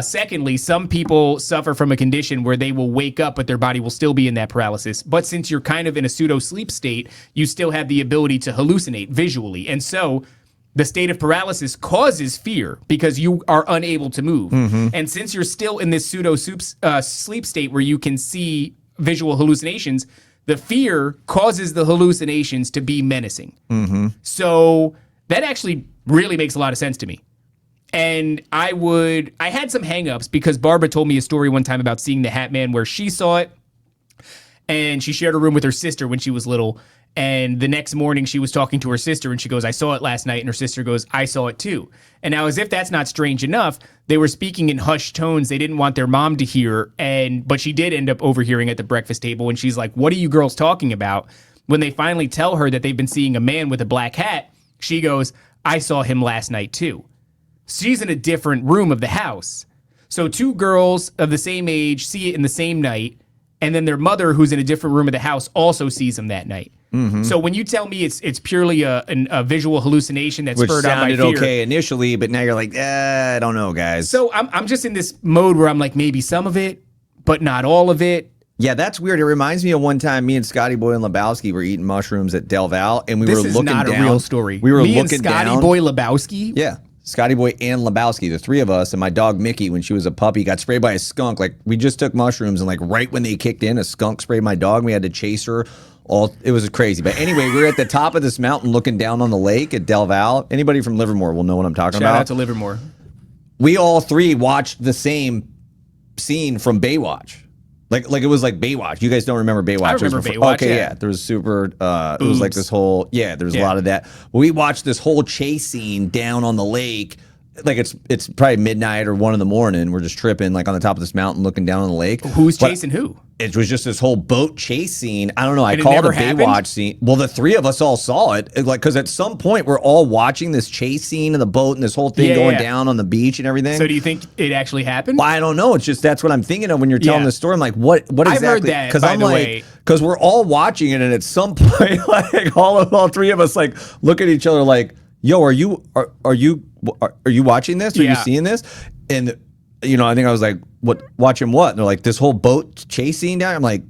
Secondly, some people suffer from a condition where they will wake up, but their body will still be in that paralysis. But since you're kind of in a pseudo-sleep state, you still have the ability to hallucinate visually. And so the state of paralysis causes fear because you are unable to move. And since you're still in this pseudo-sleep state where you can see visual hallucinations, the fear causes the hallucinations to be menacing. So that actually really makes a lot of sense to me. And I had some hangups because Barbara told me a story one time about seeing the Hat Man where she saw it and she shared a room with her sister when she was little. And the next morning she was talking to her sister and she goes, I saw it last night. And her sister goes, I saw it too. And now, as if that's not strange enough, they were speaking in hushed tones. They didn't want their mom to hear. But she did end up overhearing at the breakfast table. And she's like, what are you girls talking about? When they finally tell her that they've been seeing a man with a black hat, she goes, I saw him last night too. She's in a different room of the house. So two girls of the same age see it in the same night. And then their mother, who's in a different room of the house, also sees him that night. So when you tell me it's purely a visual hallucination that's spurred on by fear. Which sounded okay initially, but now you're like, I don't know, guys. So I'm just in this mode where I'm like, maybe some of it, but not all of it. Yeah, that's weird. It reminds me of one time me and Scotty Boy and Lebowski were eating mushrooms at Del Val, and we were looking down. This is not a real story. We were me looking and Scotty down. Boy Lebowski? Yeah. Scotty Boy and Lebowski, the three of us, and my dog Mickey, when she was a puppy, got sprayed by a skunk. Like, we just took mushrooms, and like right when they kicked in, a skunk sprayed my dog. We had to chase her. It was crazy. But anyway, we were at the top of this mountain looking down on the lake at Del Val. Anybody from Livermore will know what I'm talking about. Shout out to Livermore. We all three watched the same scene from Baywatch. Like it was like Baywatch. You guys don't remember Baywatch? I remember Baywatch. Okay, yeah. There was super. It was like this whole. Yeah, there was a lot of that. We watched this whole chase scene down on the lake. Like it's probably midnight or 1 a.m. We're just tripping like on the top of this mountain, looking down on the lake. Who's chasing who? It was just this whole boat chase scene. I don't know. I called it a Baywatch scene. Well, the three of us all saw it. Like, because at some point we're all watching this chase scene of the boat and this whole thing going down on the beach and everything. So do you think it actually happened? Well, I don't know. It's just that's what I'm thinking of when you're telling the story. I'm like, what exactly? I've heard that. Because I'm like, because we're all watching it, and at some point, like all three of us like look at each other like, yo, are you watching this? Are you seeing this? And I think I was like, what? Watching what? And they're like, this whole boat chase scene down. I'm like,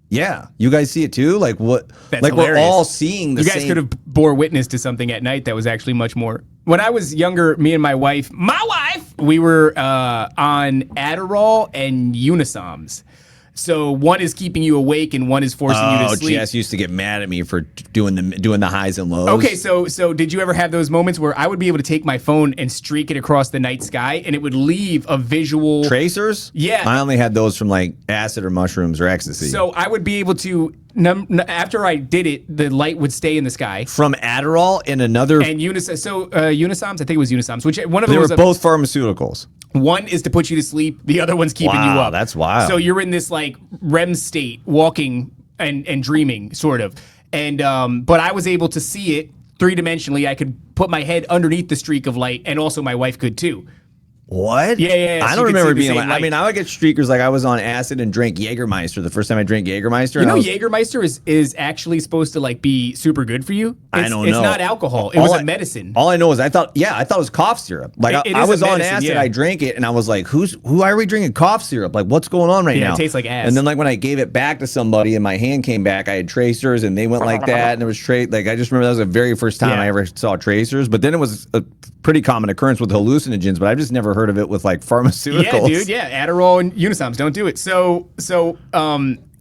yeah, you guys see it too? Like what? That's like hilarious. We're all seeing the same. You guys could have bore witness to something at night that was actually much more. When I was younger, me and my wife, we were on Adderall and Unisoms. So one is keeping you awake and one is forcing you to sleep. Jess used to get mad at me for doing the highs and lows. Okay, so did you ever have those moments where I would be able to take my phone and streak it across the night sky and it would leave a visual tracers? Yeah. I only had those from like acid or mushrooms or ecstasy. So I would be able to after I did it, the light would stay in the sky. From Adderall and another Unisoms, I think it was Unisoms, which one of them was both pharmaceuticals. One is to put you to sleep. The other one's keeping you up. That's wild. So you're in this like REM state, walking and dreaming, sort of. And but I was able to see it 3-dimensionally, I could put my head underneath the streak of light, and also my wife could too. What? Yeah. I So don't remember being like, light. I mean, I would get streakers like I was on acid and drank Jägermeister the first time I drank Jägermeister. You know, Jägermeister is actually supposed to like be super good for you. I don't know. It's not alcohol. It was a medicine. All I know is I thought it was cough syrup. Like It I is was a on medicine, acid, yeah. I drank it, and I was like, why are we drinking cough syrup? Like, what's going on right now? It tastes like ass. And then like when I gave it back to somebody and my hand came back, I had tracers and they went like that, and there was like I just remember that was the very first time I ever saw tracers. But then it was a pretty common occurrence with hallucinogens, but I've just never heard of it with like pharmaceuticals. Yeah, dude. Yeah, Adderall and Unisoms don't do it. So,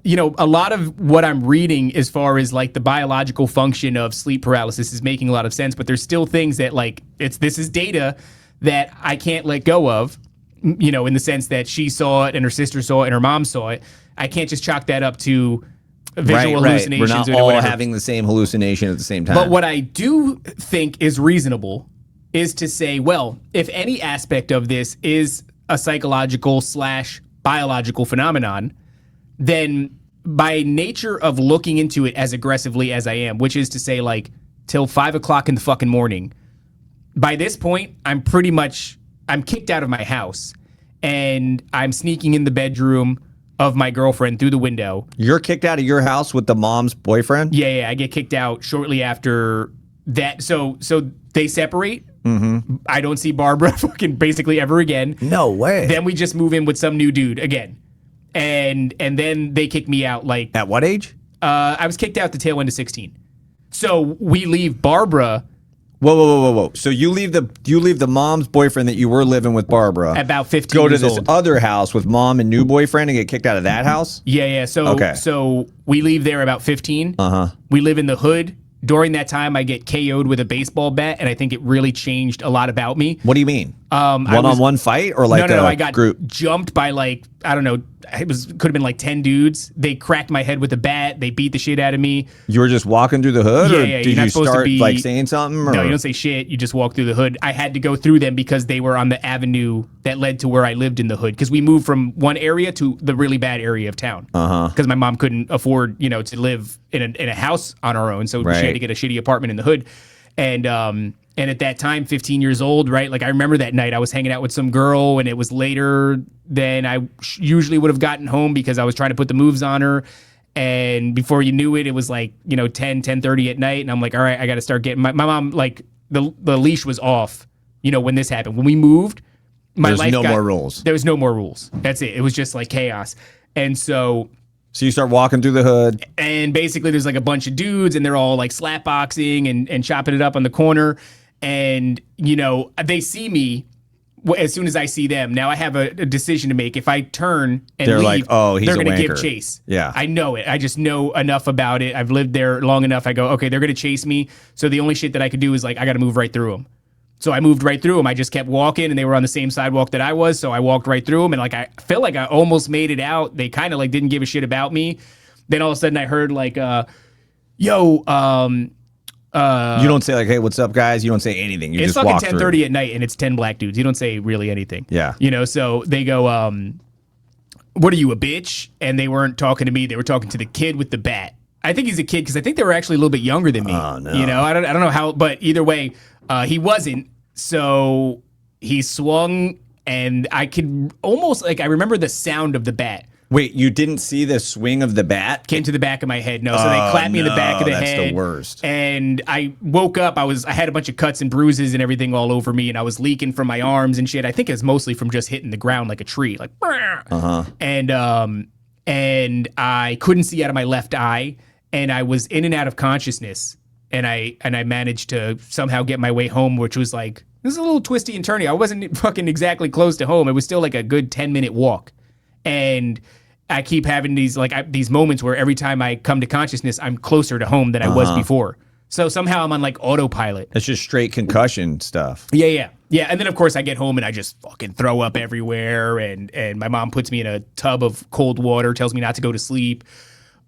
you know, a lot of what I'm reading as far as like the biological function of sleep paralysis is making a lot of sense, but there's still things that like this is data that I can't let go of. You know, in the sense that she saw it and her sister saw it and her mom saw it. I can't just chalk that up to visual hallucinations. We're not or all whatever. having the same hallucination at the same time. But what I do think is reasonable is to say, well, if any aspect of this is a psychological / biological phenomenon, then by nature of looking into it as aggressively as I am, which is to say like till 5 o'clock in the fucking morning, by this point, I'm kicked out of my house and I'm sneaking in the bedroom of my girlfriend through the window. You're kicked out of your house with the mom's boyfriend? Yeah, I get kicked out shortly after that. So they separate. Mm-hmm. I don't see Barbara fucking basically ever again. No way. Then we just move in with some new dude again. And then they kick me out like... At what age? I was kicked out the tail end of 16. So we leave Barbara... Whoa. So you leave the mom's boyfriend that you were living with Barbara. About 15 Go to years this old. other house with mom and new boyfriend and get kicked out of that house? Yeah. So we leave there about 15. Uh-huh. We live in the hood. During that time, I get KO'd with a baseball bat, and I think it really changed a lot about me. What do you mean? I One-on-one fight or like no, a I got group? jumped by like, I don't know, could have been like 10 dudes. They cracked my head with a bat. They beat the shit out of me. You were just walking through the hood, or Yeah, did you're not you supposed to start be- like saying something? Or? No, you don't say shit. You just walk through the hood. I had to go through them because they were on the avenue that led to where I lived in the hood. Because we moved from one area to the really bad area of town. Because my mom couldn't afford, to live in a house on our own, so she had to get a shitty apartment in the hood. And at that time, 15 years old, right? Like I remember that night I was hanging out with some girl, and it was later than I usually would have gotten home because I was trying to put the moves on her. And before you knew it, it was like 10:30 at night, and I'm like, all right, I got to start getting my mom. Like the leash was off, when this happened. When we moved, There's no more rules. There was no more rules. That's it. It was just like chaos. And so you start walking through the hood, and basically there's like a bunch of dudes, and they're all like slap boxing and chopping it up on the corner. And, they see me as soon as I see them. Now I have a decision to make. If I turn and they're leave, like, oh, he's they're a going to give wanker. chase. Yeah. I know it. I just know enough about it. I've lived there long enough. I go, okay, they're going to chase me. So the only shit that I could do is like, I got to move right through them. So I moved right through them. I just kept walking, and they were on the same sidewalk that I was. So I walked right through them, and like I felt like I almost made it out. They kind of like didn't give a shit about me. Then all of a sudden I heard like, you don't say like, hey, what's up, guys? You don't say anything. You it's just walk fucking through. 10:30 at night, and it's 10 black dudes. You don't say really anything. Yeah. So they go, what are you, a bitch? And they weren't talking to me. They were talking to the kid with the bat. I think he's a kid because I think they were actually a little bit younger than me. Oh, no. I don't know how, but either way, he wasn't. So he swung, and I could almost I remember the sound of the bat. Wait, you didn't see the swing of the bat? Came to the back of my head. No, so they clapped me in the back of the head. That's the worst. And I woke up. I had a bunch of cuts and bruises and everything all over me, and I was leaking from my arms and shit. I think it was mostly from just hitting the ground like a tree, like. And I couldn't see out of my left eye, and I was in and out of consciousness, and I managed to somehow get my way home, which was like, this is a little twisty and turny. I wasn't fucking exactly close to home. It was still like a good 10-minute walk. And I keep having these these moments where every time I come to consciousness, I'm closer to home than I was before. So somehow I'm on like autopilot. It's just straight concussion stuff. Yeah. And then of course I get home and I just fucking throw up everywhere. And my mom puts me in a tub of cold water, tells me not to go to sleep.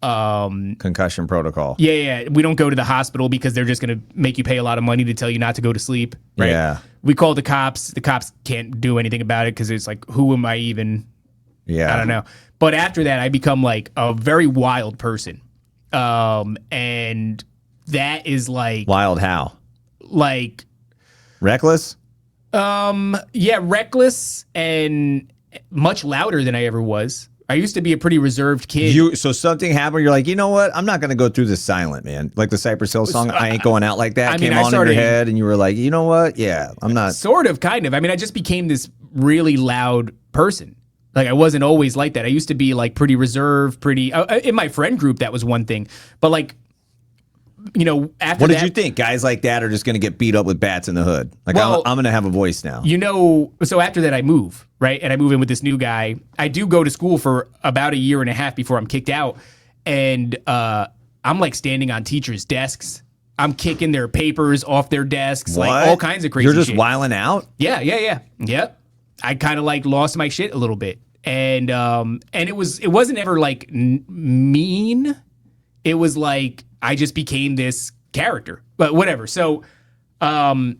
Concussion protocol. Yeah. We don't go to the hospital because they're just going to make you pay a lot of money to tell you not to go to sleep. Right? Yeah. We called the cops. The cops can't do anything about it because it's like, who am I even? Yeah. I don't know. But after that, I become like a very wild person. And that is like... Wild how? like reckless. Yeah, reckless and much louder than I ever was. I used to be a pretty reserved kid. So something happened. You're like, you know what? I'm not going to go through this silent, man. Like the Cypress Hill song, I ain't going out like that. Came on in your head, and you were like, you know what? Yeah, I'm not. Sort of, kind of. I mean, I just became this really loud person. Like I wasn't always like that. I used to be like pretty reserved, pretty in my friend group. That was one thing, but like, you know, after what did you think? Guys like that are just going to get beat up with bats in the hood. Like, well, I'm going to have a voice now. You know, so after that I move, right? And I move in with this new guy. I do go to school for about a year and a half before I'm kicked out. And I'm like standing on teachers' desks. I'm kicking their papers off their desks. What? Like all kinds of crazy shit. You're just wilding out? Yeah. Yep. I kind of like lost my shit a little bit. And it wasn't ever like mean. It was like, I just became this character, but whatever. So, I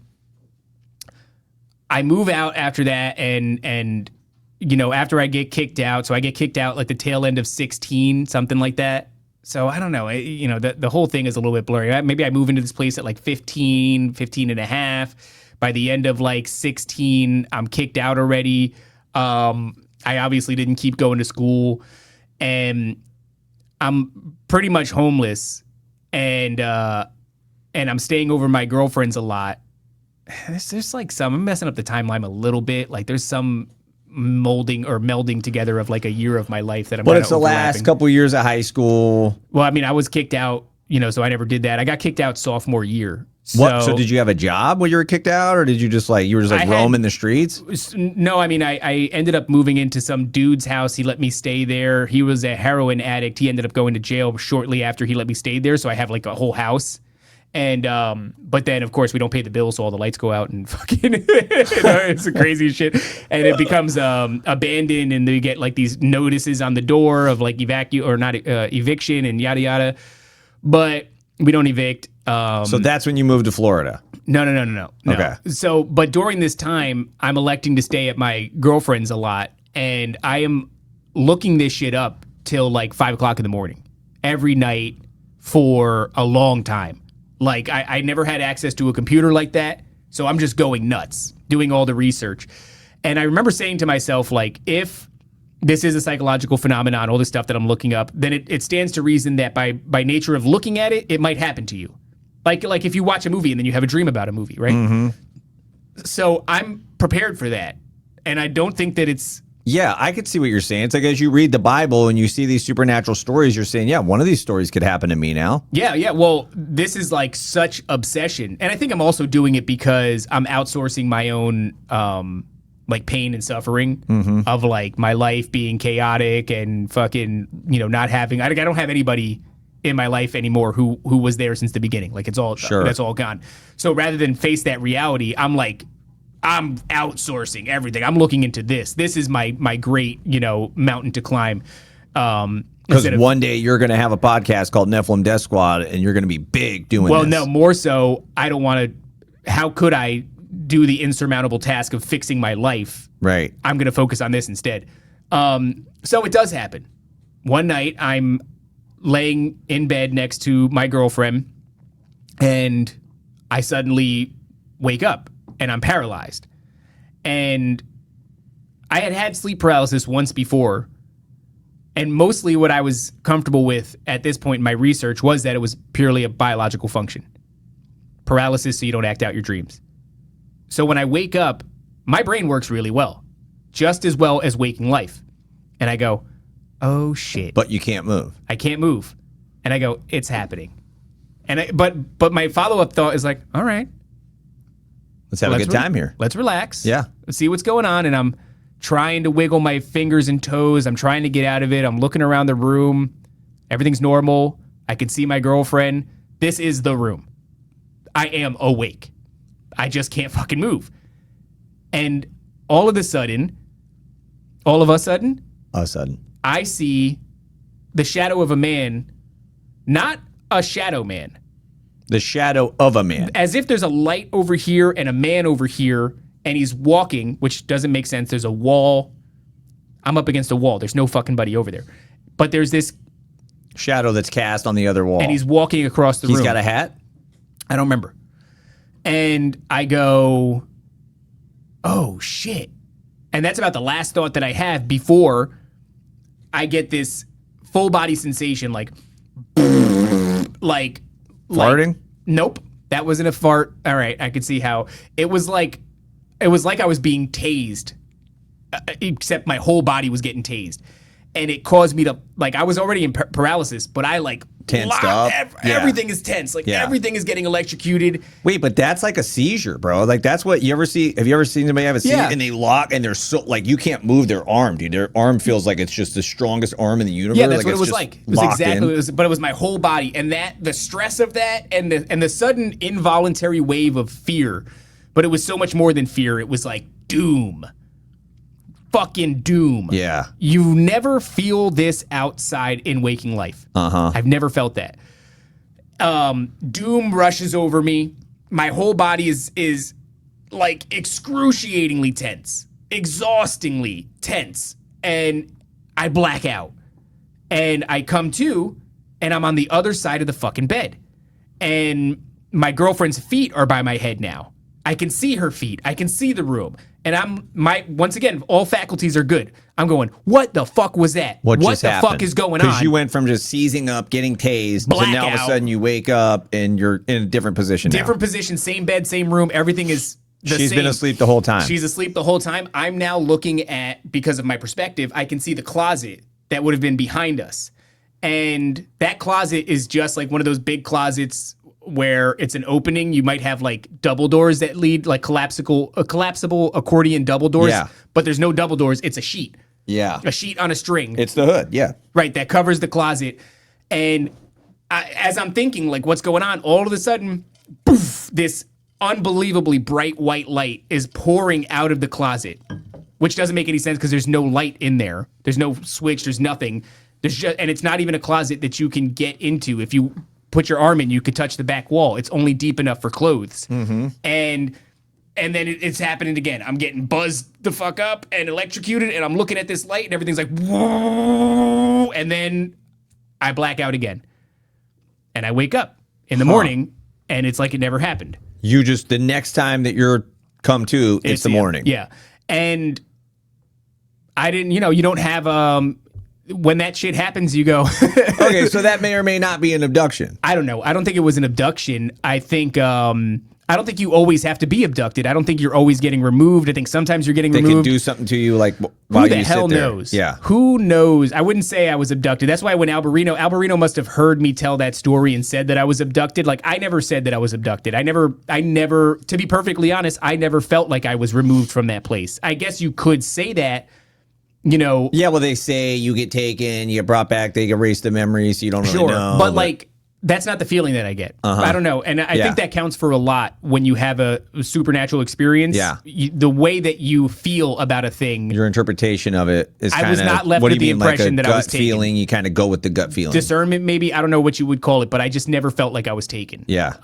move out after that and, you know, after I get kicked out, so I get kicked out like the tail end of 16, something like that. So I don't know, you know, the whole thing is a little bit blurry. Maybe I move into this place at like 15 and a half. By the end of like 16, I'm kicked out already. I obviously didn't keep going to school and I'm pretty much homeless. And I'm staying over my girlfriend's a lot. There's like I'm messing up the timeline a little bit. Like there's some molding or melding together of like a year of my life that I'm. But it's the last couple of years of high school. Well, I mean, I was kicked out, you know, so I never did that. I got kicked out sophomore year. So did you have a job when you were kicked out, or did you just like roaming the streets? No, I mean, I ended up moving into some dude's house. He let me stay there. He was a heroin addict. He ended up going to jail shortly after he let me stay there. So I have like a whole house. And but then of course we don't pay the bills, so all the lights go out and fucking you know, it's a crazy shit. And it becomes abandoned, and they get like these notices on the door of like eviction and yada yada. But we don't evict. So that's when you moved to Florida. No. Okay. So, but during this time, I'm electing to stay at my girlfriend's a lot, and I am looking this shit up till like 5 o'clock in the morning every night for a long time. Like I never had access to a computer like that, so I'm just going nuts doing all the research. And I remember saying to myself, like, if this is a psychological phenomenon, all this stuff that I'm looking up, then it stands to reason that by nature of looking at it, it might happen to you. Like if you watch a movie and then you have a dream about a movie, right? Mm-hmm. So I'm prepared for that. And I don't think that it's... Yeah, I could see what you're saying. It's like as you read the Bible and you see these supernatural stories, you're saying, yeah, one of these stories could happen to me now. Yeah. Well, this is like such obsession. And I think I'm also doing it because I'm outsourcing my own like pain and suffering of like my life being chaotic and fucking, you know, not having... I don't have anybody in my life anymore who was there since the beginning. Like it's all that's all gone. So rather than face that reality, I'm outsourcing everything. I'm looking into this. This is my great, you know, mountain to climb. Because one day you're going to have a podcast called Nephilim Death Squad, and you're going to be big doing this. Well, no, more so, I don't want to... How could I do the insurmountable task of fixing my life? Right. I'm going to focus on this instead. So it does happen. One night, I'm laying in bed next to my girlfriend, and I suddenly wake up, and I'm paralyzed. And I had sleep paralysis once before, and mostly what I was comfortable with at this point in my research was that it was purely a biological function. Paralysis so you don't act out your dreams. So when I wake up, my brain works really well, just as well as waking life. And I go, oh shit. But you can't move. I can't move. And I go, it's happening. And but my follow-up thought is like, all right. Let's have a good time here. Let's relax. Yeah. Let's see what's going on. And I'm trying to wiggle my fingers and toes. I'm trying to get out of it. I'm looking around the room. Everything's normal. I can see my girlfriend. This is the room. I am awake. I just can't fucking move. And all of a sudden, I see the shadow of a man, not a shadow man. The shadow of a man. As if there's a light over here and a man over here, and he's walking, which doesn't make sense. There's a wall. I'm up against a wall. There's no fucking buddy over there. But there's this shadow that's cast on the other wall. And he's walking across the room. He's got a hat? I don't remember. And I go, oh shit. And that's about the last thought that I have before I get this full body sensation like farting? Nope. That wasn't a fart. All right, I could see how it was like I was being tased, except my whole body was getting tased, and it caused me to I was already in paralysis, but I tensed up. Everything is tense. Everything is getting electrocuted. Wait, but that's like a seizure, bro. That's what you ever see. Have you ever seen somebody have a seizure and they lock and they're so you can't move their arm, dude. Their arm feels like it's just the strongest arm in the universe. Yeah, that's what it was like. It was exactly. But it was my whole body, and the stress of that, and the sudden involuntary wave of fear. But it was so much more than fear. It was like doom. Fucking doom. Yeah. You never feel this outside in waking life. I've never felt that. Doom rushes over me. My whole body is excruciatingly tense, exhaustingly tense, and I black out. And I come to, and I'm on the other side of the fucking bed. And my girlfriend's feet are by my head now. I can see her feet. I can see the room. And once again, all faculties are good. I'm going, what the fuck was that? What the fuck is going on? Because you went from just seizing up, getting tased, to now all of a sudden you wake up and you're in a different position Different position, same bed, same room. Everything is the same. She's been asleep the whole time. She's asleep the whole time. I'm now looking at, because of my perspective, I can see the closet that would have been behind us. And that closet is just like one of those big closets where it's an opening. You might have double doors that lead, collapsible accordion double doors. Yeah. But there's no double doors. It's a sheet. Yeah. A sheet on a string. It's the hood. Yeah. Right. That covers the closet. And as I'm thinking, what's going on? All of a sudden, poof, this unbelievably bright white light is pouring out of the closet, which doesn't make any sense because there's no light in there. There's no switch. There's nothing. And it's not even a closet that you can get into. If you put your arm in, you could touch the back wall. It's only deep enough for clothes. Mm-hmm. And then it's happening again. I'm getting buzzed the fuck up and electrocuted, and I'm looking at this light, and everything's like, whoa, and then I black out again. And I wake up in the morning, and it's like it never happened. The next time that you're come to, it's the morning. Yeah. And I didn't, you don't have, when that shit happens, you go. Okay, so that may or may not be an abduction. I don't know. I don't think it was an abduction. I don't think you always have to be abducted. I don't think you're always getting removed. I think sometimes you're getting removed. They can do something to you while you sit there. Who the hell knows? Yeah. Who knows? I wouldn't say I was abducted. That's why when Alberino must have heard me tell that story and said that I was abducted. I never said that I was abducted. I never, to be perfectly honest, I never felt like I was removed from that place. I guess you could say that. Yeah, well, they say you get taken, you get brought back, they erase the memories, so you don't really know. But that's not the feeling that I get. I don't know. And I think that counts for a lot when you have a supernatural experience. Yeah. The way that you feel about a thing. Your interpretation of it is kind of. I was not left with the impression that I was taken. Feeling, you kind of go with the gut feeling. Discernment, maybe. I don't know what you would call it, but I just never felt like I was taken. Yeah.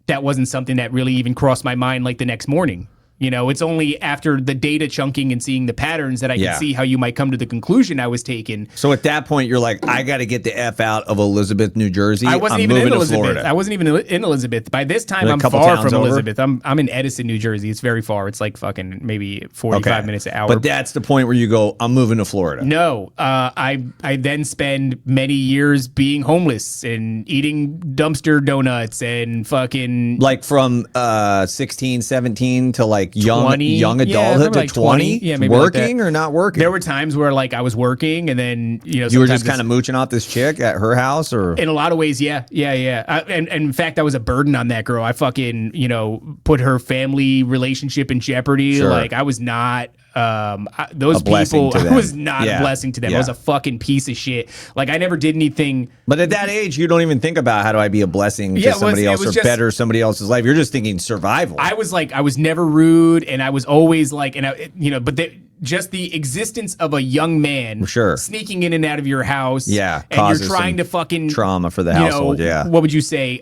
That wasn't something that really even crossed my mind the next morning. It's only after the data chunking and seeing the patterns that I can see how you might come to the conclusion I was taken. So at that point, you're like, I got to get the F out of Elizabeth, New Jersey. I wasn't even in Elizabeth. I wasn't even in Elizabeth. By this time, I'm far from Elizabeth. I'm in Edison, New Jersey. It's very far. It's fucking maybe 45 minutes an hour. But that's the point where you go, I'm moving to Florida. No. I then spend many years being homeless and eating dumpster donuts and fucking... from 16, 17 to young 20, adulthood to 20? Yeah, maybe working or not working? There were times where I was working and then, you were just kind of mooching off this chick at her house or? In a lot of ways, yeah. And in fact, I was a burden on that girl. I fucking, put her family relationship in jeopardy. Sure. I was not... those people, I was not a blessing to them. Yeah. I was a fucking piece of shit. I never did anything. But at that age, you don't even think about how do I be a blessing to somebody else or better somebody else's life. You're just thinking survival. I was never rude, and I was always but just the existence of a young man sneaking in and out of your house. Yeah. And you're trying to fucking trauma for the household. What would you say?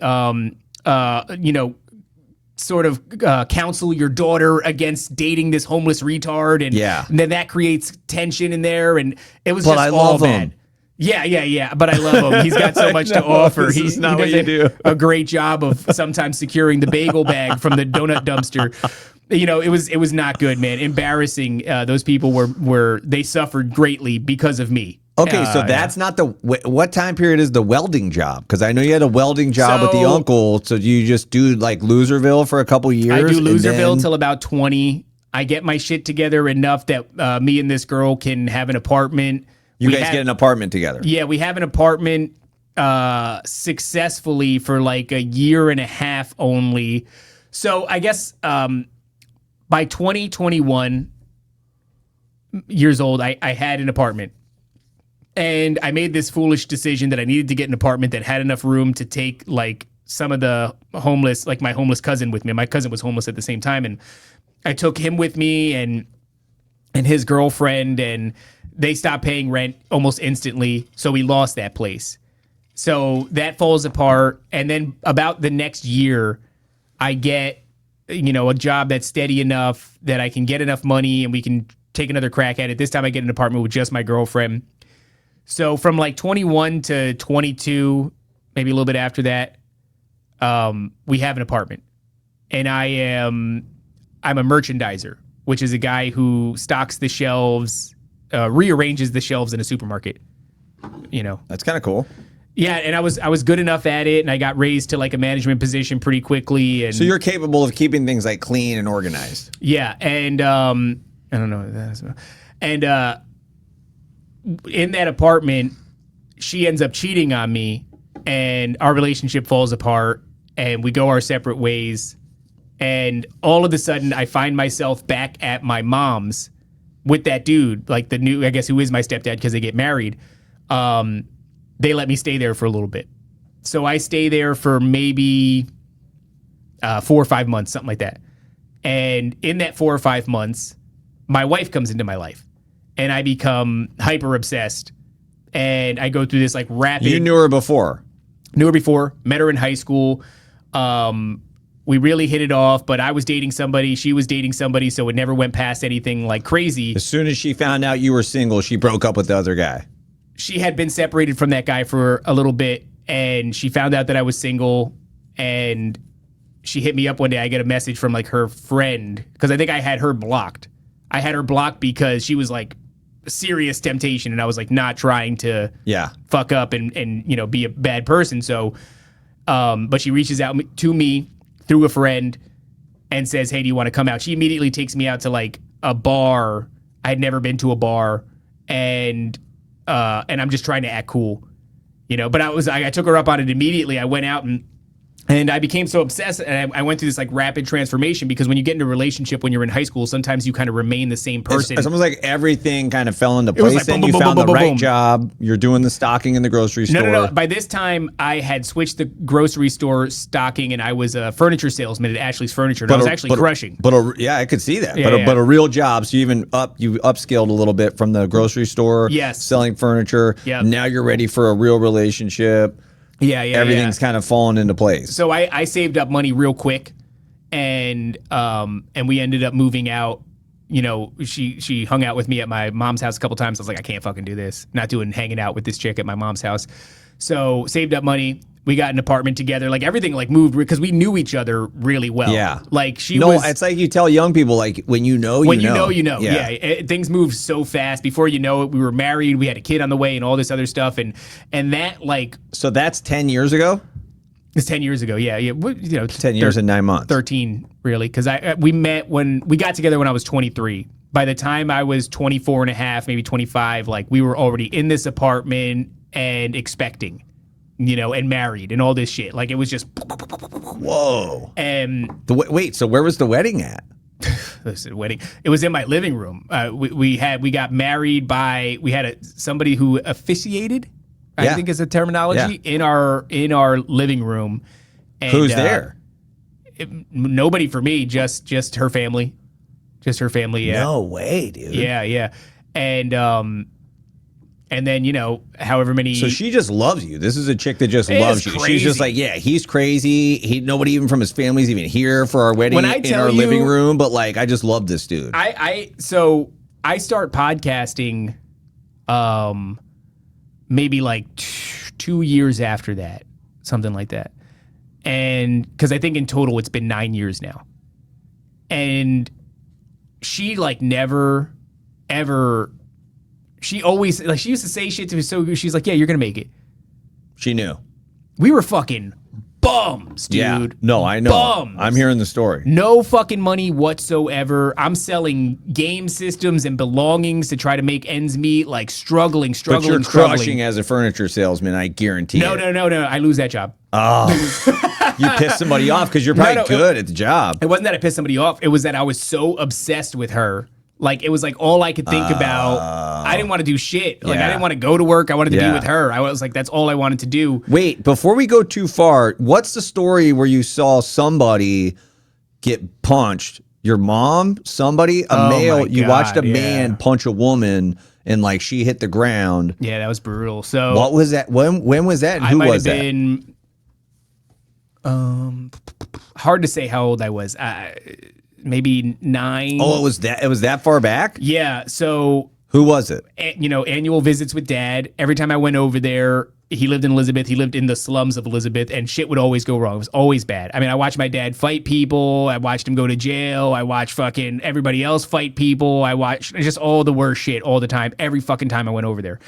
Sort of counsel your daughter against dating this homeless retard, and then that creates tension in there, and it was all bad. Yeah. But I love him. He's got so much to offer. This is not what you do. A great job of sometimes securing the bagel bag from the donut dumpster. You know, it was not good, man. Embarrassing. Those people they suffered greatly because of me. Okay, so that's not what time period is the welding job? Because I know you had a welding job with the uncle. So do you just do like Loserville for a couple years? I do Loserville till about 20. I get my shit together enough that me and this girl can have an apartment. You guys get an apartment together? Yeah, we have an apartment successfully for like a year and a half only. So I guess by 21 years old, I had an apartment. And I made this foolish decision that I needed to get an apartment that had enough room to take like some of the homeless, like my homeless cousin with me. My cousin was homeless at the same time. And I took him with me and his girlfriend, and they stopped paying rent almost instantly. So we lost that place. So that falls apart. And then about the next year, I get, a job that's steady enough that I can get enough money and we can take another crack at it. This time I get an apartment with just my girlfriend. So from like 21 to 22, maybe a little bit after that, we have an apartment. And I'm a merchandiser, which is a guy who stocks the shelves, rearranges the shelves in a supermarket. That's kind of cool. Yeah, and I was good enough at it, and I got raised to like a management position pretty quickly. And so you're capable of keeping things like clean and organized. Yeah, and I don't know what that is. And in that apartment, she ends up cheating on me, and our relationship falls apart, and we go our separate ways. And all of a sudden, I find myself back at my mom's with that dude, like the new, I guess, who is my stepdad because they get married. They let me stay there for a little bit. So I stay there for maybe 4 or 5 months, something like that. And in that 4 or 5 months, my wife comes into my life. And I become hyper obsessed, and I go through this like rapid. You knew her before. Met her in high school. We really hit it off, but I was dating somebody, she was dating somebody, so it never went past anything like crazy. As soon as she found out you were single, she broke up with the other guy. She had been separated from that guy for a little bit, and she found out that I was single, and she hit me up one day. I get a message from like her friend, because I think I had her blocked. I had her blocked because she was like serious temptation, and I was like not trying to fuck up and be a bad person. So but she reaches out to me through a friend and says, hey, do you want to come out? She immediately takes me out to like a bar. I had never been to a bar, and I'm just trying to act cool, but I took her up on it immediately. I went out and I became so obsessed, and I went through this like rapid transformation, because when you get into a relationship when you're in high school, sometimes you kind of remain the same person. It's almost like everything kind of fell into place. Then you found the right job. You're doing the stocking in the grocery store. No. By this time, I had switched the grocery store stocking, and I was a furniture salesman at Ashley's Furniture, and I was actually crushing. I could see that. But a real job. So you upskilled a little bit from the grocery store. Yes. Selling furniture. Yep. Now you're ready for a real relationship. Yeah. Everything's kind of fallen into place. So I saved up money real quick, and we ended up moving out. She hung out with me at my mom's house a couple times. I was like, I can't fucking do this. Not doing hanging out with this chick at my mom's house. So saved up money. We got an apartment together. Like everything like moved because we knew each other really well. Yeah. Like it's like you tell young people, like when you know. Yeah. Things move so fast. Before you know it, we were married. We had a kid on the way and all this other stuff. And that like. So that's 10 years ago? It's 10 years ago. Yeah. 10 years and 9 months. 13 really. Because we got together when I was 23. By the time I was 24 and a half, maybe 25, like we were already in this apartment and expecting. And married and all this shit. Like it was just. Whoa. And wait, so where was the wedding at? Listen, wedding. It was in my living room. We got married we had somebody who officiated. I think is the terminology in our living room. And, who's there? Nobody for me. Just her family. Just her family. Yeah. No way, dude. Yeah. And then, however many. So she just loves you. This is a chick that just loves you. She's just like, yeah, he's crazy. Nobody even from his family's even here for our wedding in our living room. But like, I just love this dude. So I start podcasting maybe like 2 years after that, something like that. And because I think in total it's been 9 years now. And she like never, ever, she always, like she used to say shit to me so good. She's like, yeah, you're going to make it. She knew. We were fucking bums, dude. Yeah. No, I know. Bums. I'm hearing the story. No fucking money whatsoever. I'm selling game systems and belongings to try to make ends meet, like struggling. But you're crushing as a furniture salesman, I guarantee No. I lose that job. Oh. You pissed somebody off because you're probably good at the job. It wasn't that I pissed somebody off. It was that I was so obsessed with her. Like, it was like all I could think about. I didn't want to do shit. Like, I didn't want to go to work. I wanted to be with her. I was like, that's all I wanted to do. Wait, before we go too far, what's the story where you saw somebody get punched? Your mom? Somebody? A male? You watched a man punch a woman and, like, she hit the ground. Yeah, that was brutal. So what was that? When was that? And who was that? I might have been... hard to say how old I was. Maybe 9. Oh, it was that far back? Yeah. So who was it? Annual visits with Dad. Every time I went over there, he lived in Elizabeth. He lived in the slums of Elizabeth, and shit would always go wrong. It was always bad. I mean, I watched my dad fight people. I watched him go to jail. I watched fucking everybody else fight people. I watched just all the worst shit all the time. Every fucking time I went over there.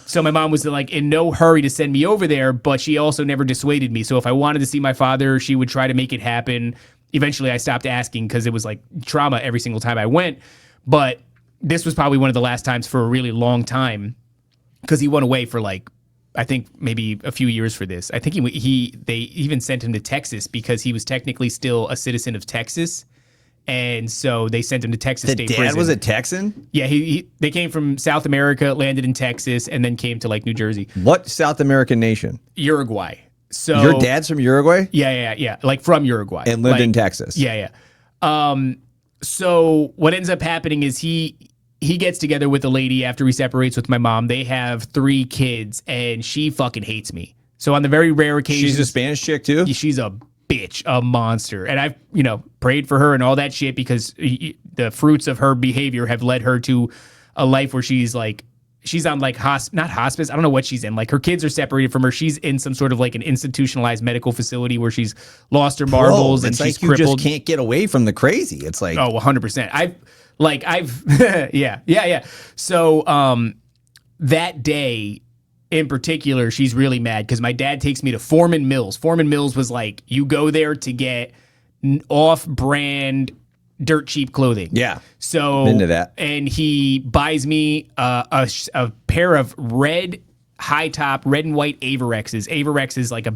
So my mom was like in no hurry to send me over there, but she also never dissuaded me. So if I wanted to see my father, she would try to make it happen. Eventually, I stopped asking because it was like trauma every single time I went. But this was probably one of the last times for a really long time because he went away for like, I think maybe a few years for this. I think they even sent him to Texas because he was technically still a citizen of Texas. And so they sent him to Texas State Prison. Dad was a Texan? Yeah, they came from South America, landed in Texas, and then came to like New Jersey. What South American nation? Uruguay. So your dad's from Uruguay? Yeah. Like from Uruguay. And lived in Texas. Yeah. So what ends up happening is he gets together with a lady after he separates with my mom. They have 3 kids, and she fucking hates me. So on the very rare occasion, she's a Spanish chick too? She's a bitch, a monster. And I've, prayed for her and all that shit because the fruits of her behavior have led her to a life where she's on like not hospice. I don't know what she's in. Like her kids are separated from her. She's in some sort of like an institutionalized medical facility where she's lost her marbles and she's crippled. You just can't get away from the crazy. It's like 100%. Yeah. So that day in particular, she's really mad because my dad takes me to Foreman Mills. Foreman Mills was like, you go there to get off-brand dirt cheap clothing. Yeah. So into that. And he buys me a pair of high top red and white Avorexes. Averex is like a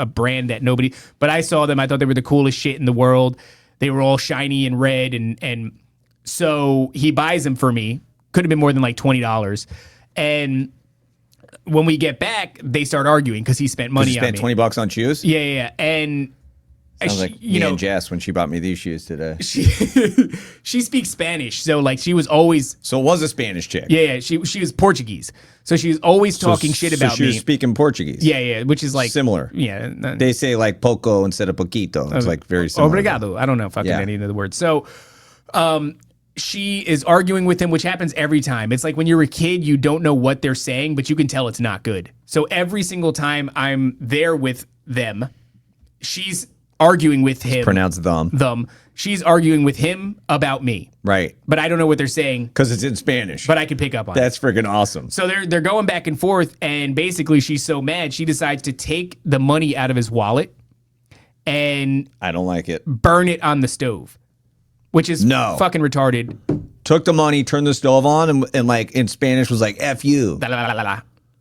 brand that nobody, but I saw them. I thought they were the coolest shit in the world. They were all shiny and red. And so he buys them for me. Could have been more than like $20. And when we get back, they start arguing because he spent money on me. Spent $20 on shoes? Yeah. And sounds like me and Jess when she bought me these shoes today. She speaks Spanish, so like she was always. So it was a Spanish chick. Yeah. She was Portuguese, so she was always talking shit about me. She was speaking Portuguese. Yeah, which is like similar. Yeah, they say like poco instead of poquito. It's like very similar. Obrigado. I don't know fucking any of the words. So, she is arguing with him, which happens every time. It's like when you're a kid, you don't know what they're saying, but you can tell it's not good. So every single time I'm there with them, she's arguing with him. Pronounced them. She's arguing with him about me. Right. But I don't know what they're saying. Because it's in Spanish. But I can pick up on it. That's freaking awesome. So they're going back and forth, and basically she's so mad, she decides to take the money out of his wallet and I don't like it. Burn it on the stove. Which is fucking retarded. Took the money, turned the stove on, and like in Spanish was like, F you.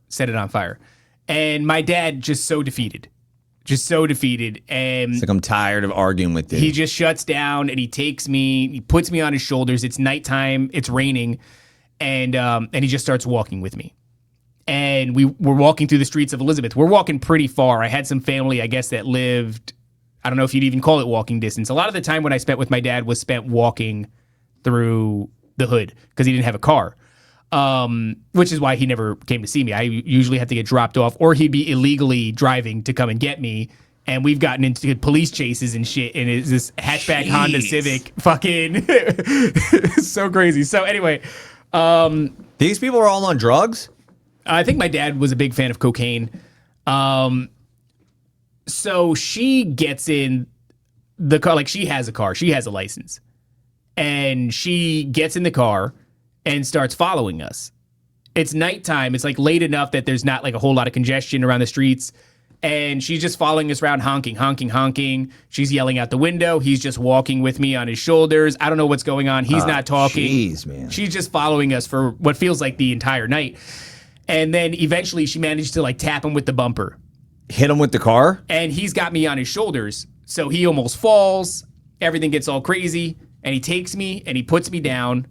Set it on fire. And my dad just so defeated. And it's like, I'm tired of arguing with you. He just shuts down and he takes me, he puts me on his shoulders. It's nighttime, it's raining, and he just starts walking with me. And we're walking through the streets of Elizabeth. We're walking pretty far. I had some family, I guess, that lived, I don't know if you'd even call it walking distance. A lot of the time when I spent with my dad was spent walking through the hood because he didn't have a car, which is why he never came to see me. I usually had to get dropped off, or he'd be illegally driving to come and get me. And we've gotten into police chases and shit. And it's this hatchback Honda Civic, fucking so crazy. So anyway, these people are all on drugs. I think my dad was a big fan of cocaine. So she gets in the car, like she has a car, she has a license. And she gets in the car and starts following us. It's nighttime. It's like late enough that there's not like a whole lot of congestion around the streets. And she's just following us around, honking, honking, honking. She's yelling out the window. He's just walking with me on his shoulders. I don't know what's going on. He's not talking. Jeez, man. She's just following us for what feels like the entire night. And then eventually she managed to like tap him with the bumper. Hit him with the car? And he's got me on his shoulders. So he almost falls. Everything gets all crazy. And he takes me and he puts me down.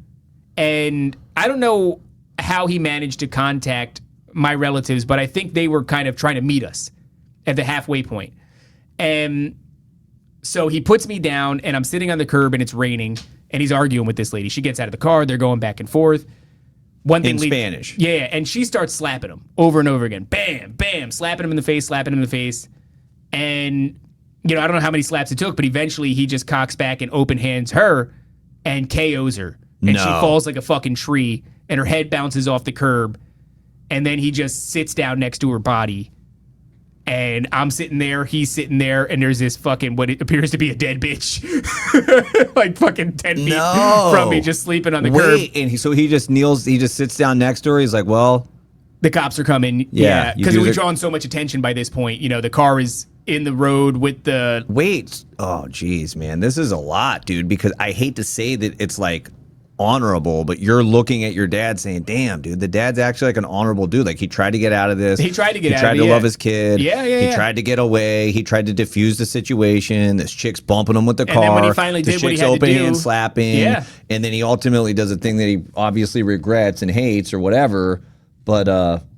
And I don't know how he managed to contact my relatives, but I think they were kind of trying to meet us at the halfway point. And so he puts me down and I'm sitting on the curb and it's raining and he's arguing with this lady. She gets out of the car. They're going back and forth. One thing in Spanish. Yeah, and she starts slapping him over and over again. Bam, bam, slapping him in the face, slapping him in the face. And, you know, I don't know how many slaps it took, but eventually he just cocks back and open hands her and KOs her. And she falls like a fucking tree and her head bounces off the curb. And then he just sits down next to her body. And I'm sitting there, he's sitting there, and there's this fucking, what it appears to be a dead bitch. Like fucking 10 feet from me, just sleeping on the curb. And so he just kneels, he just sits down next to her. He's like, well, the cops are coming. Yeah. Because we've drawn so much attention by this point. You know, the car is in the road with the... Wait. Oh, geez, man. This is a lot, dude, because I hate to say that it's like honorable, but you're looking at your dad saying, damn, dude, the dad's actually like an honorable dude. Like he tried to get out of this. He tried to get out of it. He tried to love his kid. Yeah. He tried to get away. He tried to diffuse the situation. This chick's bumping him with the car. And then when he finally did what he had to do. Open hand slapping. Yeah. And then he ultimately does a thing that he obviously regrets and hates or whatever. But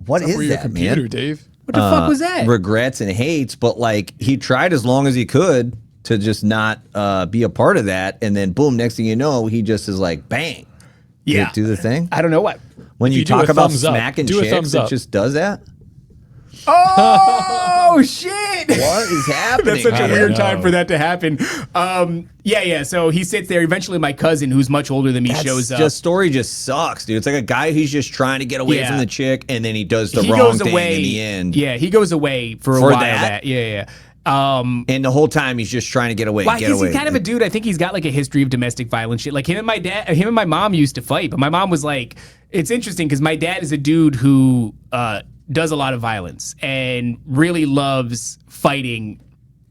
what is that, computer, man? Dave? What the fuck was that? Regrets and hates, but like he tried as long as he could to just not be a part of that. And then boom, next thing you know, he just is like, bang. Yeah. Do the thing. I don't know what. When you talk about smacking chicks, it just does that? Oh, shit. What is happening? That's such a weird time for that to happen. Yeah. So he sits there. Eventually, my cousin, who's much older than me, shows up. Just story just sucks, dude. It's like a guy who's just trying to get away from the chick, and then he does the wrong thing in the end. Yeah, he goes away for a while. That? Yeah. And the whole time he's just trying to get away. He's kind of a dude. I think he's got like a history of domestic violence shit. Like him and my mom used to fight, but my mom was like, it's interesting because my dad is a dude who does a lot of violence and really loves fighting.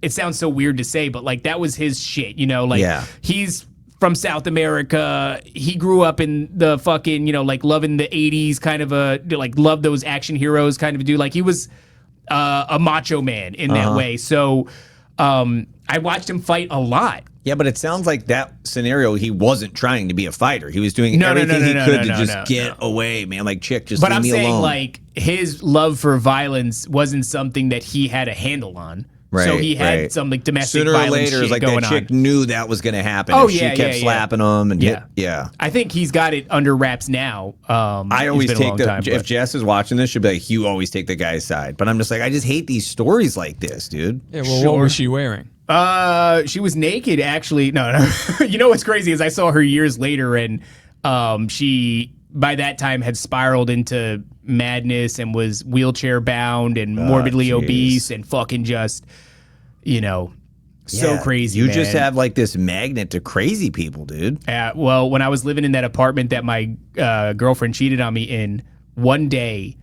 It sounds so weird to say, but like that was his shit, you know? Like he's from South America. He grew up in the fucking, you know, like loving the 80s kind of loved those action heroes kind of a dude. Like he was a macho man in that way. So I watched him fight a lot. Yeah, but it sounds like that scenario, he wasn't trying to be a fighter. He was doing everything he could to just get away, man. Like, chick, just leave me alone. But I'm saying, like, his love for violence wasn't something that he had a handle on. Right, so he had some like domestic violence shit like going that chick knew that was going to happen. Oh, she kept slapping him and I think he's got it under wraps now. I always take if Jess is watching this, she'll be like, you always take the guy's side. But I'm just like, I just hate these stories like this, dude. Yeah, well, what was she wearing? She was naked, actually. No. You know what's crazy is I saw her years later, and she by that time had spiraled into madness and was wheelchair bound and morbidly obese and fucking just, you know, so crazy. You just have like this magnet to crazy people, dude. Well, when I was living in that apartment that my girlfriend cheated on me in, one day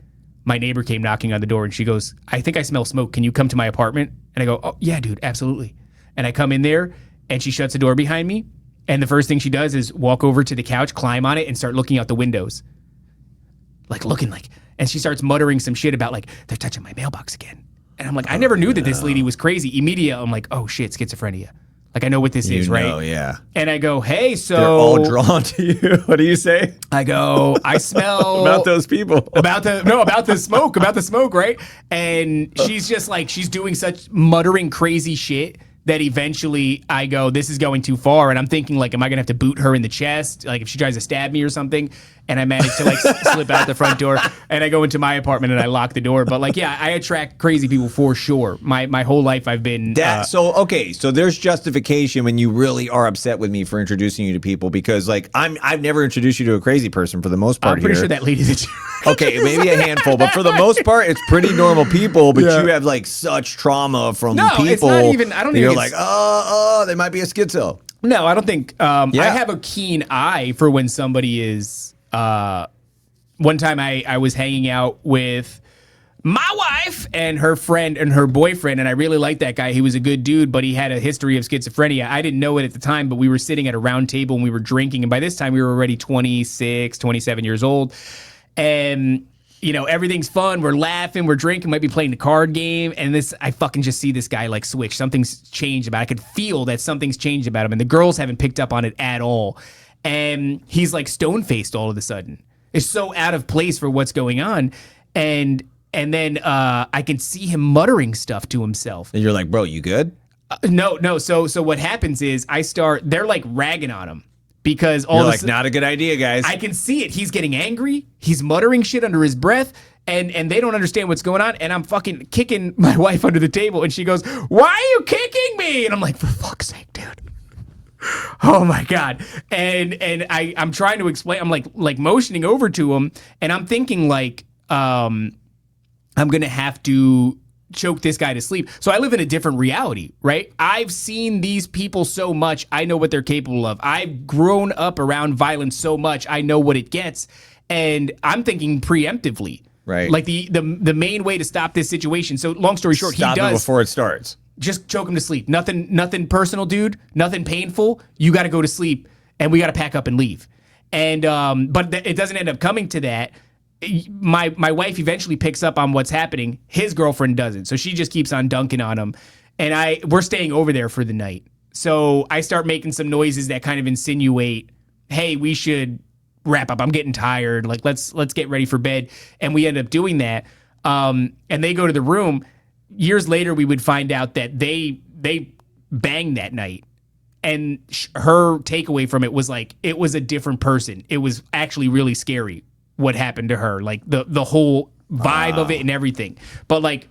my neighbor came knocking on the door and she goes, I think I smell smoke. Can you come to my apartment? And I go, oh, yeah, dude, absolutely. And I come in there and she shuts the door behind me. And the first thing she does is walk over to the couch, climb on it, and start looking out the windows. And she starts muttering some shit about, like, they're touching my mailbox again. And I'm like, I never knew that this lady was crazy. Immediately, I'm like, oh, shit, schizophrenia. Like, I know what this is, right? Oh, yeah. And I go, hey, so... They're all drawn to you. What do you say? I go, I smell... About those people. About the smoke, right? And she's just like, she's doing such muttering crazy shit that eventually I go, this is going too far. And I'm thinking, like, am I going to have to boot her in the chest? Like, if she tries to stab me or something. And I managed to, like, slip out the front door. And I go into my apartment and I lock the door. But, like, yeah, I attract crazy people for sure. My whole life I've been... So there's justification when you really are upset with me for introducing you to people because, like, I've never introduced you to a crazy person for the most part. I'm pretty sure that lady that Okay, maybe a handful, but for the most part, it's pretty normal people. But you have like such trauma from people. It's not even. I don't think you're like, they might be a schizo. No, I don't think. I have a keen eye for when somebody is. One time I was hanging out with my wife and her friend and her boyfriend, and I really liked that guy. He was a good dude, but he had a history of schizophrenia. I didn't know it at the time, but we were sitting at a round table and we were drinking, and by this time we were already 26, 27 years old. And, you know, everything's fun. We're laughing. We're drinking. Might be playing the card game. And I fucking just see this guy, like, switch. Something's changed about it. I could feel that something's changed about him. And the girls haven't picked up on it at all. And he's, like, stone-faced all of a sudden. It's so out of place for what's going on. And then I can see him muttering stuff to himself. And you're like, bro, you good? No. So what happens is they're, like, ragging on him. Because all You're like, not a good idea, guys. I can see it. He's getting angry. He's muttering shit under his breath, and they don't understand what's going on. And I'm fucking kicking my wife under the table, and she goes, "Why are you kicking me?" And I'm like, "For fuck's sake, dude." Oh my God. And I'm trying to explain. I'm like motioning over to him, and I'm thinking like, I'm gonna have to choke this guy to sleep. So I live in a different reality, right? I've seen these people so much. I know what they're capable of. I've grown up around violence so much. I know what it gets. And I'm thinking preemptively. Right. Like the main way to stop this situation. So long story short, Stop he does. it before it starts. Just choke him to sleep. Nothing personal, dude. Nothing painful. You got to go to sleep and we got to pack up and leave. And but it doesn't end up coming to that. My wife eventually picks up on what's happening. His girlfriend doesn't. So she just keeps on dunking on him. And we're staying over there for the night. So I start making some noises that kind of insinuate, hey, we should wrap up. I'm getting tired. Like, let's get ready for bed. And we end up doing that. And they go to the room. Years later, we would find out that they banged that night. And her takeaway from it was like, it was a different person. It was actually really scary what happened to her, like the whole vibe of it and everything. But like,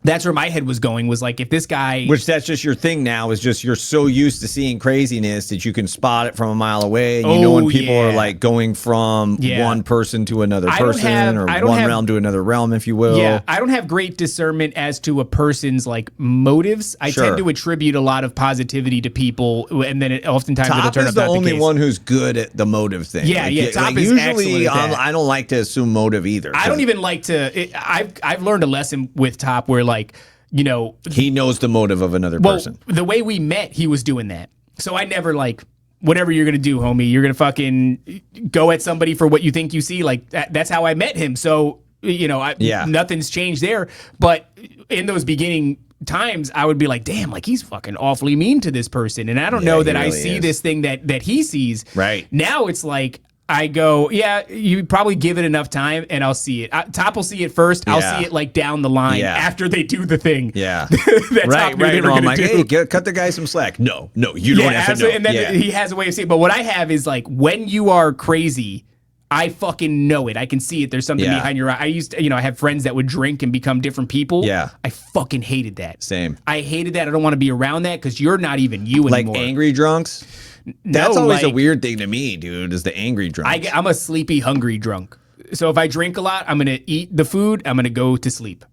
that's where my head was going, was like, if this guy... Which that's just your thing now, is just you're so used to seeing craziness that you can spot it from a mile away. And you know when people are like going from one person to another person or one realm to another realm, if you will. Yeah, I don't have great discernment as to a person's like motives. I tend to attribute a lot of positivity to people, and then oftentimes it'll turn up not the case. Top is the only one who's good at the motive thing. Yeah, like, Top like is usually excellent at that. I don't like to assume motive either. I don't even like to... I've learned a lesson with Top where like, you know, he knows the motive of another person. The way we met, he was doing that. So I never like, whatever you're going to do, homie, you're going to fucking go at somebody for what you think you see. Like that's how I met him. So, you know, nothing's changed there. But in those beginning times, I would be like, damn, like he's fucking awfully mean to this person. And I don't know that I see this thing that he sees. Right. Now it's like, I go, yeah, you probably give it enough time and I'll see it. Top will see it first. I'll see it like down the line after they do the thing. Yeah. that Top knew they were I'm like, do. hey, cut the guy some slack. No, you don't have to know. And then he has a way of seeing. But what I have is like, when you are crazy, I fucking know it. I can see it. There's something behind your eye. I used to, I have friends that would drink and become different people. Yeah. I fucking hated that. Same. I hated that. I don't want to be around that because you're not even you anymore. Like angry drunks? That's always a weird thing to me, dude, is the angry drunk. I'm a sleepy, hungry drunk. So if I drink a lot, I'm going to eat the food. I'm going to go to sleep.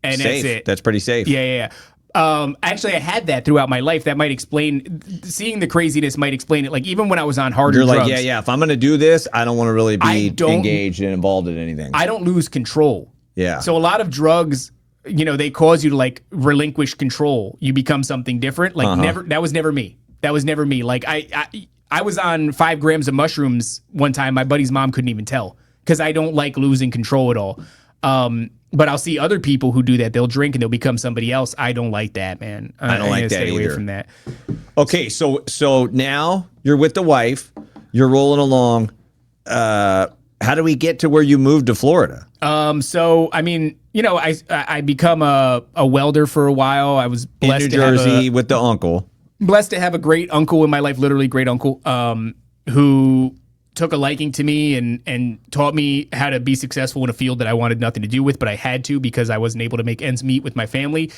And safe. That's it. That's pretty safe. Yeah. Actually, I had that throughout my life. That might explain, seeing the craziness might explain it. Like even when I was on harder drugs. You're like, if I'm going to do this, I don't want to really be engaged and involved in anything. I don't lose control. Yeah. So a lot of drugs, they cause you to like relinquish control. You become something different. Like that was never me. That was never me. Like I was on 5 grams of mushrooms one time. My buddy's mom couldn't even tell because I don't like losing control at all. But I'll see other people who do that. They'll drink and they'll become somebody else. I don't like that, man. I don't like that stay either. Away from that. Okay, so now you're with the wife. You're rolling along. How do we get to where you moved to Florida? So I mean, you know, I become a welder for a while. I was blessed in New Jersey with the uncle. Blessed to have a great uncle in my life, literally great uncle, who took a liking to me and taught me how to be successful in a field that I wanted nothing to do with, but I had to because I wasn't able to make ends meet with my family.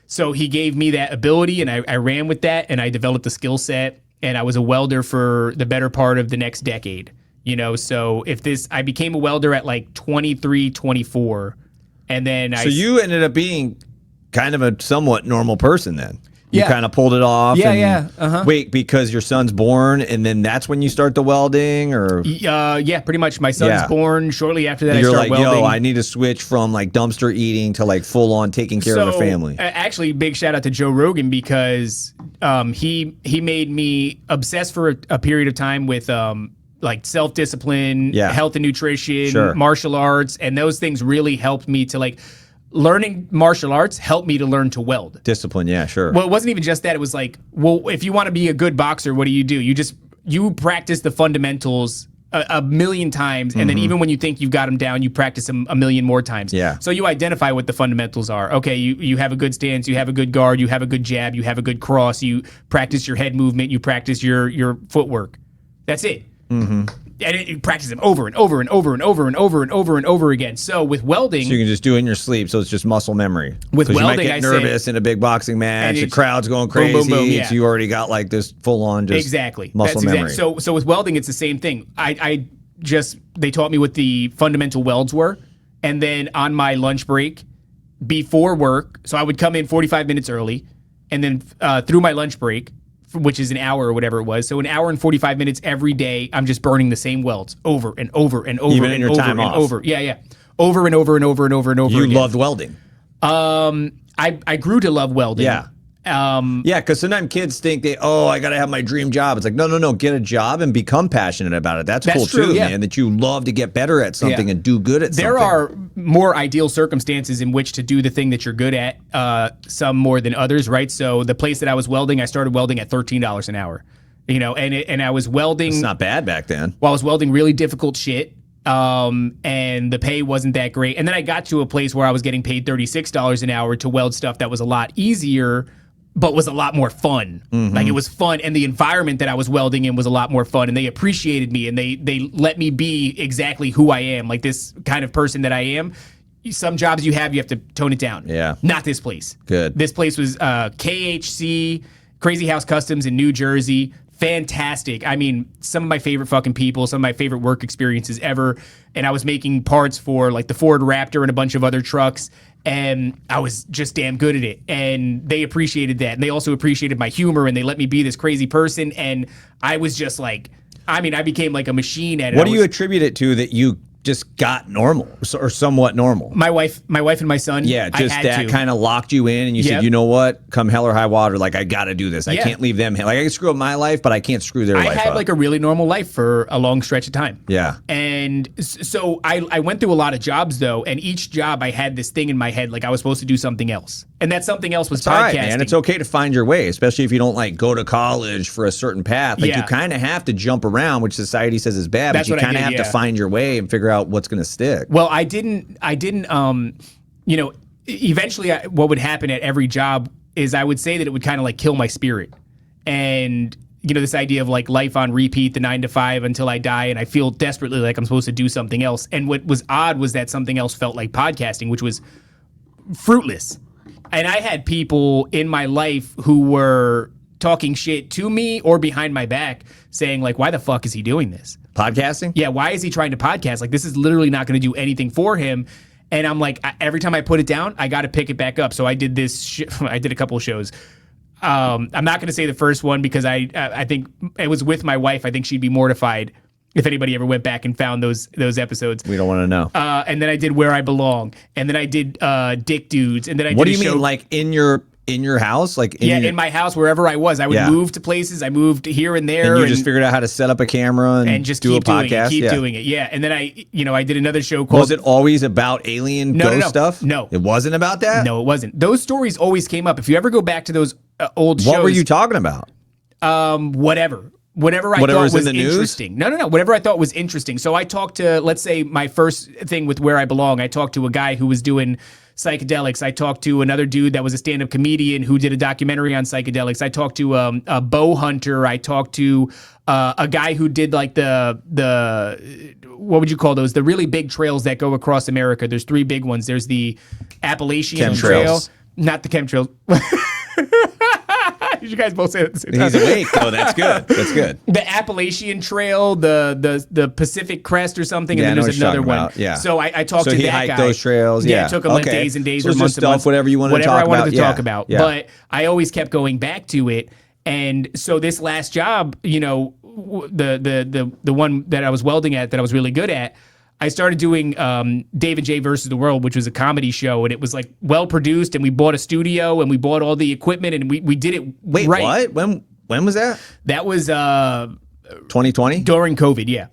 So he gave me that ability, and I ran with that, and I developed a skill set, and I was a welder for the better part of the next decade. You know, so I became a welder at like 23, 24, and then So you ended up being kind of a somewhat normal person then. You Yeah. kind of pulled it off. Yeah, and, yeah. Uh-huh. Wait, because your son's born, and then that's when you start the welding, or Yeah, pretty much. My son's born shortly after that. you're I start like, welding. yo, I need to switch from like dumpster eating to like full on taking care of a family. Actually, big shout out to Joe Rogan because he made me obsessed for a period of time with like self-discipline, health and nutrition, martial arts, and those things really helped me to like. Learning martial arts helped me to learn to weld. Discipline, yeah, sure. Well, it wasn't even just that. It was like, well, if you want to be a good boxer, what do? You practice the fundamentals a million times, and then even when you think you've got them down, you practice them a million more times. Yeah. So you identify what the fundamentals are. Okay, you have a good stance, you have a good guard, you have a good jab, you have a good cross, you practice your head movement, you practice your footwork. That's it. And you practice them over and over and over and over and over and over and over again. So with welding, So you can just do it in your sleep, so it's just muscle memory. With 'Cause welding, you might get nervous in a big boxing match, the crowd's going crazy, boom, boom, yeah. so you already got like this full on just muscle memory. So with welding, it's the same thing. They taught me what the fundamental welds were, and then on my lunch break before work, so I would come in 45 minutes early, and then through my lunch break, which is an hour or whatever it was. So an hour and 45 minutes every day, I'm just burning the same welds over and over and over Even and in your over time and off. over. Yeah. Over and over and over and over and over You again. loved welding. I grew to love welding. Yeah. Yeah, because sometimes kids think I got to have my dream job. It's like, no, get a job and become passionate about it. That's cool true, too, yeah. man, that you love to get better at something and do good at something. There are more ideal circumstances in which to do the thing that you're good at, some more than others, right? So the place that I was welding, I started welding at $13 an hour, you know, and I was welding. It's not bad back then. While I was welding really difficult shit. And the pay wasn't that great. And then I got to a place where I was getting paid $36 an hour to weld stuff that was a lot easier, but was a lot more fun. Like it was fun, and the environment that I was welding in was a lot more fun, and they appreciated me, and they let me be exactly who I am, like this kind of person that I am. Some jobs you have to tone it down. Yeah. Not this place. Good. This place was KHC, Crazy House Customs in New Jersey. Fantastic. I mean, some of my favorite fucking people, some of my favorite work experiences ever. And I was making parts for like the Ford Raptor and a bunch of other trucks. And I was just damn good at it. And they appreciated that. And they also appreciated my humor, and they let me be this crazy person. And I was just like, I became like a machine at it. What do you attribute it to that you just got normal or somewhat normal? My wife and my son. Yeah, just that kind of locked you in, and you said, you know what? Come hell or high water, like I got to do this. I can't leave them. Like I can screw up my life, but I can't screw their life up. I had like a really normal life for a long stretch of time. Yeah. And so I went through a lot of jobs though, and each job I had this thing in my head like I was supposed to do something else. And that something else was podcasting. All right, man. It's okay to find your way, especially if you don't like go to college for a certain path. Like you kind of have to jump around, which society says is bad, but you kind of have to find your way and figure out what's going to stick. Well, I didn't, you know, eventually what would happen at every job is I would say that it would kind of like kill my spirit. And, you know, this idea of like life on repeat, the 9 to 5 until I die, and I feel desperately like I'm supposed to do something else. And what was odd was that something else felt like podcasting, which was fruitless. And I had people in my life who were talking shit to me or behind my back saying like, why the fuck is he doing this? Podcasting? Yeah, why is he trying to podcast? Like, this is literally not going to do anything for him. And I'm like, every time I put it down, I got to pick it back up. So I did this. I did a couple of shows. I'm not going to say the first one because I think it was with my wife. I think she'd be mortified if anybody ever went back and found those episodes. We don't want to know. And then I did Where I Belong. And then I did Dick Dudes. And then I did What do you mean, like in your house? Like in my house, wherever I was. I would move to places. I moved here and there. And you just figured out how to set up a camera and just do keep a podcast? Doing it. Yeah. And then I did another show called... Was it always about alien ghost stuff? No. It wasn't about that? No, it wasn't. Those stories always came up. If you ever go back to those old shows... What were you talking about? Whatever. whatever I thought was interesting. No. Whatever I thought was interesting. So I talked to, let's say, my first thing with Where I Belong. I talked to a guy who was doing psychedelics. I talked to another dude that was a stand-up comedian who did a documentary on psychedelics. I talked to a bow hunter. I talked to a guy who did like the what would you call those? The really big trails that go across America. There's 3 big ones. There's the Appalachian Trail, not the chemtrails. You guys both say it at the same time. He's awake, though. That's good. That's good. The Appalachian Trail, the Pacific Crest or something, and then there's another one. About. Yeah. So I talked to that guy. So he hiked those trails. Yeah. It took him like days and days or months and months. Whatever you wanted to talk about. Whatever I wanted to talk about. Yeah. But I always kept going back to it. And so this last job, you know, the one that I was welding at that I was really good at, I started doing Dave and Jay versus the World, which was a comedy show, and it was like well produced, and we bought a studio and we bought all the equipment and we did it. Wait, right. what? When was that? That was 2020? During COVID, yeah.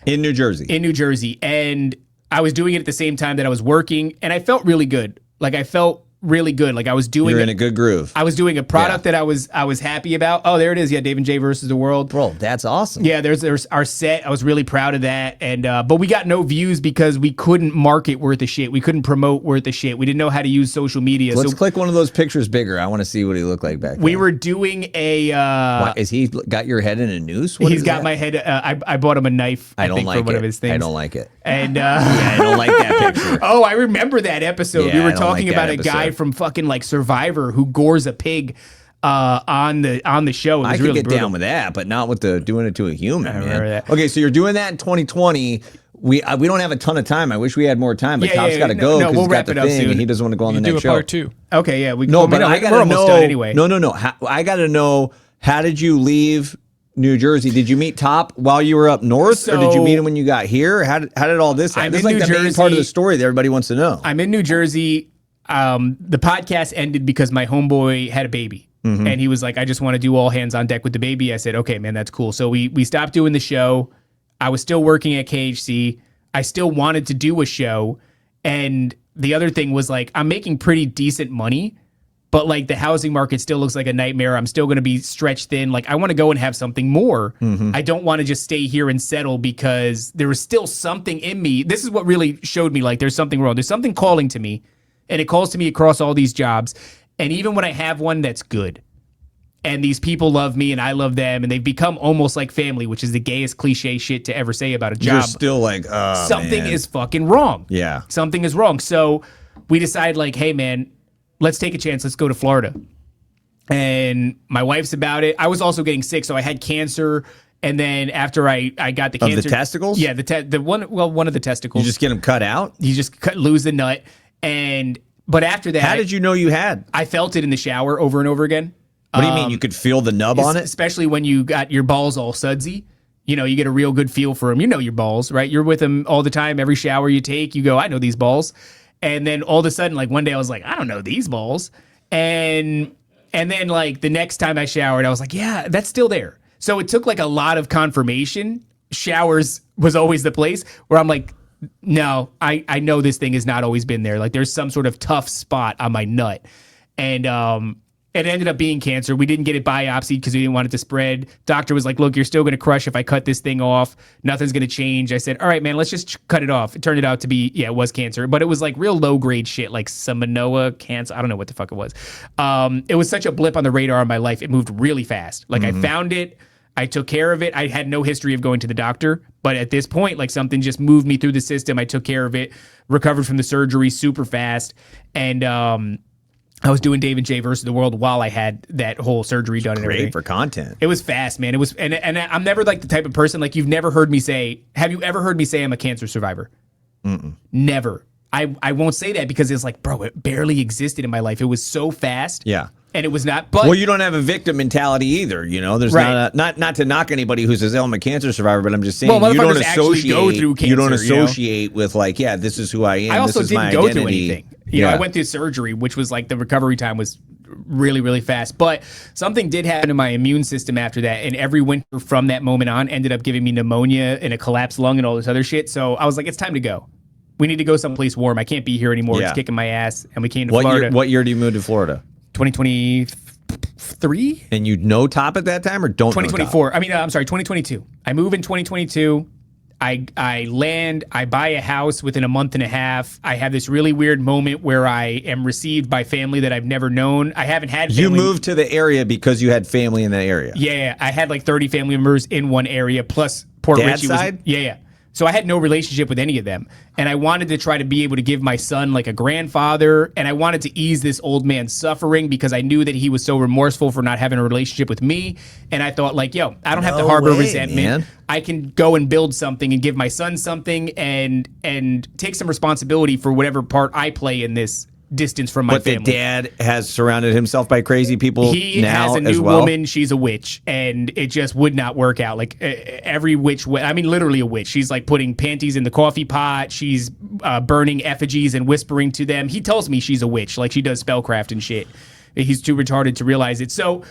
In New Jersey. In New Jersey. And I was doing it at the same time that I was working, and I felt really good. Like I felt really good. Like I was doing. You're in a good groove. I was doing a product that I was happy about. Oh, there it is. Yeah, Dave and Jay versus the World. Bro, that's awesome. Yeah, there's our set. I was really proud of that. And but we got no views because we couldn't market worth of shit. We couldn't promote worth of shit. We didn't know how to use social media. Let's click one of those pictures bigger. I want to see what he looked like back then. We were doing a. Why, is he got your head in a noose? He's got my head. I bought him a knife. I don't like for one of his things. I don't like it. And yeah, I don't like that picture. Oh, I remember that episode. Yeah, we were talking about a guy from fucking like Survivor who gores a pig on the show. I could get down with that, but not with the doing it to a human. Man. That. Okay, so you're doing that in 2020. We don't have a ton of time. I wish we had more time, but Top's got to go because we'll he's wrap got it the up thing soon. and he doesn't want to go on the next show. Part 2. Okay, yeah. But I got to know. Almost done anyway. No. I got to know, how did you leave New Jersey? Did you meet Top while you were up north, or did you meet him when you got here? How did all this happen? This is like the main part of the story that everybody wants to know. I'm in New Jersey. The podcast ended because my homeboy had a baby. Mm-hmm. And he was like, I just want to do all hands on deck with the baby. I said, okay, man, that's cool. So we stopped doing the show. I was still working at KHC. I still wanted to do a show. And the other thing was like, I'm making pretty decent money, but like the housing market still looks like a nightmare. I'm still going to be stretched thin. Like I want to go and have something more. Mm-hmm. I don't want to just stay here and settle because there was still something in me. This is what really showed me like there's something wrong. There's something calling to me, and it calls to me across all these jobs. And even when I have one that's good, and these people love me and I love them, and they've become almost like family, which is the gayest cliche shit to ever say about a job. You're still like, something is fucking wrong. Yeah. Something is wrong. So we decide like, hey man, let's take a chance. Let's go to Florida. And my wife's about it. I was also getting sick, so I had cancer. And then after I got the cancer, of the testicles, yeah, one of the testicles. You just get them cut out. You just lose the nut. But after that, how did you know you had? I felt it in the shower over and over again. What do you mean? You could feel the nub on it? Especially when you got your balls all sudsy. You know, you get a real good feel for them. You know your balls, right? You're with them all the time. Every shower you take, you go, I know these balls. And then all of a sudden, like one day I was like, I don't know these balls. And then like the next time I showered, I was like, yeah, that's still there. So it took like a lot of confirmation. Showers was always the place where I'm like, no, I know this thing has not always been there. Like there's some sort of tough spot on my nut. And it ended up being cancer. We didn't get it biopsied because we didn't want it to spread. Doctor was like, look, you're still going to crush if I cut this thing off. Nothing's going to change. I said, all right, man, let's just cut it off. It turned out to be, yeah, it was cancer. But it was like real low-grade shit, like Salmonella cancer. I don't know what the fuck it was. It was such a blip on the radar in my life. It moved really fast. Like I found it. I took care of it. I had no history of going to the doctor. But at this point, like something just moved me through the system. I took care of it, recovered from the surgery super fast. And I was doing Dave and Jay versus the World while I had that whole surgery done and everything. Great for content. It was fast, man. It was, and I'm never like the type of person, like you've never heard me say, have you ever heard me say I'm a cancer survivor? Mm-mm. Never. I won't say that because it's like, bro, it barely existed in my life. It was so fast. Yeah. And it was not, but well, you don't have a victim mentality either. You know, there's not to knock anybody who says, "Oh, I'm a cancer survivor," but I'm just saying you don't associate. Go through cancer, you don't associate with like, yeah, this is who I am. I also this is didn't my go identity. through anything. You know, I went through surgery, which was like the recovery time was really, really fast. But something did happen to my immune system after that, and every winter from that moment on ended up giving me pneumonia and a collapsed lung and all this other shit. So I was like, it's time to go. We need to go someplace warm. I can't be here anymore. It's kicking my ass. And we came to Florida. What year do you move to Florida? 2020. 3. And you know Top at that time or don't know 2024. I'm sorry, 2022. I move in 2022. I land, I buy a house within a month and a half. I have this really weird moment where I am received by family that I've never known. I haven't had family. You moved to the area because you had family in that area. Yeah. I had like 30 family members in one area, plus Port Dad's Richey side? Yeah. So I had no relationship with any of them. And I wanted to try to be able to give my son like a grandfather. And I wanted to ease this old man's suffering because I knew that he was so remorseful for not having a relationship with me. And I thought like, I don't have to harbor resentment. Man. I can go and build something and give my son something and take some responsibility for whatever part I play in this distance from my family. But the dad has surrounded himself by crazy people He now has a as new well. woman. She's a witch, and it just would not work out. Like every witch, literally a witch. She's like putting panties in the coffee pot. She's burning effigies and whispering to them. He tells me she's a witch, like she does spellcraft and shit. He's too retarded to realize it. So,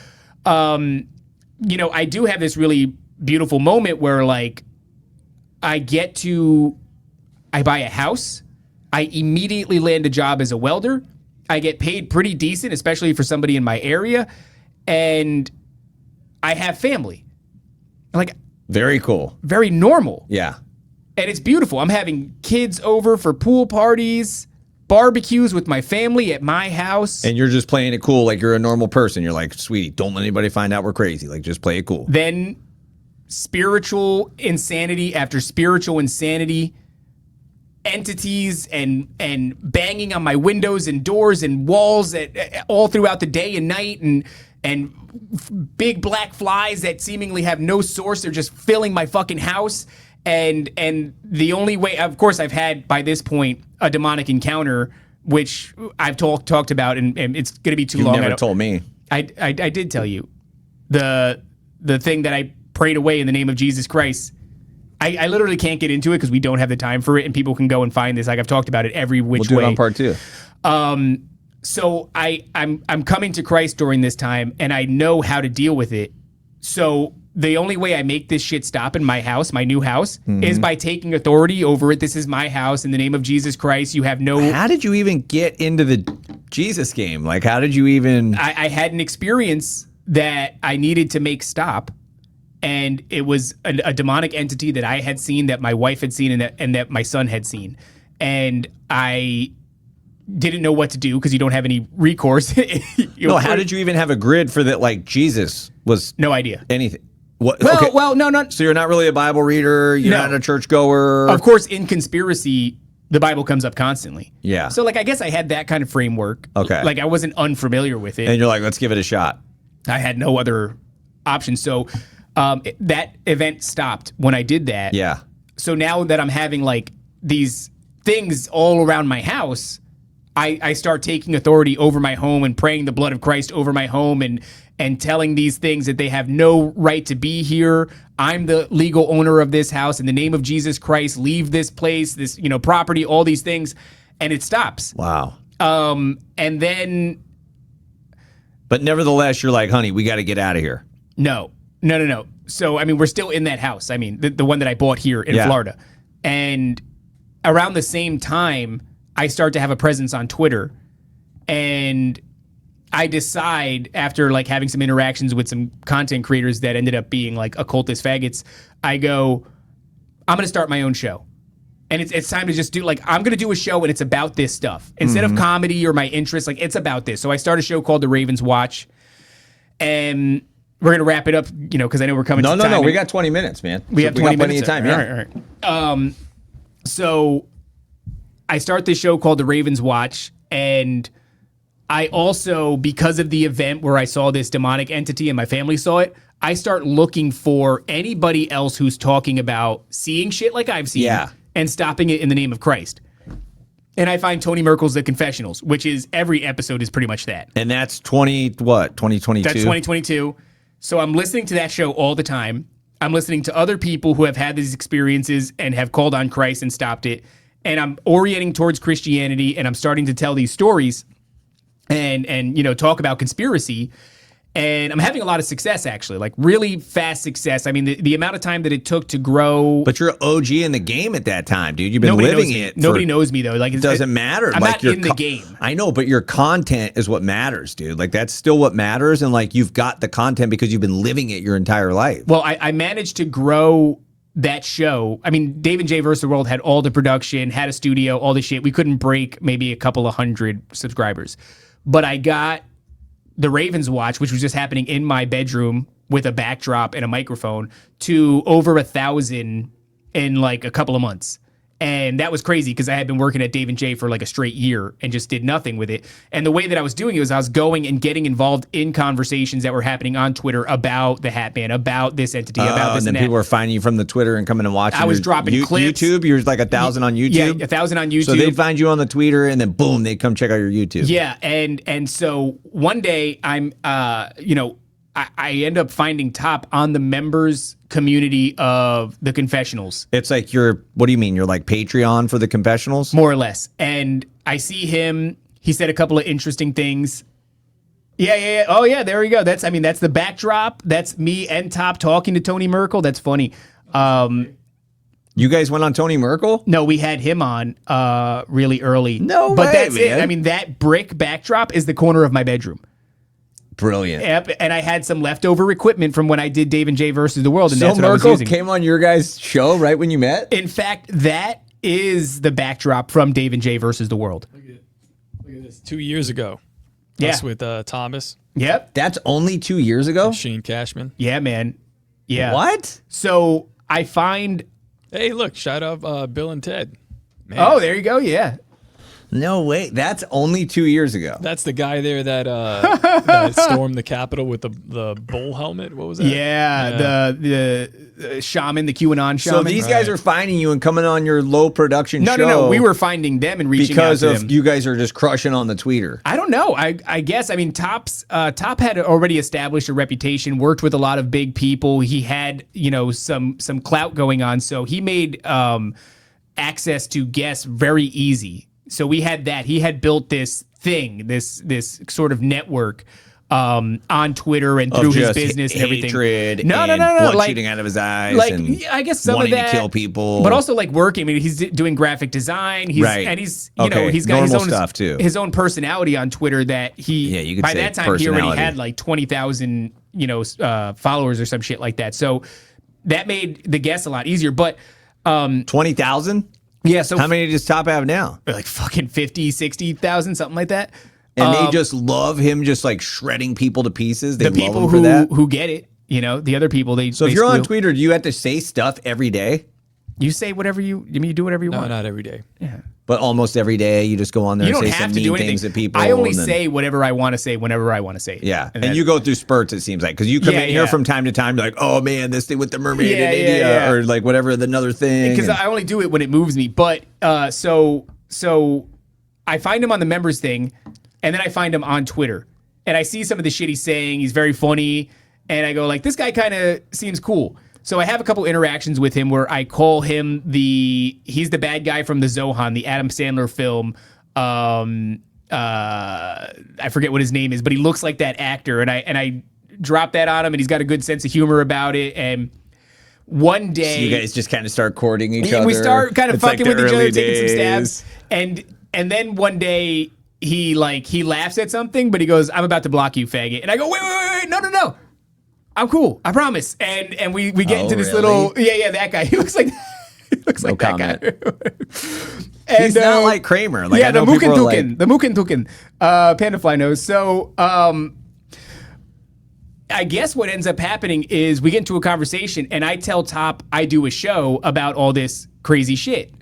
I do have this really beautiful moment where like I buy a house. I immediately land a job as a welder. I get paid pretty decent, especially for somebody in my area. And I have family. Like, very cool. Very normal. Yeah. And it's beautiful. I'm having kids over for pool parties, barbecues with my family at my house. And you're just playing it cool like you're a normal person. You're like, sweetie, don't let anybody find out we're crazy. Like, just play it cool. Then spiritual insanity after spiritual insanity. Entities and banging on my windows and doors and walls all throughout the day and night and big black flies that seemingly have no source. They're just filling my fucking house. And the only way, of course, I've had by this point a demonic encounter, which I've talked about, and it's going to be too long. You never told me. I did tell you the thing that I prayed away in the name of Jesus Christ. I literally can't get into it because we don't have the time for it, and people can go and find this. Like I've talked about it every which way. We'll do it on part 2. So I'm coming to Christ during this time, and I know how to deal with it. So the only way I make this shit stop in my house, my new house, is by taking authority over it. This is my house in the name of Jesus Christ. You have no. How did you even get into the Jesus game? Like, how did you even? I had an experience that I needed to make stop. And it was a demonic entity that I had seen, that my wife had seen, and that my son had seen. And I didn't know what to do because you don't have any recourse. How did you even have a grid for that? Like, Jesus was no idea. Anything. What? Well, no. So you're not really a Bible reader. You're not a churchgoer. Of course, in conspiracy, the Bible comes up constantly. Yeah. So like, I guess I had that kind of framework. Okay. Like I wasn't unfamiliar with it. And you're like, let's give it a shot. I had no other option. So. That event stopped when I did that. Yeah. So now that I'm having like these things all around my house, I start taking authority over my home and praying the blood of Christ over my home and telling these things that they have no right to be here. I'm the legal owner of this house. In the name of Jesus Christ, leave this place, this property, all these things, and it stops. Wow. And then. But nevertheless, you're like, honey, we got to get out of here. No. So, we're still in that house. The one that I bought here in Florida. And around the same time, I start to have a presence on Twitter. And I decide, after like having some interactions with some content creators that ended up being like occultist faggots, I go, I'm going to start my own show. And it's time to just do I'm going to do a show and it's about this stuff. Instead of comedy or my interests, it's about this. So I start a show called The Ravens Watch. And we're going to wrap it up, because I know we're coming to time. No. We got 20 minutes, man. We have 20 minutes. Plenty of time, All right. So I start this show called The Ravens Watch, and I also, because of the event where I saw this demonic entity and my family saw it, I start looking for anybody else who's talking about seeing shit like I've seen and stopping it in the name of Christ. And I find Tony Merkel's The Confessionals, which is every episode is pretty much that. And that's 2022? That's 2022. So I'm listening to that show all the time. I'm listening to other people who have had these experiences and have called on Christ and stopped it. And I'm orienting towards Christianity, and I'm starting to tell these stories and talk about conspiracy. And I'm having a lot of success, actually, like really fast success. I mean, the amount of time that it took to grow. But you're OG in the game at that time, dude. You've been living it. Nobody knows me, though. Like, it doesn't matter. I'm like, not in the game. I know, but your content is what matters, dude. Like, that's still what matters. And, like, you've got the content because you've been living it your entire life. Well, I managed to grow that show. I mean, Dave and Jay vs. the World had all the production, had a studio, all the shit. We couldn't break maybe a couple of hundred subscribers. But I got the Ravens Watch, which was just happening in my bedroom with a backdrop and a microphone, to over 1,000 in like a couple of months. And that was crazy because I had been working at Dave and Jay for like a straight year and just did nothing with it. And the way that I was doing it was I was going and getting involved in conversations that were happening on Twitter about the Hat Man, about this entity, about this and then people were finding you from the Twitter and coming and watching. I was dropping clips. YouTube, you're like 1,000 on YouTube? Yeah, 1,000 on YouTube. So they'd find you on the Twitter and then boom, they'd come check out your YouTube. Yeah, and so one day I'm, I end up finding Top on the members community of the Confessionals. It's like what do you mean? You're like Patreon for the Confessionals? More or less. And I see him, he said a couple of interesting things. Yeah. Oh yeah, there we go. That's the backdrop. That's me and Top talking to Tony Merkel. That's funny. You guys went on Tony Merkel? No, we had him on really early. No but way, that's man. it. I mean, that brick backdrop is the corner of my bedroom. Brilliant. Yep, and I had some leftover equipment from when I did Dave and Jay versus the World, and so that's what Merkel I was using. came on your guys' show right when you met? In fact, that is the backdrop from Dave and Jay versus the World. Look at this. 2 years ago. Yeah. Us with Thomas. Yep. That's only 2 years ago? Shane Cashman. Yeah, man. Yeah. What? So I find. Hey, look, shout out Bill and Ted. Man. Oh, there you go. Yeah. No way. That's only 2 years ago. That's the guy there that, that stormed the Capitol with the bull helmet. What was that? Yeah. The shaman, the QAnon shaman. So these guys are finding you and coming on your low production show. No. We were finding them and reaching out to them. Because of you guys are just crushing on the tweeter. I don't know. I guess. I mean, Top had already established a reputation, worked with a lot of big people. He had, some clout going on. So he made access to guests very easy. So we had that. He had built this thing, this sort of network on Twitter and through his business and everything. Hatred no, blood like, shooting out of his eyes. Like, and I guess some wanting of that, to kill people, but also like working. I mean, he's doing graphic design. He's right. And he's he's got his normal own stuff too. His own personality on Twitter that you could by say that time he already personality. had like 20,000 followers or some shit like that. So that made the guests a lot easier. But 20,000. Yeah, so how many does Top have now? Like fucking 50, 60,000, something like that. And they just love him just like shredding people to pieces. They the love people him for that. who get it, the other people, they So if you're on Twitter, do you have to say stuff every day? You say whatever you do whatever you No, want. not every day. Yeah. But almost every day you just go on there You and don't say have some to do mean anything. things to people. I only and then- say whatever I want to say whenever I want to say it. Yeah. And that- you go through spurts, it seems like. Because you come Yeah, in here yeah. from time to time, like, oh man, this thing with the mermaid Yeah, in India, yeah. or like whatever, another thing. Because and- I only do it when it moves me. But so I find him on the members thing, and then I find him on Twitter, and I see some of the shit he's saying. He's very funny, and I go like, this guy kind of seems cool. So I have a couple interactions with him where I call him he's the bad guy from the Zohan, the Adam Sandler film. I forget what his name is, but he looks like that actor, and I drop that on him, and he's got a good sense of humor about it. And one day, so you guys just kind of start courting each other. we start kind of It's like fucking the with each other, early taking some days. stabs, and then one day he laughs at something, but he goes, "I'm about to block you, faggot," and I go, "Wait, no. I'm cool. I promise." And we get into this really? little that guy. He looks like that comment. guy. And, He's not like Kramer. Like, I the know people are like, Mukentuken, Pandafly knows. So I guess what ends up happening is we get into a conversation, and I tell Top I do a show about all this crazy shit.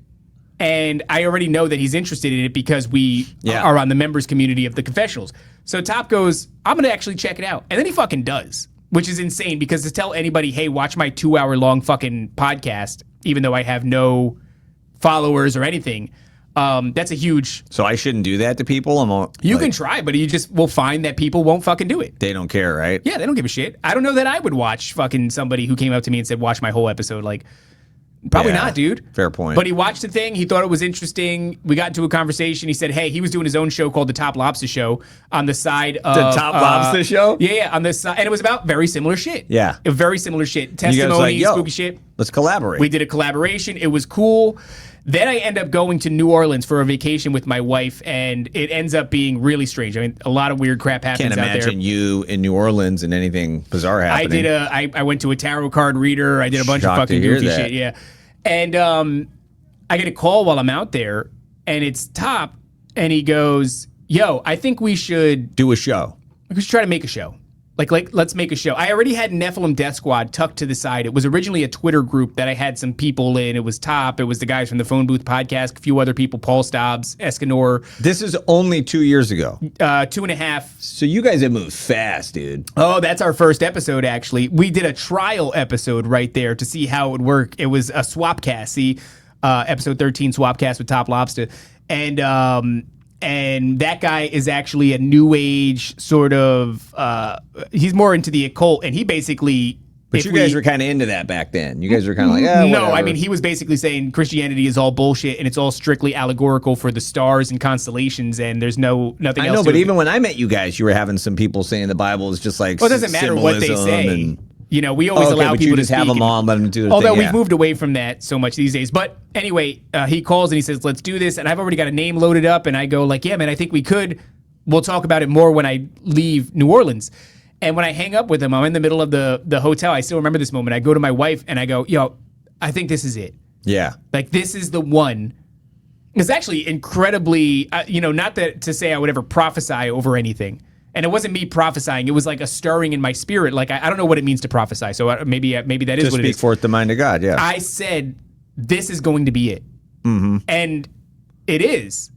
And I already know that he's interested in it because we are on the members community of the Confessionals. So Top goes, I'm going to actually check it out. And then he fucking does, which is insane because to tell anybody, hey, watch my 2-hour long fucking podcast, even though I have no followers or anything, that's a huge... So I shouldn't do that to people? You can try, but you just will find that people won't fucking do it. They don't care, right? Yeah, they don't give a shit. I don't know that I would watch fucking somebody who came up to me and said, watch my whole episode. Like, Probably Yeah. not, dude. Fair point. But he watched the thing. He thought it was interesting. We got into a conversation. He said, hey, he was doing his own show called the TopLobsta Show on the side of... The TopLobsta Show? Yeah, on this side. And it was about very similar shit. Yeah. Very similar shit. You guys were Testimony, like, yo, spooky shit. let's collaborate. We did a collaboration. It was cool. Then I end up going to New Orleans for a vacation with my wife, and it ends up being really strange. I mean, a lot of weird crap happens Can't out there. imagine you in New Orleans and anything bizarre happening. I went to a tarot card reader. I did a bunch of Shocked to fucking hear goofy that. shit. Yeah. And I get a call while I'm out there, and it's Top, and he goes, yo, I think we should Do a show. try to make a show. Like, let's make a show. I already had Nephilim Death Squad tucked to the side. It was originally a Twitter group that I had some people in. It was Top. It was the guys from the Phone Booth podcast, a few other people, Paul Stobbs, Escanor. This is only 2 years ago. 2.5. So you guys have moved fast, dude. Oh, that's our first episode, actually. We did a trial episode right there to see how it would work. It was a swapcast. See, episode 13 swapcast with TopLobsta. And that guy is actually a new age sort of, he's more into the occult, and he basically... But you guys were kind of into that back then. You guys were kind of like, No, whatever. I mean, he was basically saying Christianity is all bullshit, and it's all strictly allegorical for the stars and constellations, and there's nothing else. I know, to but it. even when I met you guys, you were having some people saying the Bible is just like Well, it doesn't matter what they symbolism say. and- You know, we always allow but people you to just speak. have them and- on, let them do their Although thing. we've moved away from that so much these days. But anyway, he calls and he says, let's do this. And I've already got a name loaded up. And I go like, yeah, man, I think we could. We'll talk about it more when I leave New Orleans. And when I hang up with him, I'm in the middle of the hotel. I still remember this moment. I go to my wife and I go, yo, I think this is it. Yeah. Like, this is the one. It's actually incredibly, not that to say I would ever prophesy over anything. And it wasn't me prophesying. It was like a stirring in my spirit. Like, I don't know what it means to prophesy. So maybe that is Just what it speak is. forth the mind of God, yeah. I said, this is going to be it. Mm-hmm. And it is.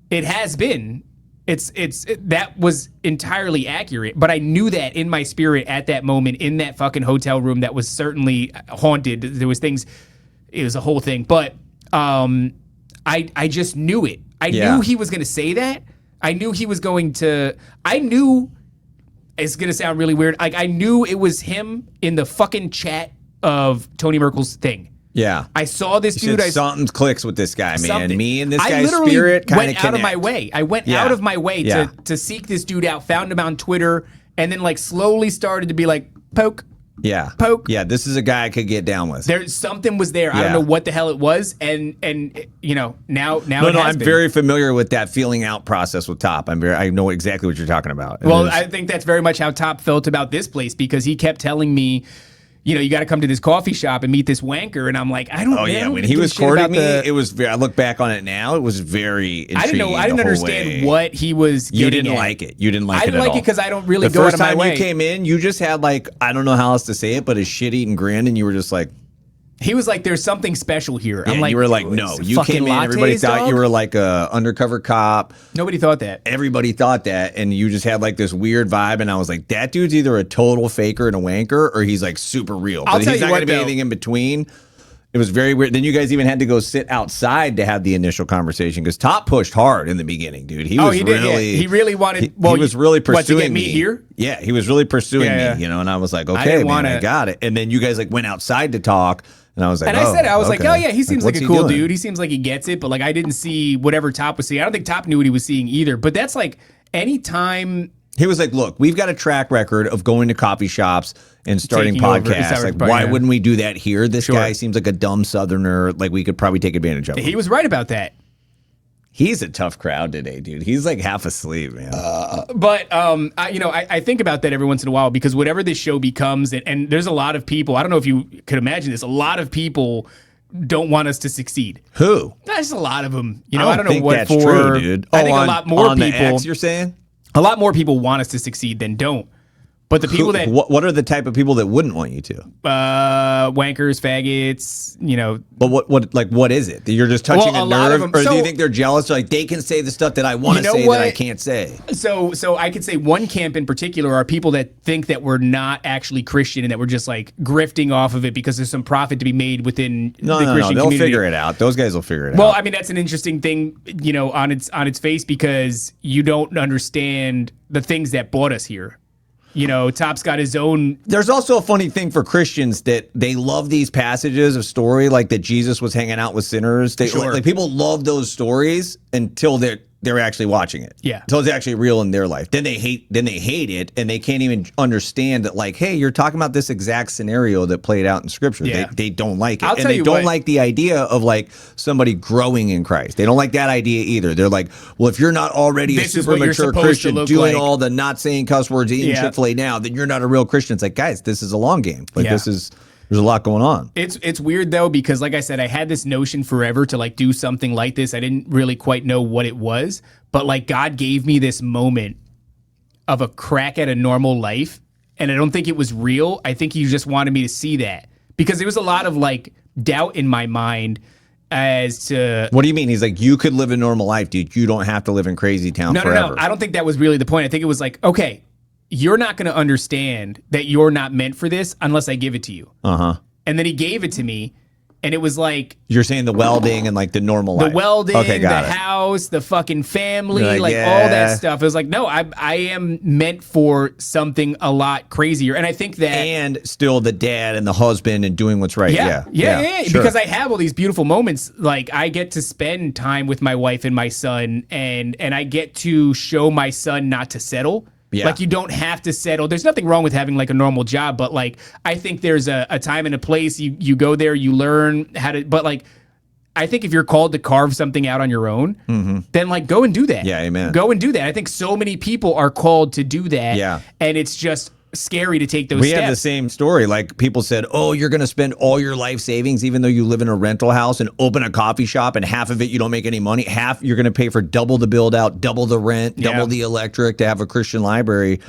It has been. That was entirely accurate. But I knew that in my spirit at that moment in that fucking hotel room that was certainly haunted. There was things. It was a whole thing. But I just knew it. I knew he was going to say that. I knew he was going to. I knew. It's going to sound really weird. Like, I knew it was him in the fucking chat of Tony Merkel's thing. Yeah. I saw this dude. Something clicks with this guy, man. Something. Me and this I guy's literally spirit kind of went out of my way. I went out of my way to seek this dude out, found him on Twitter, and then like slowly started to be like, poke. Yeah. Poke. Yeah, this is a guy I could get down with. There's something was there. I don't know what the hell it was, and now I'm very familiar with that feeling out process with Top. I know exactly what you're talking about. Well, I think that's very much how Top felt about this place because he kept telling me, you got to come to this coffee shop and meet this wanker, and I'm like, I don't know. Oh yeah, when he was courting me, it was. I look back on it now, it was very intriguing. I didn't know. I didn't understand what he was. You didn't like it. You didn't like it. I didn't like it because I don't really go out of my way. The first time you came in, you just had like, I don't know how else to say it, but a shit-eating grin, and you were just like. He was like, "There's something special here." Yeah, I'm like, you were like, "No." You came in, everybody thought you were like a undercover cop. Nobody thought that. Everybody thought that, and you just had like this weird vibe. And I was like, "That dude's either a total faker and a wanker, or he's like super real." But he's not going to be anything in between. It was very weird. Then you guys even had to go sit outside to have the initial conversation because Top pushed hard in the beginning, dude. He was really, he really wanted. He was really pursuing to get me here. Yeah, he was really pursuing me, and I was like, okay, man, I got it. And then you guys like went outside to talk. And I was like, I was like, oh yeah, he seems like a cool dude. He seems like he gets it, but like I didn't see whatever Top was seeing. I don't think Top knew what he was seeing either. But that's like anytime he was like, look, we've got a track record of going to coffee shops and starting podcasts. Like, why wouldn't we do that here? This guy seems like a dumb Southerner. Like, we could probably take advantage of him. He was right about that. He's a tough crowd today, dude. He's like half asleep, man. But I think about that every once in a while because whatever this show becomes, and there's a lot of people. I don't know if you could imagine this. A lot of people don't want us to succeed. Who? There's a lot of them. I don't think know what that's for. True, dude. I think a lot more on people. The X, you're saying? A lot more people want us to succeed than don't. But the people that what are the type of people that wouldn't want you to? Wankers, faggots, But what is it? You're just touching a nerve, or do you think they're jealous? Like they can say the stuff that I want to say that I can't say. So I could say one camp in particular are people that think that we're not actually Christian and that we're just like grifting off of it because there's some profit to be made within the Christian community. They'll figure it out. Those guys will figure it out. Well, I mean that's an interesting thing, on its face because you don't understand the things that brought us here. You know, Top's got his own. There's also a funny thing for Christians that they love these passages of story, like that Jesus was hanging out with sinners. Like people love those stories until they're actually watching it. Yeah. Until it's actually real in their life. Then they hate it, and they can't even understand that, like, hey, you're talking about this exact scenario that played out in Scripture. Yeah. They don't like it. I'll And tell they you don't what. like the idea of like somebody growing in Christ. They don't like that idea either. They're like, well, if you're not already This a is super what you're mature supposed to Christian look doing like. all the not saying cuss words, eating Yeah. Chick-fil-A now, then you're not a real Christian. It's like, guys, this is a long game. Like Yeah. there's a lot going on. It's weird though, because like I said, I had this notion forever to like do something like this. I didn't really quite know what it was, but like God gave me this moment of a crack at a normal life, and I don't think it was real. I think he just wanted me to see that, because there was a lot of like doubt in my mind as to. What do you mean? He's like, you could live a normal life, dude. You don't have to live in crazy town forever. No. I don't think that was really the point. I think it was like, okay, you're not going to understand that you're not meant for this unless I give it to you. And then he gave it to me, and it was like You're saying the welding and like the normal life. the welding, Okay, the got it. house, the fucking family, You're like like, all yeah. that stuff. It was like, no, I am meant for something a lot crazier. And I think that And still the dad and the husband and doing what's right. yeah. Sure. Because I have all these beautiful moments. Like I get to spend time with my wife and my son, and I get to show my son not to settle. Yeah. Like you don't have to settle. There's nothing wrong with having like a normal job, but like I think there's a time and a place. You go there, you learn how to. But like I think if you're called to carve something out on your own, then like go and do that. Yeah, amen. Go and do that. I think so many people are called to do that. Yeah. And it's just scary to take those We steps. have the same story. Like people said, oh, you're going to spend all your life savings, even though you live in a rental house, and open a coffee shop, and half of it you don't make any money. Half you're going to pay for double the build out, double the rent, double the electric to have a Christian library.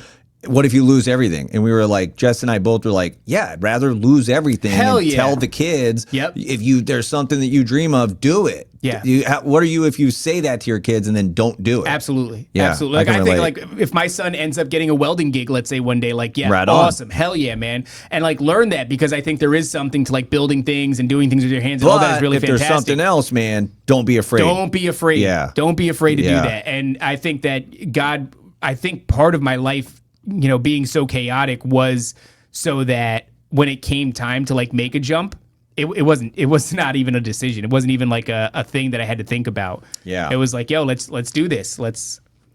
What if you lose everything? And we were like, Jess and I both were like, yeah, I'd rather lose everything Hell and yeah. tell the kids. Yep. If there's something that you dream of, do it. Yeah. What are you if you say that to your kids and then don't do it? Absolutely. Yeah, Absolutely. I Like can I think relate. like if my son ends up getting a welding gig, let's say one day, like, yeah, Right on. awesome. Hell yeah, man. And like learn that, because I think there is something to like building things and doing things with your hands, and all that is really if fantastic. there's something else, man, don't be afraid. Don't be afraid. Yeah. Don't be afraid to do Yeah. that. And I think that God, I think part of my life, you know, being so chaotic was so that when it came time to like make a jump, it was not even a decision. It wasn't even like a thing that I had to think about. Yeah. It was like, yo, let's do this.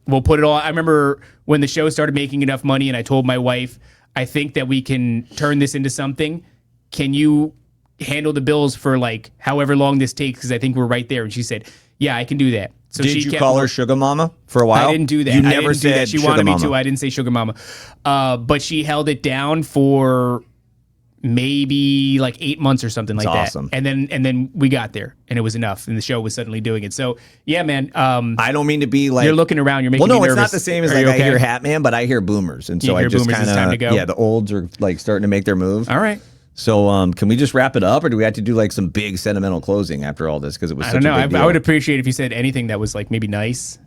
We'll put it all. I remember when the show started making enough money, and I told my wife, I think that we can turn this into something. Can you handle the bills for like however long this takes? Because I think we're right there. And she said, yeah, I can do that. So Did she you kept call her Sugar Mama for a while? I didn't do that. You I never didn't do said that. She Sugar wanted me Mama. to. I didn't say Sugar Mama. But she held it down for maybe like 8 months or something like that. awesome. And then we got there, and it was enough, and the show was suddenly doing it. So yeah, man. I don't mean to be like You're looking around. You're making well, no, me it's nervous. not the same as Are like you I okay? hear Hat Man, but I hear Boomers, and so You I hear just Boomers, kind it's time to go. yeah, the olds are like starting to make their move. All right. So can we just wrap it up, or do we have to do like some big sentimental closing after all this because it was I such don't know. a big deal? I would appreciate if you said anything that was like maybe nice.